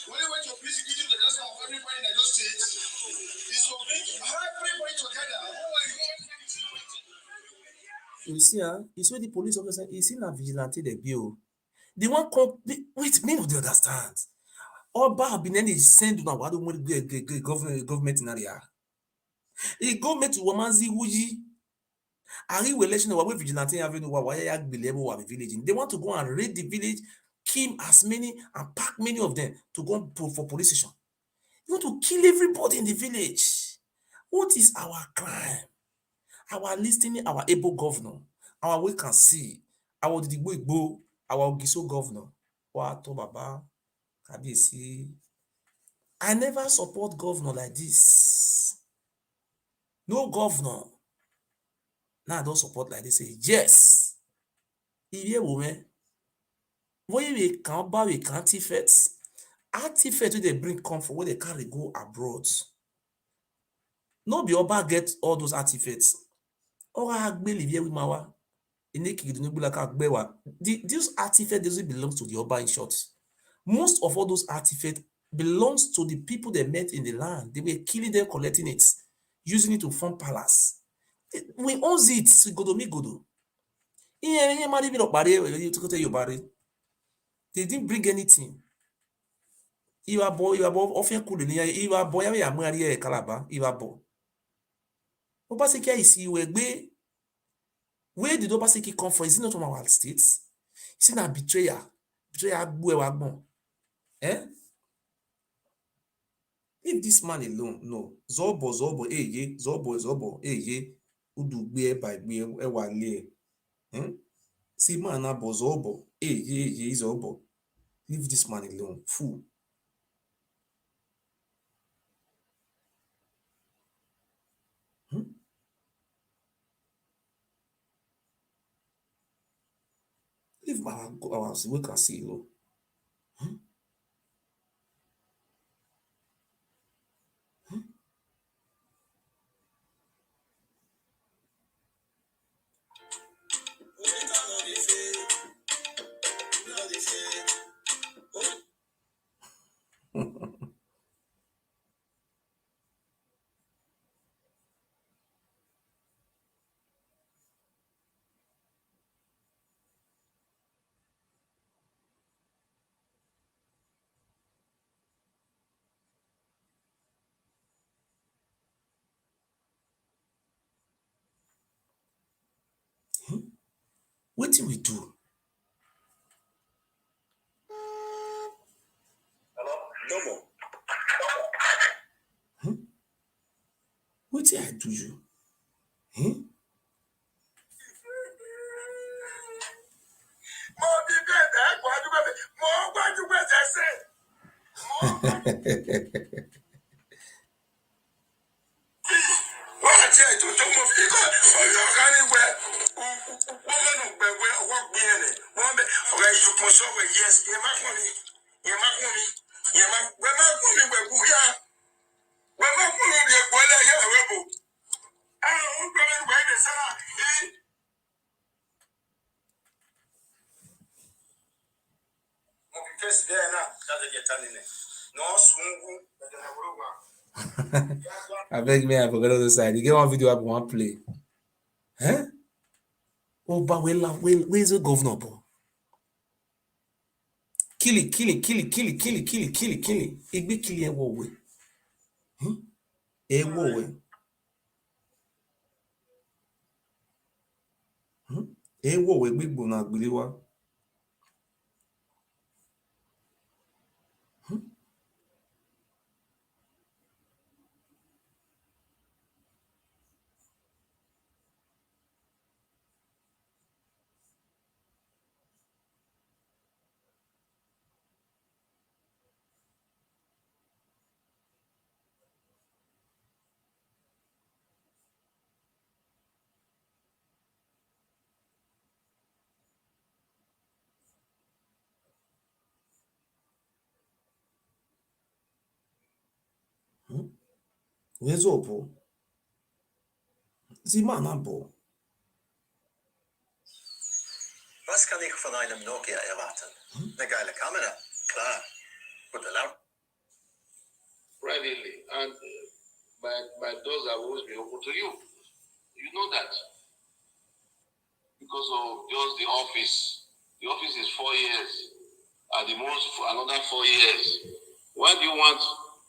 When he went to bring Civic to the justice of everybody in Edo State, is to bring everybody together. You see, it's where the police officer, you see na vigilante the bill. The one come, wait, me no dey understand. Oba been any send una wado mo government in area. The government to Wamanzi Wuji. Ari election wa vigilante avenue wa ya gbelebo wa village. They want to go and raid the village, kill as many and pack many of them to go for police station. You want to kill everybody in the village. What is our crime? Our listening, our able governor, our we can see, our Digbo, our Ogiso governor, Wato Baba, Kabisi. I never support governor like this. No governor. Now I don't support like this. Say yes. If you woman, when we can't buy we can't artifacts wey they bring comfort, where they carry go abroad. No be Oba get all those artifacts. These artifacts doesn't belong to the Oba in short. Most of all those artifacts belongs to the people they met in the land. They were killing them, collecting it, using it to form palace. We own it. They didn't bring anything. You are boy, often cool in here. You are boy, I'm a Calabar. You are boy. Obaseki is where did Obaseki come from? Is it not from our states? Is it not betrayal? Betrayal. Leave this man alone. No. Zobo, ye. Zobo, ye. Udu by wale. See man abo zobo. Ye, zobo. Leave this man alone. Fool. Leave our we can see low. What do we do? What did I do you? I beg me, I forgot the other side. You get one video I want play. Huh? Oba Ewure, where's the governor, bro? Kill it. Igbe kill it, Ewo. Ewo. Ewo, big bona, Biliwa. Where's Opo? Zimana, bro. Was kan ik van einem Nokia erwarten? Eine geile Kamera, klar. Gute Laune. Privately, and my doors have always been open to you. You know that. Because of just the office. The office is 4 years. At the most, for another 4 years. Why do you want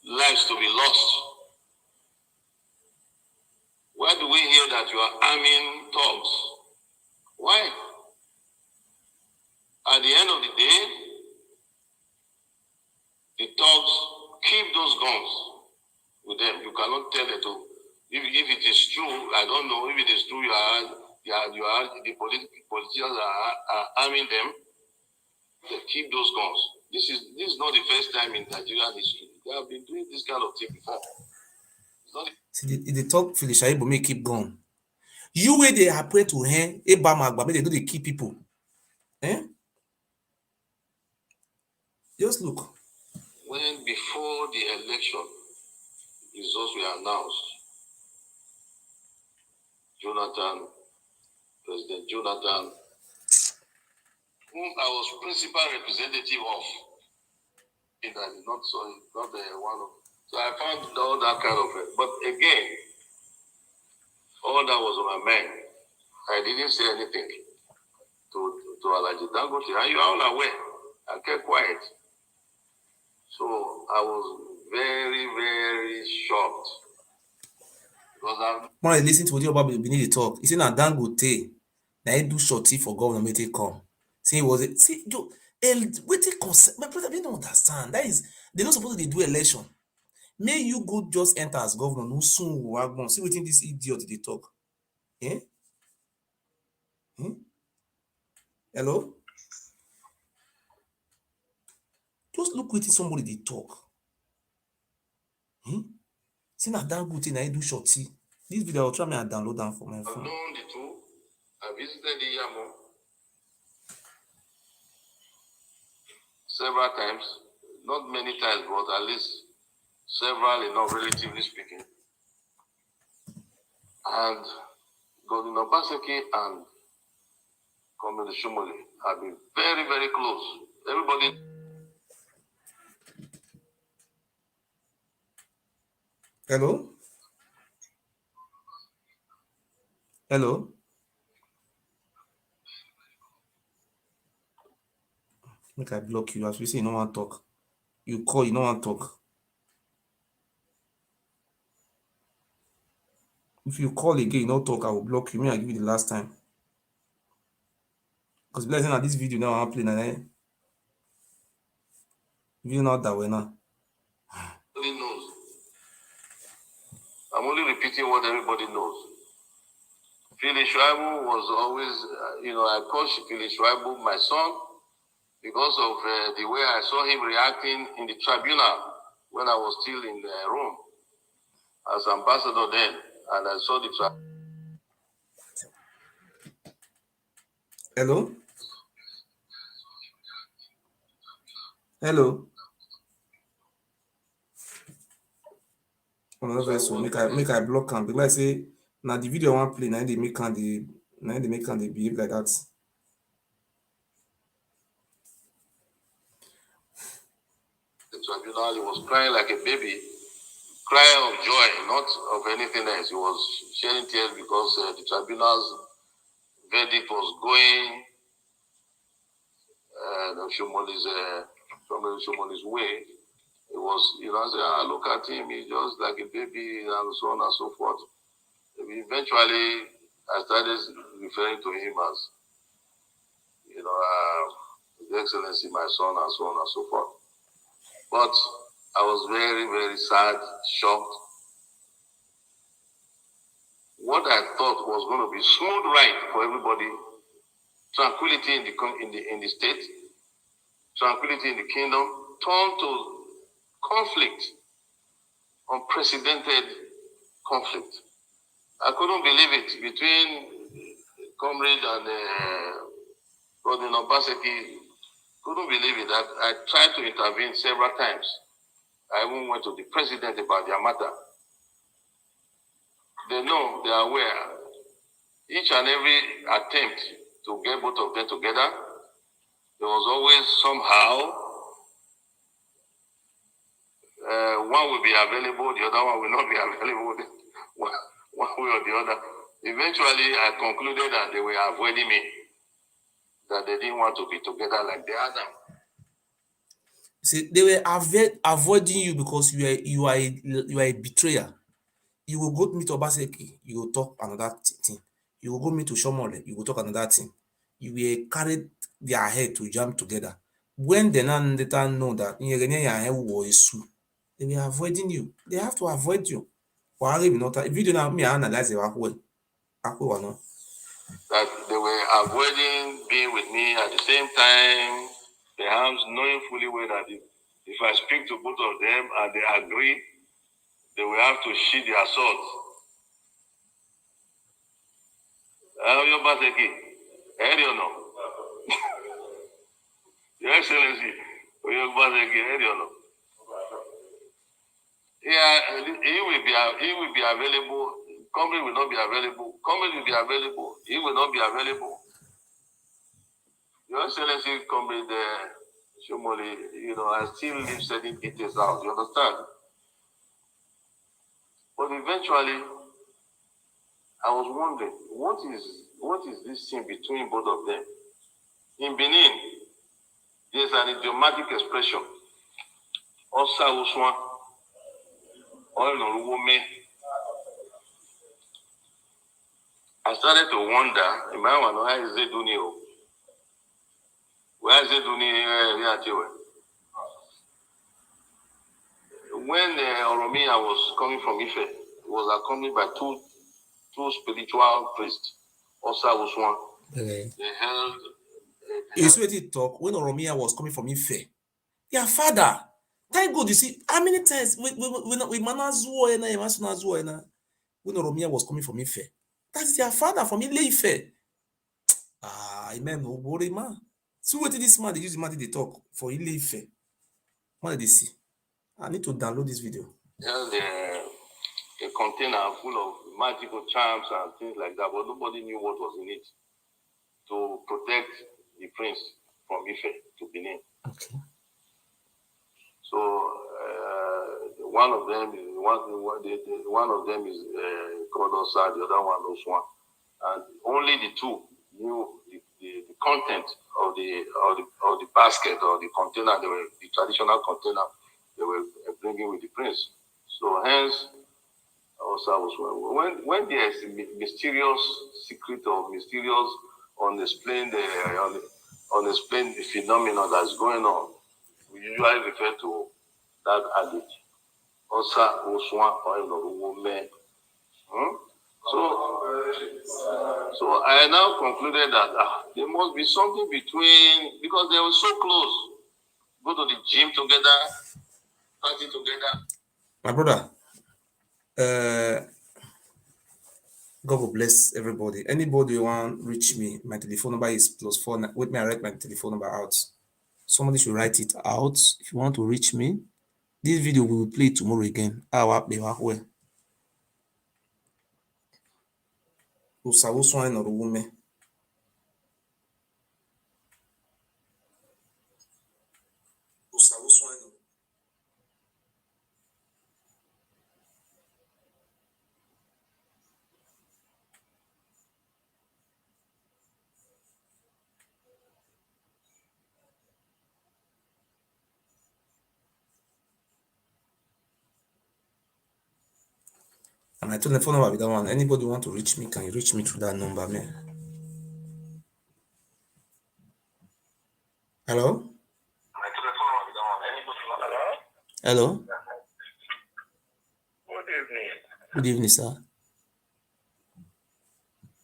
lives to be lost? Why do we hear that you are arming thugs? Why? At the end of the day, the thugs keep those guns with them. You cannot tell it to. If it is true, I don't know. If it is true, the politicians are arming them. They keep those guns. This is not the first time in Nigerian history. They have been doing this kind of thing before. See, they talk Philip Shaibu, make keep going. You where they are pray to him, Ebamagba, they do they keep people. Eh? Just look. When before the election results were announced, President Jonathan, whom I was principal representative of, and I did not saw it, not the one of. So I found all that kind of it. But again, all that was on my mind. I didn't say anything to Alhaji Dangote, and you are all aware. I kept quiet. So I was very, very shocked. Because when I listen to what Oba Ewure talk, he say na Dangote, na he do shorty for governor make it come. See, wetin concern my brother, they don't understand. That is, they not supposed to do election. May you go just enter as governor, no soon wagbon. See wetin this idiot they talk. Eh? Hello? Just look wetin somebody they talk. See na Dangote na he do shorty. This video I'll try me and download them for my phone. I've known the two. I visited the Yamo several times, not many times, but at least several enough, relatively speaking. And Gov Obaseki and Comrade Shumole have been very, very close. Everybody. Hello? Hello? Make I block you. As we say, you don't want to talk. You call, you don't want to talk. If you call again, you don't talk, I will block you. Me, I give you the last time. Because blessing at this video now, I'm playing. Video not that way now. Everybody knows. I'm only repeating what everybody knows. Philip Shaibu was always, I call Philip Shaibu my son because of the way I saw him reacting in the tribunal when I was still in Rome as ambassador then, and I saw the tribunal. Hello? Hello? Another so make I block him because I say now the video I want play now they make they behave like that. tribunal. He was crying like a baby, crying of joy, not of anything else. He was shedding tears because the tribunal's verdict was going Shomoli's way. It was, I said, look at him, he's just like a baby, and so on and so forth. Eventually, I started referring to him as, His Excellency, my son, and so on and so forth. But I was very, very sad, shocked. What I thought was going to be smooth ride for everybody, tranquility in the state, tranquility in the kingdom, turned to conflict, unprecedented conflict. I couldn't believe it between Comrade and Gov Obaseki. Couldn't believe it. I tried to intervene several times. I even went to the president about their matter. They know, they are aware. Each and every attempt to get both of them together, there was always somehow one will be available, the other one will not be available, one way or the other. Eventually, I concluded that they were avoiding me, that they didn't want to be together like the other. See, they were avoiding you because you are a betrayer. You will go meet Obaseki, you will talk another thing. You will go meet Shomole, you will talk another thing. You will carry their head to jam together. When they now later know that they were avoiding you. They have to avoid you. If you do not me analyze it, that they were avoiding being with me at the same time, perhaps knowing fully well that if I speak to both of them and they agree, they will have to sheath their swords. Your Obaseki, you know. Your Excellency, your Obaseki, you know. Yeah, he will be available. Company will not be available. Company will be available. He will not be available. Your Excellency, Comrade Shomoli, I still leave certain details out. You understand? But eventually, I was wondering, what is this thing between both of them? In Benin, there's an idiomatic expression. Osa Uswan, oil no woman. I started to wonder, in my one, where is it doing? Where is it doing? When Oromia was coming from Ife, it was accompanied by two spiritual priests. Osa Uswan. Okay. They held. You see what he talk when Oromia was coming from Ife. Their father. Thank God, you see, how many times we when Oromia was coming from Ife. That's their father from Ile-Ife. Amen. Man. See what this man, they use the man they talk for Ile-Ife. What did they see? I need to download this video. Held a container full of magical charms and things like that, but nobody knew what was in it to protect the prince from Ife to Benin. Okay. So one of them is called Osa, the other one Oswan, and only the two knew the content of the basket or the container, the traditional container they were bringing with the prince. So hence, Osa was when there is a mysterious secret or mysterious unexplained phenomenon that's going on, we usually refer to that adage. Osa Oswan or woman. So I now concluded that there must be something between, because they were so close. Go to the gym together, party together. My brother, God will bless everybody. Anybody want reach me, my telephone number is +4. Wait me, I write my telephone number out. Somebody should write it out. If you want to reach me, this video we will play tomorrow again. And my telephone number be that one. Anybody want to reach me, can you reach me through that number, man? Hello? Hello? Good evening. Good evening, sir.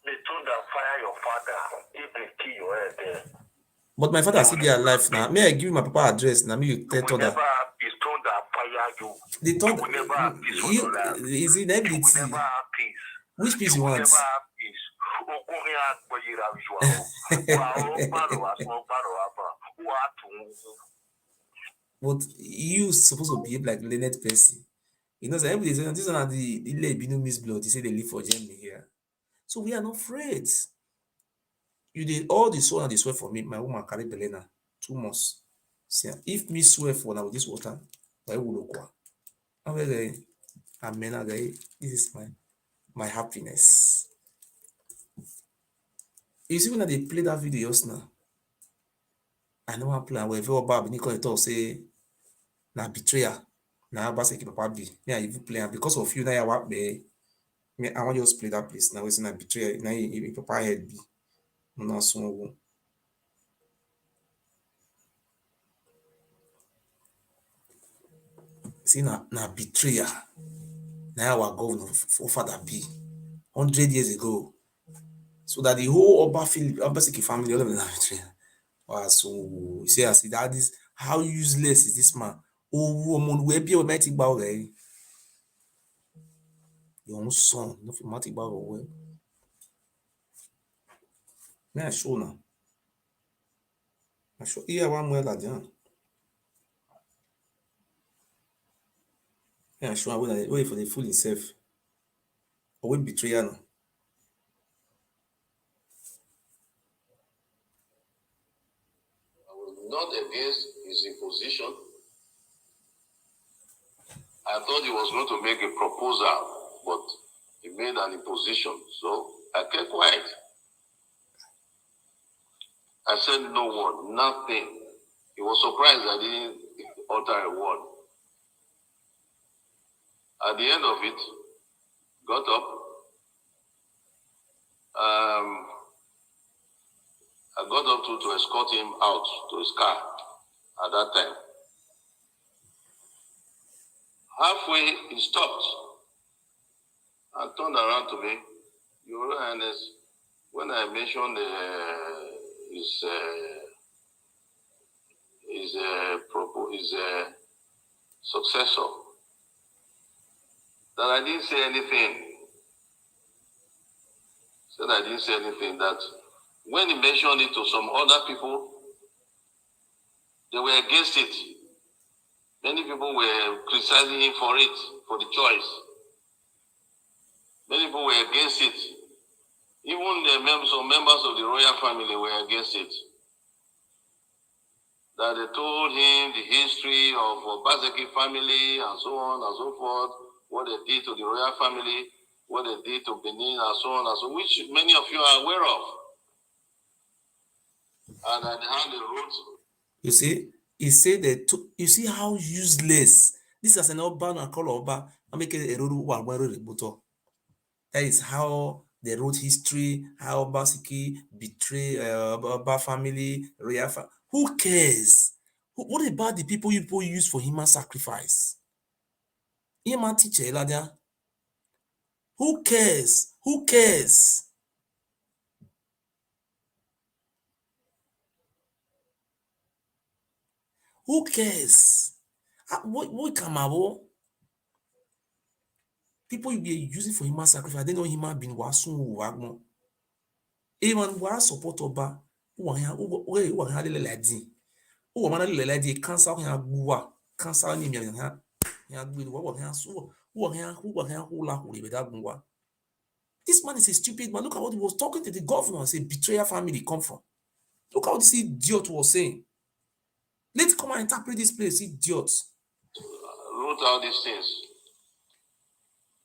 They told them fire your father if they kill your head there. But my father still there alive now. May I give you my papa address now? May you tell You will that. never have peace. Told them fire you. They told You will never have peace for your life. is it ability? You will never have peace. Which peace You you will want? never have peace. But you supposed to behave like learned person. You know, so everybody say this one are the Binu Miss Blood. They say they live for Germany here. So we are not afraid. You did all the soul and the sweat for me. My woman carry Belena 2 months. See, if me swear for now with this water, I will look. Amen. This is my happiness. You see when they play that video just now, I know one plan where very bad Nico talk say na betrayal. Na Obaseki papa be. Me I even play am because of you now I work there. Me I want just play that place. Now it's na betrayal. Now you papa head be. No so see na betrayal. Now our governor forefather be 100 years ago. So that the whole Obaseki family, all of them are betrayal. Wow, so you see, I see that is how useless is this man? Oh, woman, where be mighty bow there? Your own son, nothing mighty bow away. May I show now? I show here one more like that. May I show wait for the fool himself. Or we betrayal now. I was not against his imposition. I thought he was going to make a proposal, but he made an imposition. So I kept quiet. I said no word, nothing. He was surprised I didn't utter a word. At the end of it, got up. I got up to escort him out to his car at that time. Halfway, he stopped and turned around to me. Your Royal Highness, when I mentioned his successor, that I didn't say anything. Said I didn't say anything. That when he mentioned it to some other people, they were against it. Many people were criticizing him for it, for the choice. Many people were against it. Even some members of the royal family were against it. That they told him the history of Obaseki family and so on and so forth, what they did to the royal family, what they did to Benin and so on and so on, which many of you are aware of. And at the hand they wrote. You see, he said that you see how useless this is an Oba and call Oba. I make a rule. That is how they wrote history, how Obaseki betray Oba family, royal family. Who cares? What about the people use for human sacrifice? Human teacher, Eladia. Who cares? Who cares? Who cares? What come about? People you be using for human sacrifice, they know human being was soon wagmo. Even was support Oba, who are leladi. Who are leladi, cancer cancer ni This man is a stupid man. Look at what he was talking to the governor and say betrayal family come from. Look at what this idiot was saying. Let's come and interpret this place, idiots. Wrote all these things.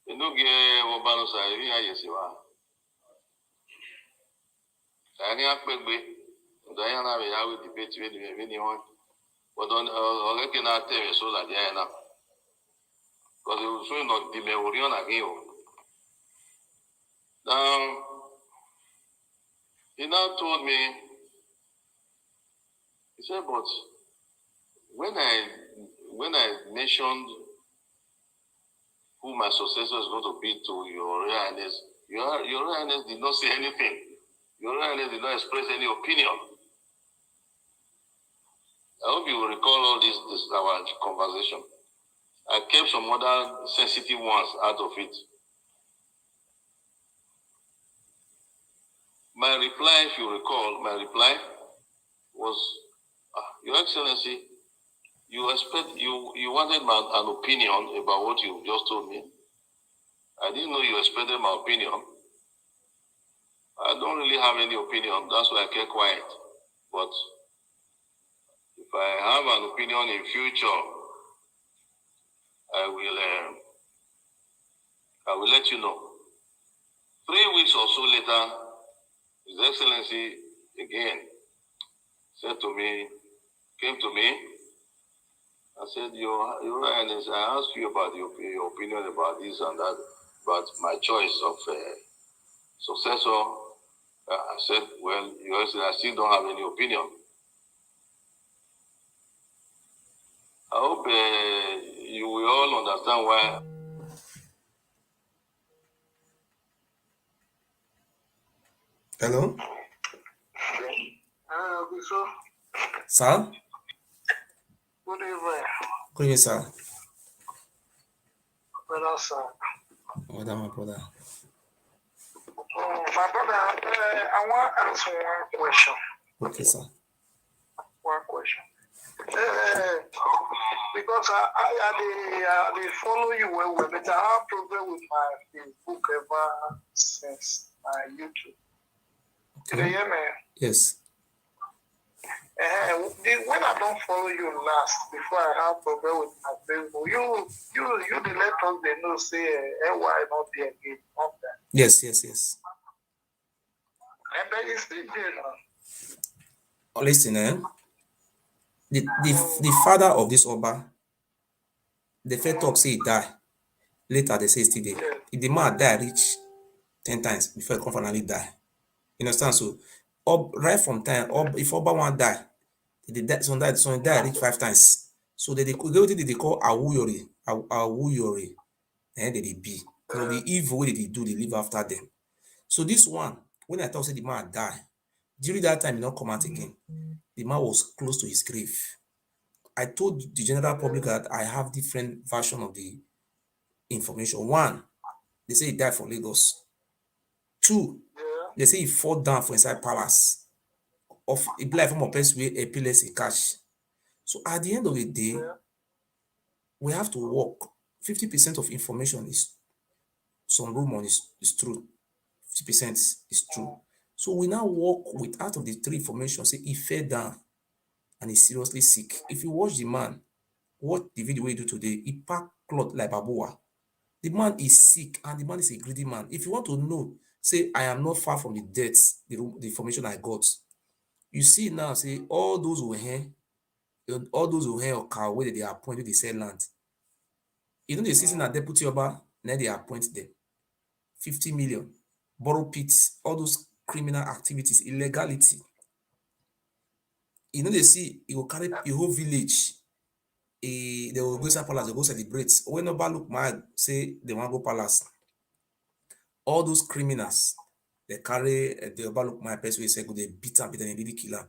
You know, but on already not tell so that they are now. Because it was not the Memorial again. Now, he now told me, he said, but when I mentioned who my successor is going to be to Your Royal Highness, Your Royal Highness did not say anything. Your Royal Highness did not express any opinion. I hope you will recall all this our conversation. I kept some other sensitive ones out of it. My reply, if you recall, was, Your Excellency, you wanted an opinion about what you just told me. I didn't know you expected my opinion. I don't really have any opinion. That's why I kept quiet. But if I have an opinion in future, I will let you know. 3 weeks or so later, His Excellency again came to me and said, Your Highness, I asked you about your opinion about this and that, about my choice of successor. I said, well, Your Excellency, I still don't have any opinion. I hope you will all understand why. Hello? Ogiso. Sir? Good evening. Good evening, sir. Brother, sir. What am I, brother? My brother, I want to ask one question. Okay, sir. One question. Because I follow you well, but I have problem with my Facebook ever since my YouTube. Okay. Do you hear me? Yes. When I don't follow you last, before I have problem with my Facebook, you the let us they know say why not there again, not that. Yes. And then you still there now. Oh, listen, the father of this Oba, the first talk say he die. Later they say he still there. If the man die reach 10 times before he come finally die. You understand? So right from time, if Oba one die, some die reach 5 times. So they go to they call Awuyori. And they be. So the evil way they do, they live after them. So this one, when I thought say the man die, during that time he not come out again. The man was close to his grave. I told the general public that I have different version of the information. One, they say he died from Lagos. Two, they say he fall down for inside palace. Of a black form of person with epilepsy cash. So at the end of the day, we have to work. 50% of information is some rumor is true. 50% is true. So we now work with out of the 3 information, say he fell down and he's seriously sick. If you watch the man, watch the video we do today, he packed cloth like Baboa. The man is sick and the man is a greedy man. If you want to know, say I am not far from the death, the information I got. You see now, say all those who or cow where they appoint, they sell land. You know the season at Deputy Oba, now they appoint them. 50 million, borrow pits, all those criminal activities, illegality. You know they see it will carry a whole village. They will go to palace, they go celebrate. When Oba look mad, say they want to go palace. All those criminals, they carry the Oba look mad person we say go they beat them, they really kill them.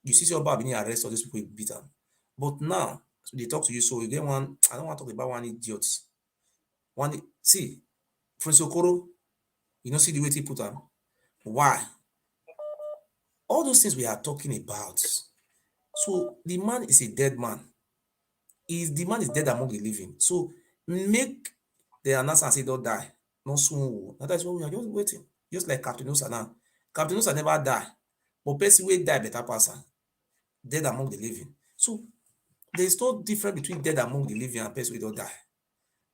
You see Oba being arrest all those people beat them. But now so they talk to you, so you get one. I don't want to talk about one idiot. See, Prince Okoro, you know, see the way he put them. Why? All those things we are talking about. So the man is a dead man. The man is dead among the living. So make the announcer say don't die. No soon. That's why we are just waiting. Just like Captain Osa now. Captain Osa never die. But person will die better person. Dead among the living. So there is no difference between dead among the living and person will don't die.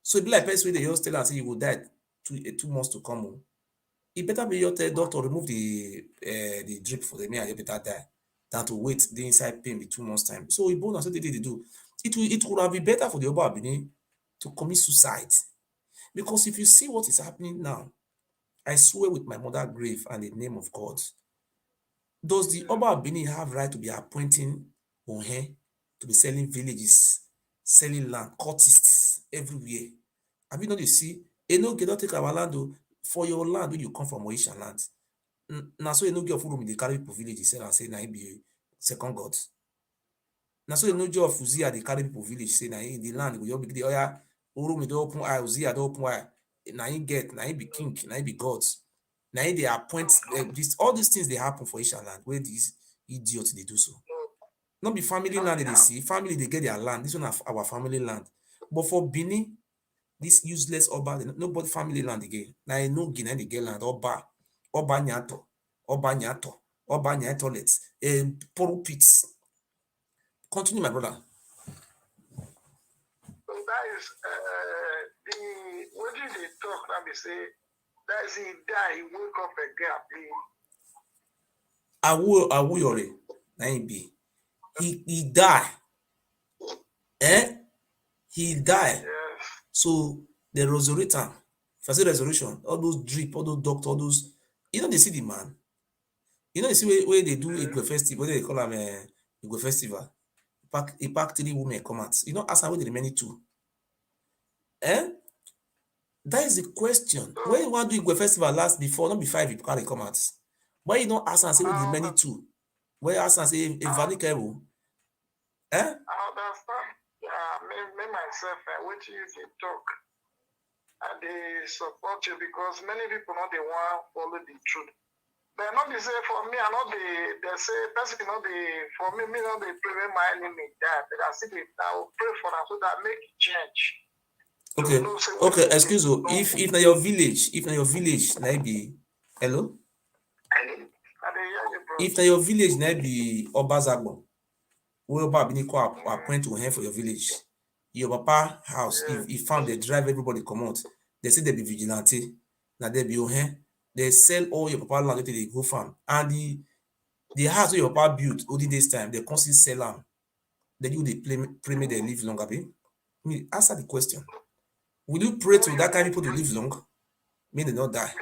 So it be like person they just tell and say you will die 2 months to come. It better be your doctor remove the drip for the man, you better die than to wait the inside pain be 2 months time. So it bonus what they do. It would have been better for the Oba to commit suicide. Because if you see what is happening now, I swear with my mother grave and the name of God. Does the Oba of Benin have right to be appointing Ohe to be selling villages, selling land, cultists everywhere? Have you not you see? Enoge don't take our land for your land when you come from Oisha land. Now so Enoge of Urumi, they carry people villages sell and say na be second God. Now so Enoge of Uzia, they carry people village say na in the land we all be the oya Urumi don't open eye, Uzia don't open eye. Na he get, na he be king, na he be gods. Now they appoint all these things they happen for Isha land where these idiots they do so. Not be family land they see, family they get their land. This one our family land. But for Benin, this useless Oba, nobody family land again. Now I know Guinea they get land, Oba Nyato, Oba Nyatolets, Poru pits. Continue, my brother. So that is what did they talk now? They say that is he die, he woke up again. Oba Ewure, na him be. He die. He die. Yes. So they resurrect him. If I say resurrection, all those drip, all those doctor, all those, you know they see the man. You know they see where they do Igwe festival, what they call them Igwe festival. He pack 3 women come out. You know, ask her where the remaining 2. That is the question. When you want to do Igwe festival last before, not be 5 people carry come out. Why you don't ask and say where the remaining 2? Why you ask and say if Vanika will? I understand. Me myself, what you can talk. And they support you because many people know they want to follow the truth. But not be say for me, I know they say person not the for me not they prevent my enemy that. But I see I will pray for them so that make it change. Okay, excuse you. If na your village, na be hello? If na your village, na be Obazagbo, where Oba Biniko appoint to hand for your village. Your papa house, if found they drive everybody come out, they say they be vigilante. Now they be Ohen. They sell all your papa land until they go farm. And the house where your papa built all this time, they constantly sell them. Then you they pray me they live longer. Be? Me answer the question. Will you pray to that kind of people to live long? May they not die.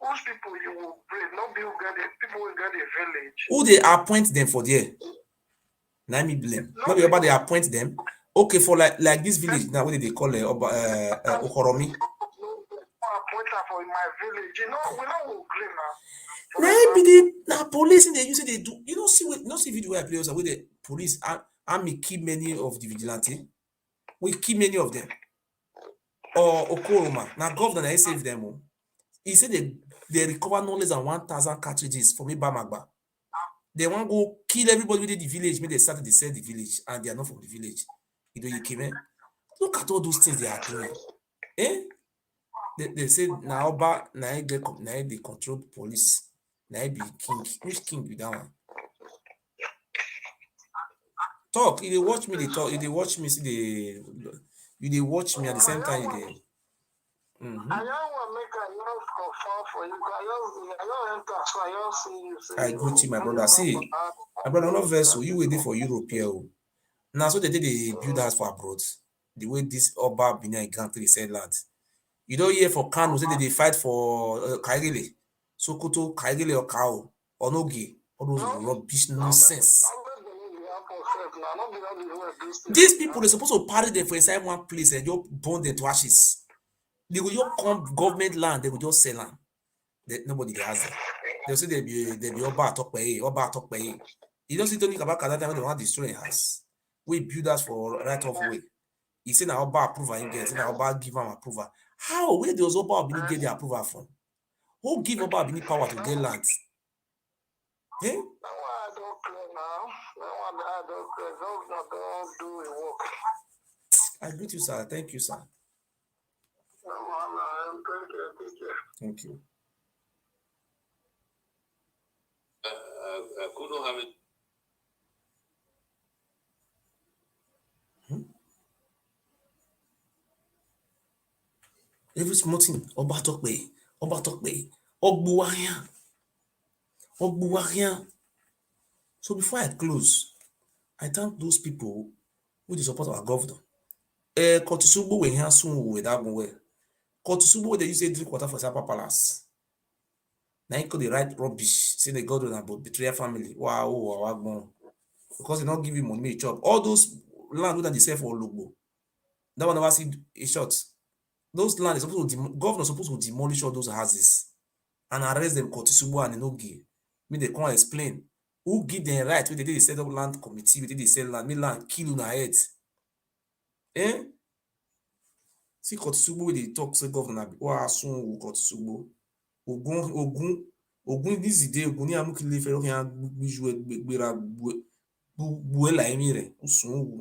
Most people you will pray, not people will get a village. Who they appoint them for there? Now me blame. Not be about they appoint them. Okay, for like this village now, what do they call it? Okoromi. Appoint her for my village. You know, we don't agree now. Maybe the police in the use they do. You don't see video where players with the police army kill many of the vigilante. We kill many of them. Or Okoroma. Now governor I save them. He said they recover no less than 1,000 cartridges from Ibamagba. They want to go kill everybody within the village. Maybe they started to sell the village and they are not from the village. You know, you came in. Look at all those things they are doing. They say now Oba now they control police. Now be king. Which king be that one? Talk. If they watch me, they talk. If they watch me, see they watch me at the same time. I don't want to make a love confirm for you. I don't enter, so I don't see you. I greet you, my brother. See, my brother, no vessel. You waiting for Europe here. Now, so they build house for abroad. The way this Oba Benin country said land. You don't hear for Kano, say they fight for Kaigele, Sokoto, Kaigele or Kao, or Nogi, all those rubbish nonsense. These people, they're supposed to party them for inside one place and just burn them to ashes. They will just come government land, they will just sell them. Nobody has them. They'll say they be Oba talk by Oba talk by. You don't see Tony Kabaka that time when they want to destroy house. We build us for right of way. He said now Oba approval him get, now Oba give him approval. How? Where does Oba Obini get the approval from? Who give Oba Obini power to get land? Eh? I greet you, sir. Thank you, sir. Thank you. I couldn't have it. Every small thing, Oba talk way, Ogbuwahian. So before I close, I thank those people who support our governor. Kotisugbo we here soon with that way. Kotusubo they use to drink water for Sapa Palace. Now he could write rubbish, say they got on about betrayal family. Wow. Because they don't give him money, chop. All those land that they sell for Olugbo, that one never see a shot. Those land is supposed to governor supposed to demolish all those houses and arrest them Kotusubo and Enogi. Me they can't explain who give them right when they did the set up land committee, we did the sell land, me land kill on head. Eh? See Kotusubo wey dey talk say governor wa sun Kotusubo. Ogun this day Ogun ni amukile fẹ́ lọ́kàn ya gbíjú gbéra bu ẹ̀ láìmí rẹ̀ ó sùn wù.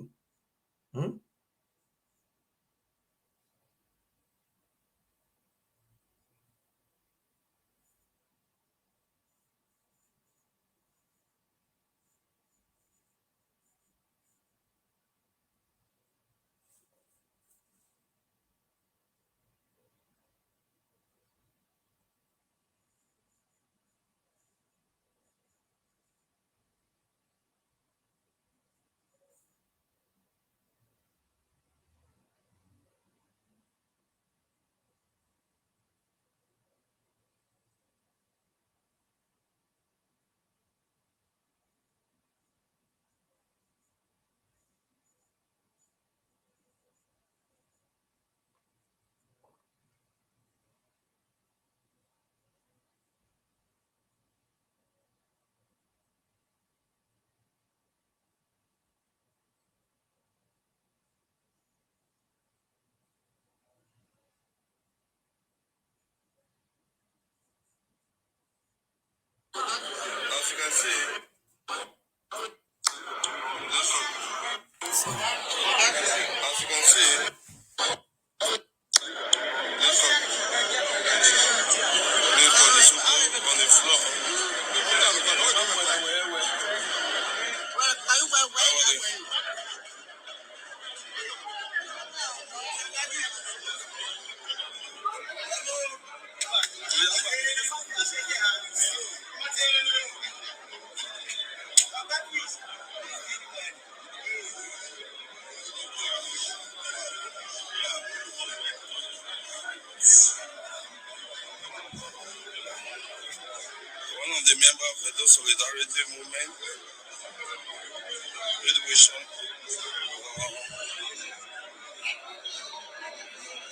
As you can see, as you can see, on the floor. One of the members of the Solidarity Movement, Education.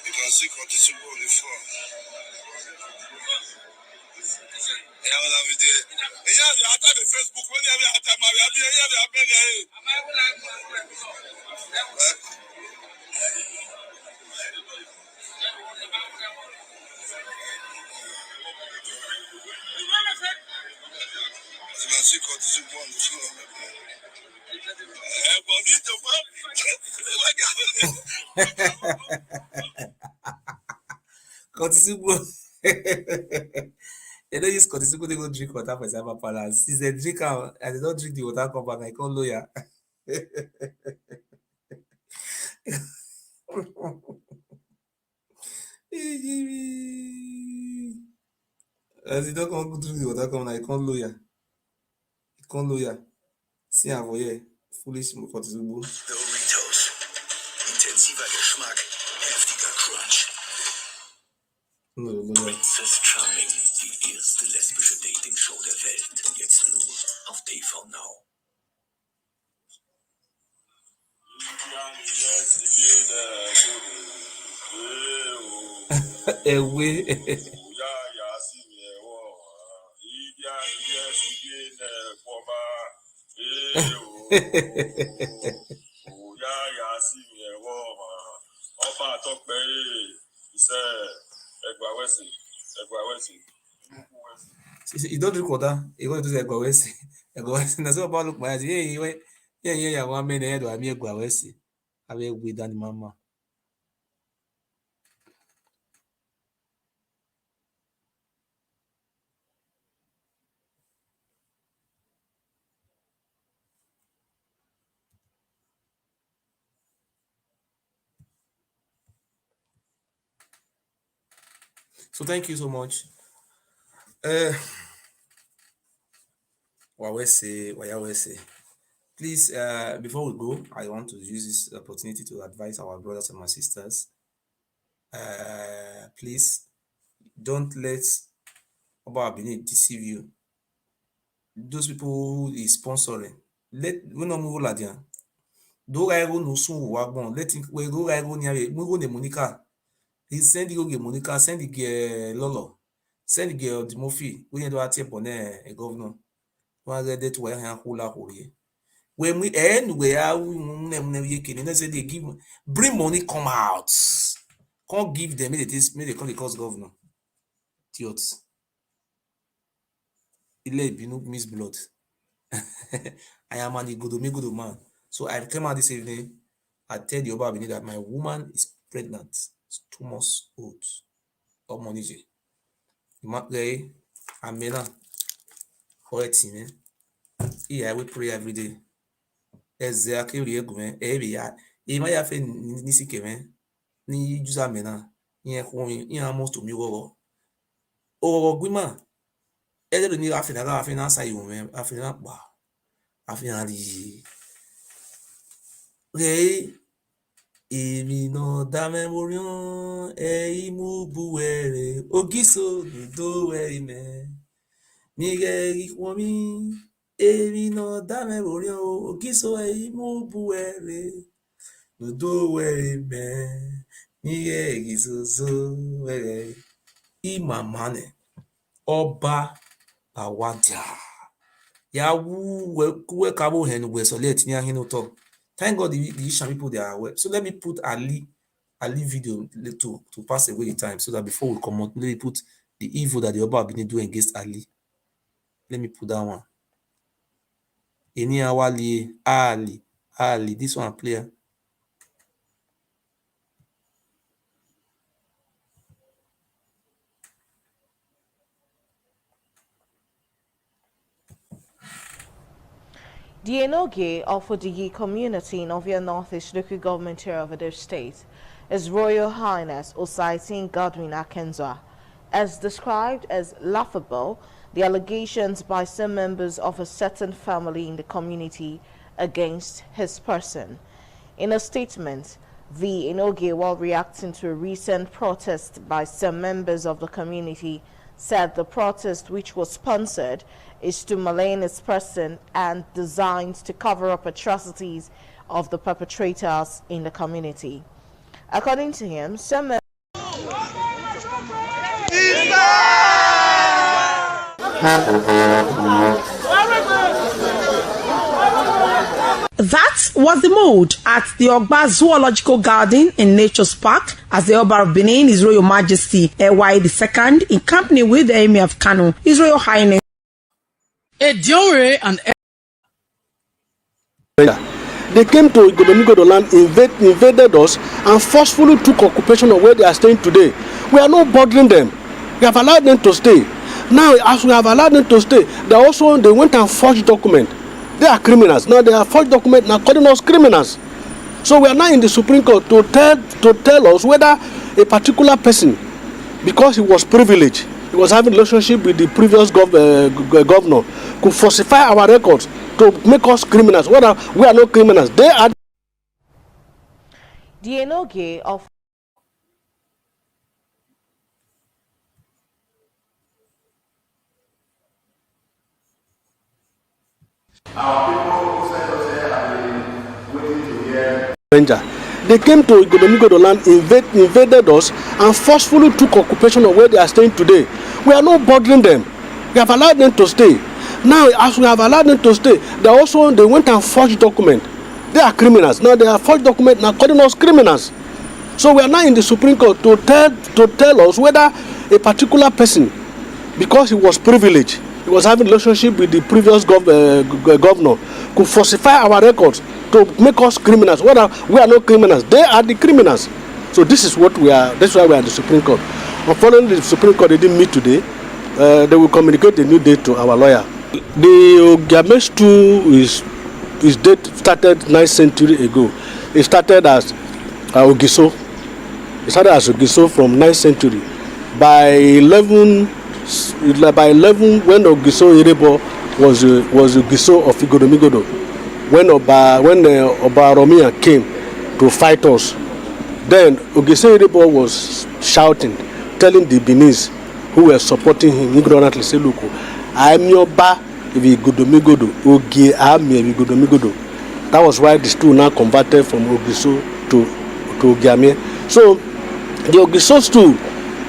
You can see Kotusubo on the floor. Yeah, when I was there. Yeah, you have the Facebook. When you have time, you have you can see Kotusubo on the floor. Kotusubo. They don't use Kotusubo, they go drink water for Sapa Palace. Since they drink out, and they don't drink the water, come back, I call lawyer. As they don't come drink the water, come, I call lawyer. I call lawyer. See, I'm here. Foolish Kotusubo. Doritos. Intensiver Geschmack, heftiger Crunch. No, lawyer. Princess Charming, die erste lesbische Dating-Show der Welt. Jetzt nur auf TV Now. You don't drink water, you go to the Egwawesi. Egwawesi, that's what about look my eyes. Yeah, 1 minute, I'm here, Egwawesi. I will be done, mama. So thank you so much. Wayawese. Please, before we go, I want to use this opportunity to advise our brothers and my sisters. Please don't let Oba Ewure deceive you. Those people who is sponsoring, we no move ladian. Do ego no sun wagbon. Let him we go ego ni ave. We go ne Monica. He send you go Monica. Send the Lolo. Send the girl Dimofi. We do ati pone a governor. One get that way han hula huli. When we end, we are we say they give bring money come out. Can't give them make they call the cost governor. Idiots. Ile binu miss blood. I am an Igodo man. So I came out this evening. I tell the Oba Ewure that my woman is pregnant. It's 2 months old. Or money. Magay, Amena, Hoetime. Yeah, we pray every day. Exactly, we go, every year. Ima ya fe nisi keme, ni juza mena, ni almost to me go. Oh, Guima. Either ni afina sa you, afina ba. Afina di. Okay. Èmi náà dá mẹ́móríán ẹ̀yìnmú buwẹ̀rẹ̀ Ogiso nìdó ẹ̀yìnmẹ́ nígẹ̀ ìwọ̀n mi. Èmi náà dá mẹ́móríán Ogiso ẹ̀yìnmú buwẹ̀rẹ̀ nìdó ẹ̀yìnmẹ́ nígẹ̀ ìzòzò wẹ̀rẹ̀. Ìmàmánẹ̀ Ọba Awadia. Yawu wekabo hen wesolet ni ahinu to. Thank God the Ishan people they are aware. So let me put Ali video to pass away the time so that before we come out, let me put the evil that the Oba Ewure do against Ali. Let me put that one. Eni awali Ali. This one player. The Enoge of Odigi community in Ovia Northeast local government area of Edo State is Royal Highness Osaitin Godwin Akenzwa. As described as laughable, the allegations by some members of a certain family in the community against his person. In a statement, the Enoge, while reacting to a recent protest by some members of the community, said the protest, which was sponsored, is to malign his person and designed to cover up atrocities of the perpetrators in the community. According to him, some That was the mood at the Ogba Zoological Garden in Nature's Park as the Oba of Benin, His Royal Majesty Ewa II, in company with the Emir of Kano, His Royal Highness. Ewure and they came to Igodo land, invaded us, and forcefully took occupation of where they are staying today. We are not bothering them. We have allowed them to stay. Now, as we have allowed them to stay, they went and forged documents. They are criminals. Now they are forged documents now calling us criminals. So we are now in the Supreme Court to tell us whether a particular person, because he was privileged, he was having a relationship with the previous governor, could falsify our records to make us criminals. We are not criminals. They are. The Enoge of Our people who sent us here have been waiting to hear. They came to Igodo land, invaded us, and forcefully took occupation of where they are staying today. We are not bothering them. We have allowed them to stay. Now, as we have allowed them to stay, they went and forged documents. They are criminals. Now they are forged documents now calling us criminals. So we are now in the Supreme Court to tell us whether a particular person, because he was privileged, he was having a relationship with the previous governor, could falsify our records to make us criminals. We are not criminals. They are the criminals. So this is what we are. That's why we are at the Supreme Court. Following the Supreme Court, they didn't meet today. They will communicate a new date to our lawyer. The Ogiso his date started 9th century ago. It started as Ogiso. It started as Ogiso from 9th century. By 11, when Ogiso Irebo was Ogiso of Igodo, when Oba Romia came to fight us, Then Ogiso was shouting, telling the Beninese who were supporting him ignorantly, say, look, I'm your ba if you go to Migodo, Ogie, I'm if you go to Migodo. That was why the stool now converted from Ogiso to Ogiame. So the Ogiso stool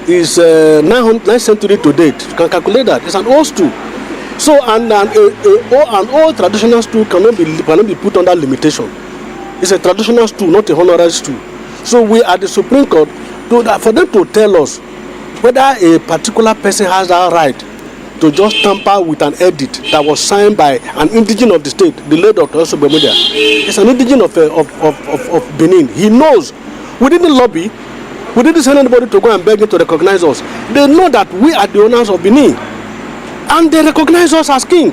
is 9th century to date. You can calculate that. It's an old stool. So an old traditional stool cannot be put under limitation. It's a traditional stool, not a honorary stool. So we at the Supreme Court, for them to tell us whether a particular person has that right to just tamper with an edit that was signed by an indigene of the state, the late Dr. Oba Ewure. It's an indigene of Benin. He knows. We didn't lobby. We didn't send anybody to go and beg him to recognize us. They know that we are the owners of Benin. And they recognize us as king.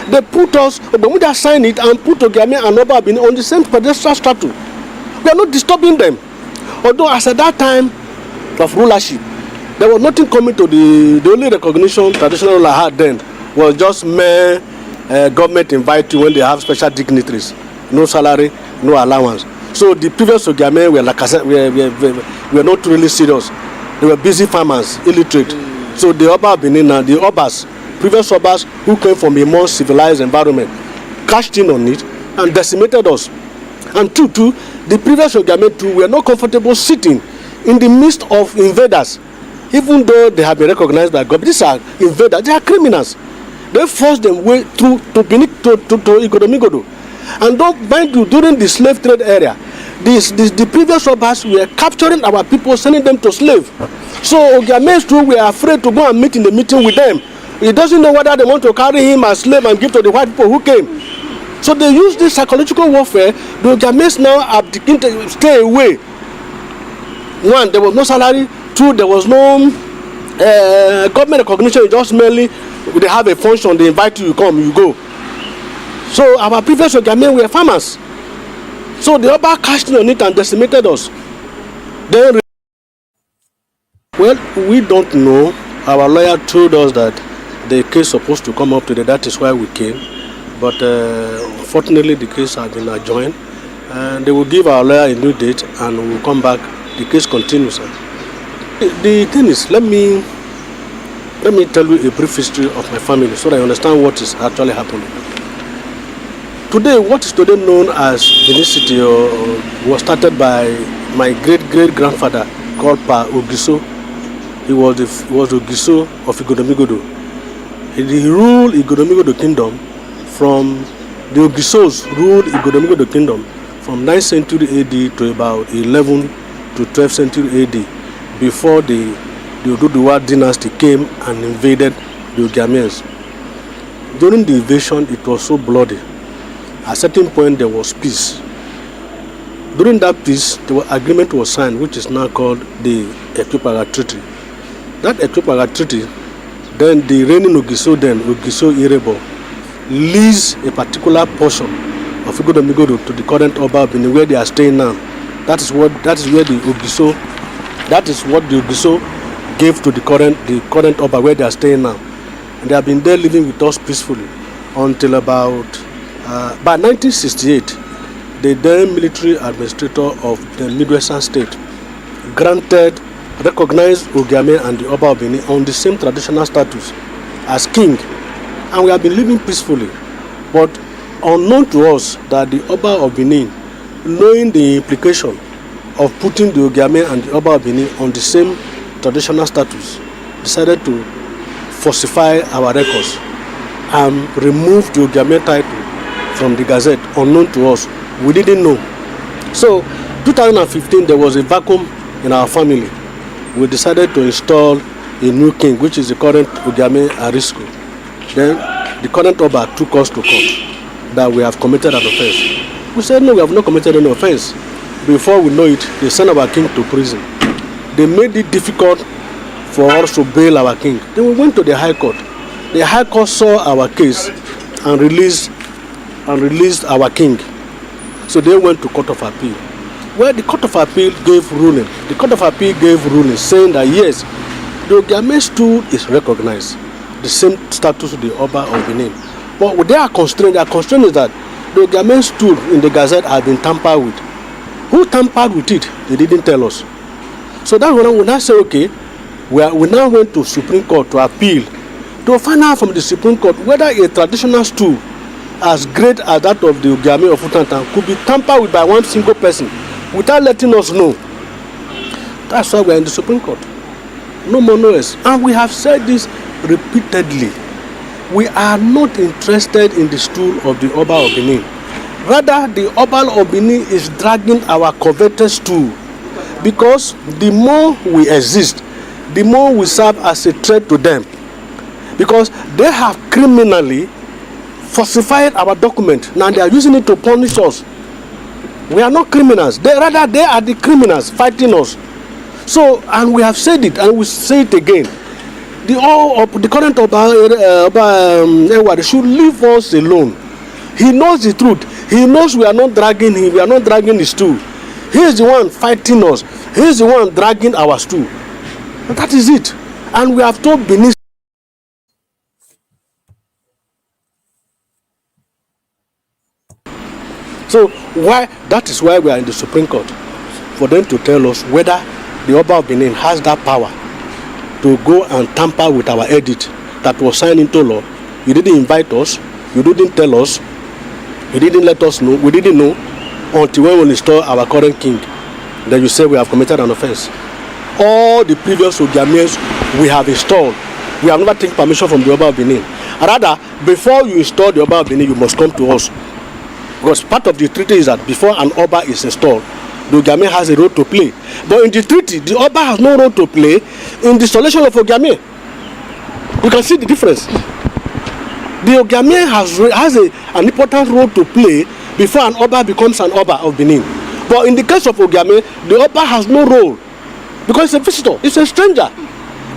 They put us, Oba Ewure signed it and put Ogiame and Oba Benin on the same pedestal statue. We are not disturbing them. Although as at that time of rulership, there was nothing coming to the only recognition traditional ruler had then was just mere government invite you when they have special dignitaries. No salary, no allowance. So the previous Ogiame were like I said, were not really serious. They were busy farmers, illiterate. So the Oba Benin and the Obas, previous Obas who came from a more civilized environment, cashed in on it and decimated us. And two, the previous Ogiame too were not comfortable sitting in the midst of invaders, even though they have been recognized by God. These are invaders, they are criminals. They forced them way through to Igodomigodo. And don't mind you, during the slave trade area, the previous Obas were capturing our people, sending them to slave. So Ogiames too were afraid to go and meet in the meeting with them. He doesn't know whether they want to carry him as slave and give to the white people who came. So they use this psychological warfare. The Ogiames now have begun to stay away. One, there was no salary. Two, there was no government recognition. Just merely they have a function, they invite you, you come, you go. So our previous Ogiame were farmers. So the Oba cashed in on it and decimated us. Then, well, we don't know. Our lawyer told us that the case supposed to come up today. That is why we came. But unfortunately, the case has been adjourned. And they will give our lawyer a new date and we will come back. The case continues. The thing is, let me tell you a brief history of my family so that I understand what is actually happening. Today, what is today known as Benin City was started by my great-great-grandfather called Pa Ogiso. He was Ogiso of Igodomigodo. He ruled Igodomigodo Kingdom from the Ogisos ruled Igodomigodo Kingdom from 9th century AD to about 11th to 12th century AD before the Oduduwa dynasty came and invaded the Ogiames. During the invasion, it was so bloody. At a certain point, there was peace. During that peace, the agreement was signed, which is now called the Ekwipaga Treaty. That Ekwipaga Treaty, then the reigning Ogiso, Ogiso Ewure, leased a particular portion of Igodomigodo to the current Oba Benin, where they are staying now. That is what the Ogiso gave to the current Oba, where they are staying now. And they have been there living with us peacefully until about by 1968, the then military administrator of the Midwestern state recognized Ogiame and the Oba of Benin on the same traditional status as king, and we have been living peacefully. But unknown to us that the Oba of Benin, knowing the implication of putting the Ogiame and the Oba of Benin on the same traditional status, decided to falsify our records and remove the Ogiame title from the Gazette, unknown to us. We didn't know. So 2015, there was a vacuum in our family. We decided to install a new king, which is the current Ogiame Arisco. Then the current Oba took us to court that we have committed an offense. We said no, we have not committed any offense. Before we know it, they sent our king to prison. They made it difficult for us to bail our king. Then we went to the High Court. The High Court saw our case and released our king. So they went to Court of Appeal. Well, the Court of Appeal gave ruling. The Court of Appeal gave ruling saying that yes, the Ogiame stool is recognized, the same status of the Oba of Benin. But their constraint is that the Ogiame stool in the Gazette have been tampered with. Who tampered with it? They didn't tell us. So that's when we now say, okay, we now went to Supreme Court to appeal to find out from the Supreme Court whether a traditional stool as great as that of the Ogiame of Utantan could be tampered with by one single person without letting us know. That's why we're in the Supreme Court. No more, no less. And we have said this repeatedly. We are not interested in the stool of the Oba of Benin. Rather, the Oba of Benin is dragging our coveted stool, because the more we exist, the more we serve as a threat to them, because they have criminally falsified our document. Now they are using it to punish us. We are not criminals. They are the criminals fighting us. So, and we have said it, and we say it again. The current Oba Ewure should leave us alone. He knows the truth. He knows we are not dragging him. We are not dragging his stool. He is the one fighting us. He is the one dragging our stool. And that is it. And we have told Benin. So that is why we are in the Supreme Court, for them to tell us whether the Oba of Benin has that power to go and tamper with our edict that was signed into law. You didn't invite us, you didn't tell us, you didn't let us know, we didn't know until when we install our current king. Then you say we have committed an offense. All the previous Ogiames we have installed, we have never taken permission from the Oba of Benin. Rather, before you install the Oba of Benin, you must come to us. Because part of the treaty is that before an Oba is installed, the Ogiame has a role to play. But in the treaty, the Oba has no role to play in the installation of Ogiame. You can see the difference. The Ogiame has an important role to play before an Oba becomes an Oba of Benin. But in the case of Ogiame, the Oba has no role, because it's a visitor, it's a stranger.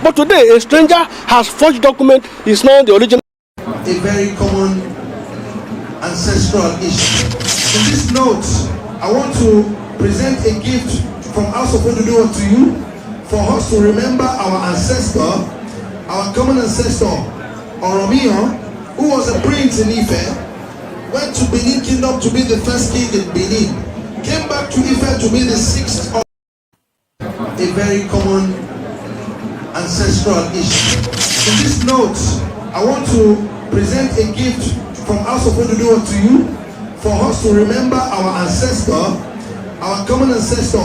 But today, a stranger has forged document, is now the original. A very common ancestral issue. In this note, I want to present a gift from House of Oduduwa to you, for us to remember our ancestor, our common ancestor, Oromio, who was a prince in Ife, went to Benin Kingdom to be the first king in Benin, came back to Ife to be the sixth of a very common ancestral issue. In this note, I want to present a gift from House of Oduduwa to you, for us to remember our ancestor, our common ancestor,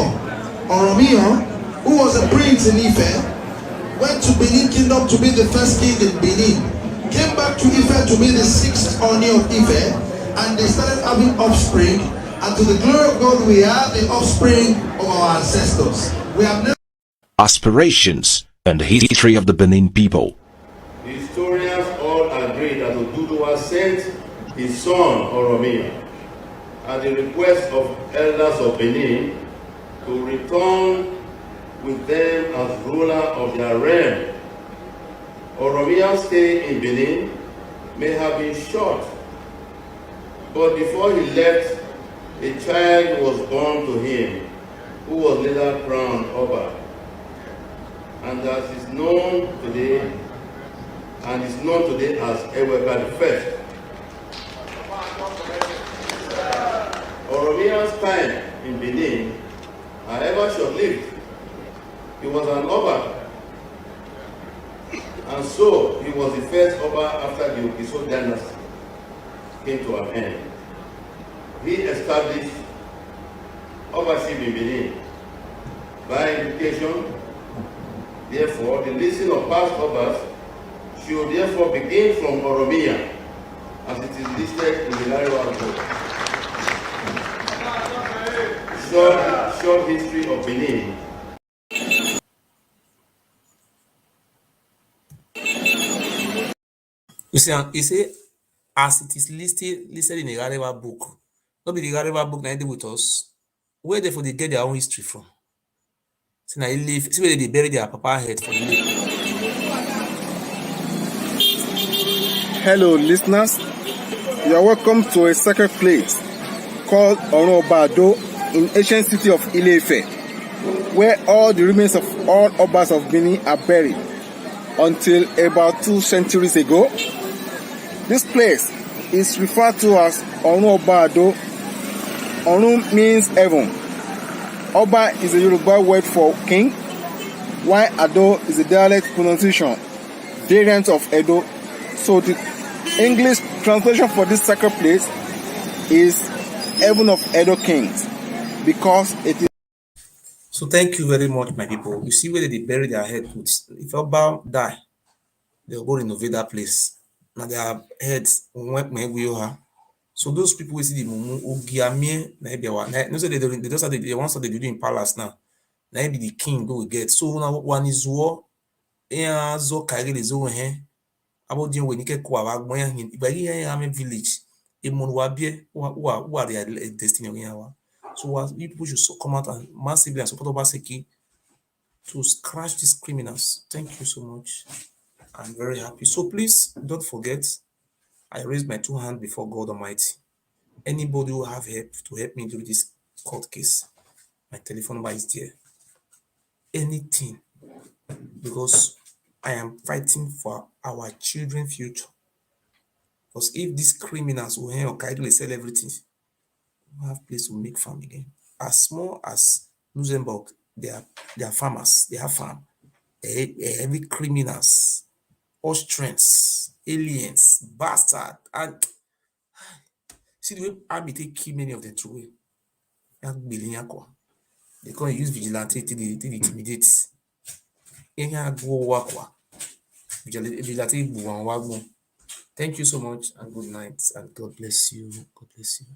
Oromio, who was a prince in Ife, went to Benin Kingdom to be the first king in Benin, came back to Ife to be the sixth Oni of Ife, and they started having offspring, and to the glory of God, we are the offspring of our ancestors. We have never aspirations and history of the Benin people. The historians all agree that Oduduwa sent his son Oromia at the request of elders of Benin to return with them as ruler of their realm. Oromia's stay in Benin may have been short, but before he left, a child was born to him who was later crowned Oba, and as is known today, as Ewure I. Oromia's time in Benin, however short-lived, he was an Oba, and so he was the first Oba after the Ogiso dynasty came to an end. He established Obaship in Benin by implication. Therefore, the listing of past Obas should therefore begin from Oromia, as it is listed in the Legality book. Short history of Benin. You see, as it is listed in the Legality book, not be the Legality book that with us. Where they get their own history from? See where they bury their papa head for you. Hello, listeners. You are welcome to a sacred place called Oba Ewure in ancient city of Ile-Ife, where all the remains of all Obas of Benin are buried until about 2 centuries ago. This place is referred to as Oba Ewure. Onu means heaven, Oba is a Yoruba word for king, while Ado is a dialect pronunciation, variant of Edo. So the English translation for this sacred place is Heaven of Edo Kings, because it is. So thank you very much, my people. You see where they bury their head put. If Oba die, they'll go renovate that place. Now their heads went my way. So those people we see the mumu ogiamie na be wa. No say they just they want something they do in palace now. Now be the king go get. So now one is war. Zo carry the zo hen. About the when you get kwa wa gbon yan. Iba yi yan village. E mon wa bie who are their destiny yan. So you people should come out and massively and support Obaseki to scratch these criminals. Thank you so much. I'm very happy. So please don't forget, I raised my 2 hands before God Almighty. Anybody who have help to help me do this court case, my telephone number is there. Anything, because I am fighting for our children's future. Because if these criminals will sell everything, we have place to make farm again. As small as Luxembourg, they are farmers, they have farm. Every criminals, Austrians, aliens, bastard, and see the way army take kill many of them through. They can't use vigilante to intimidate. Thank you so much and good night and God bless you. God bless you.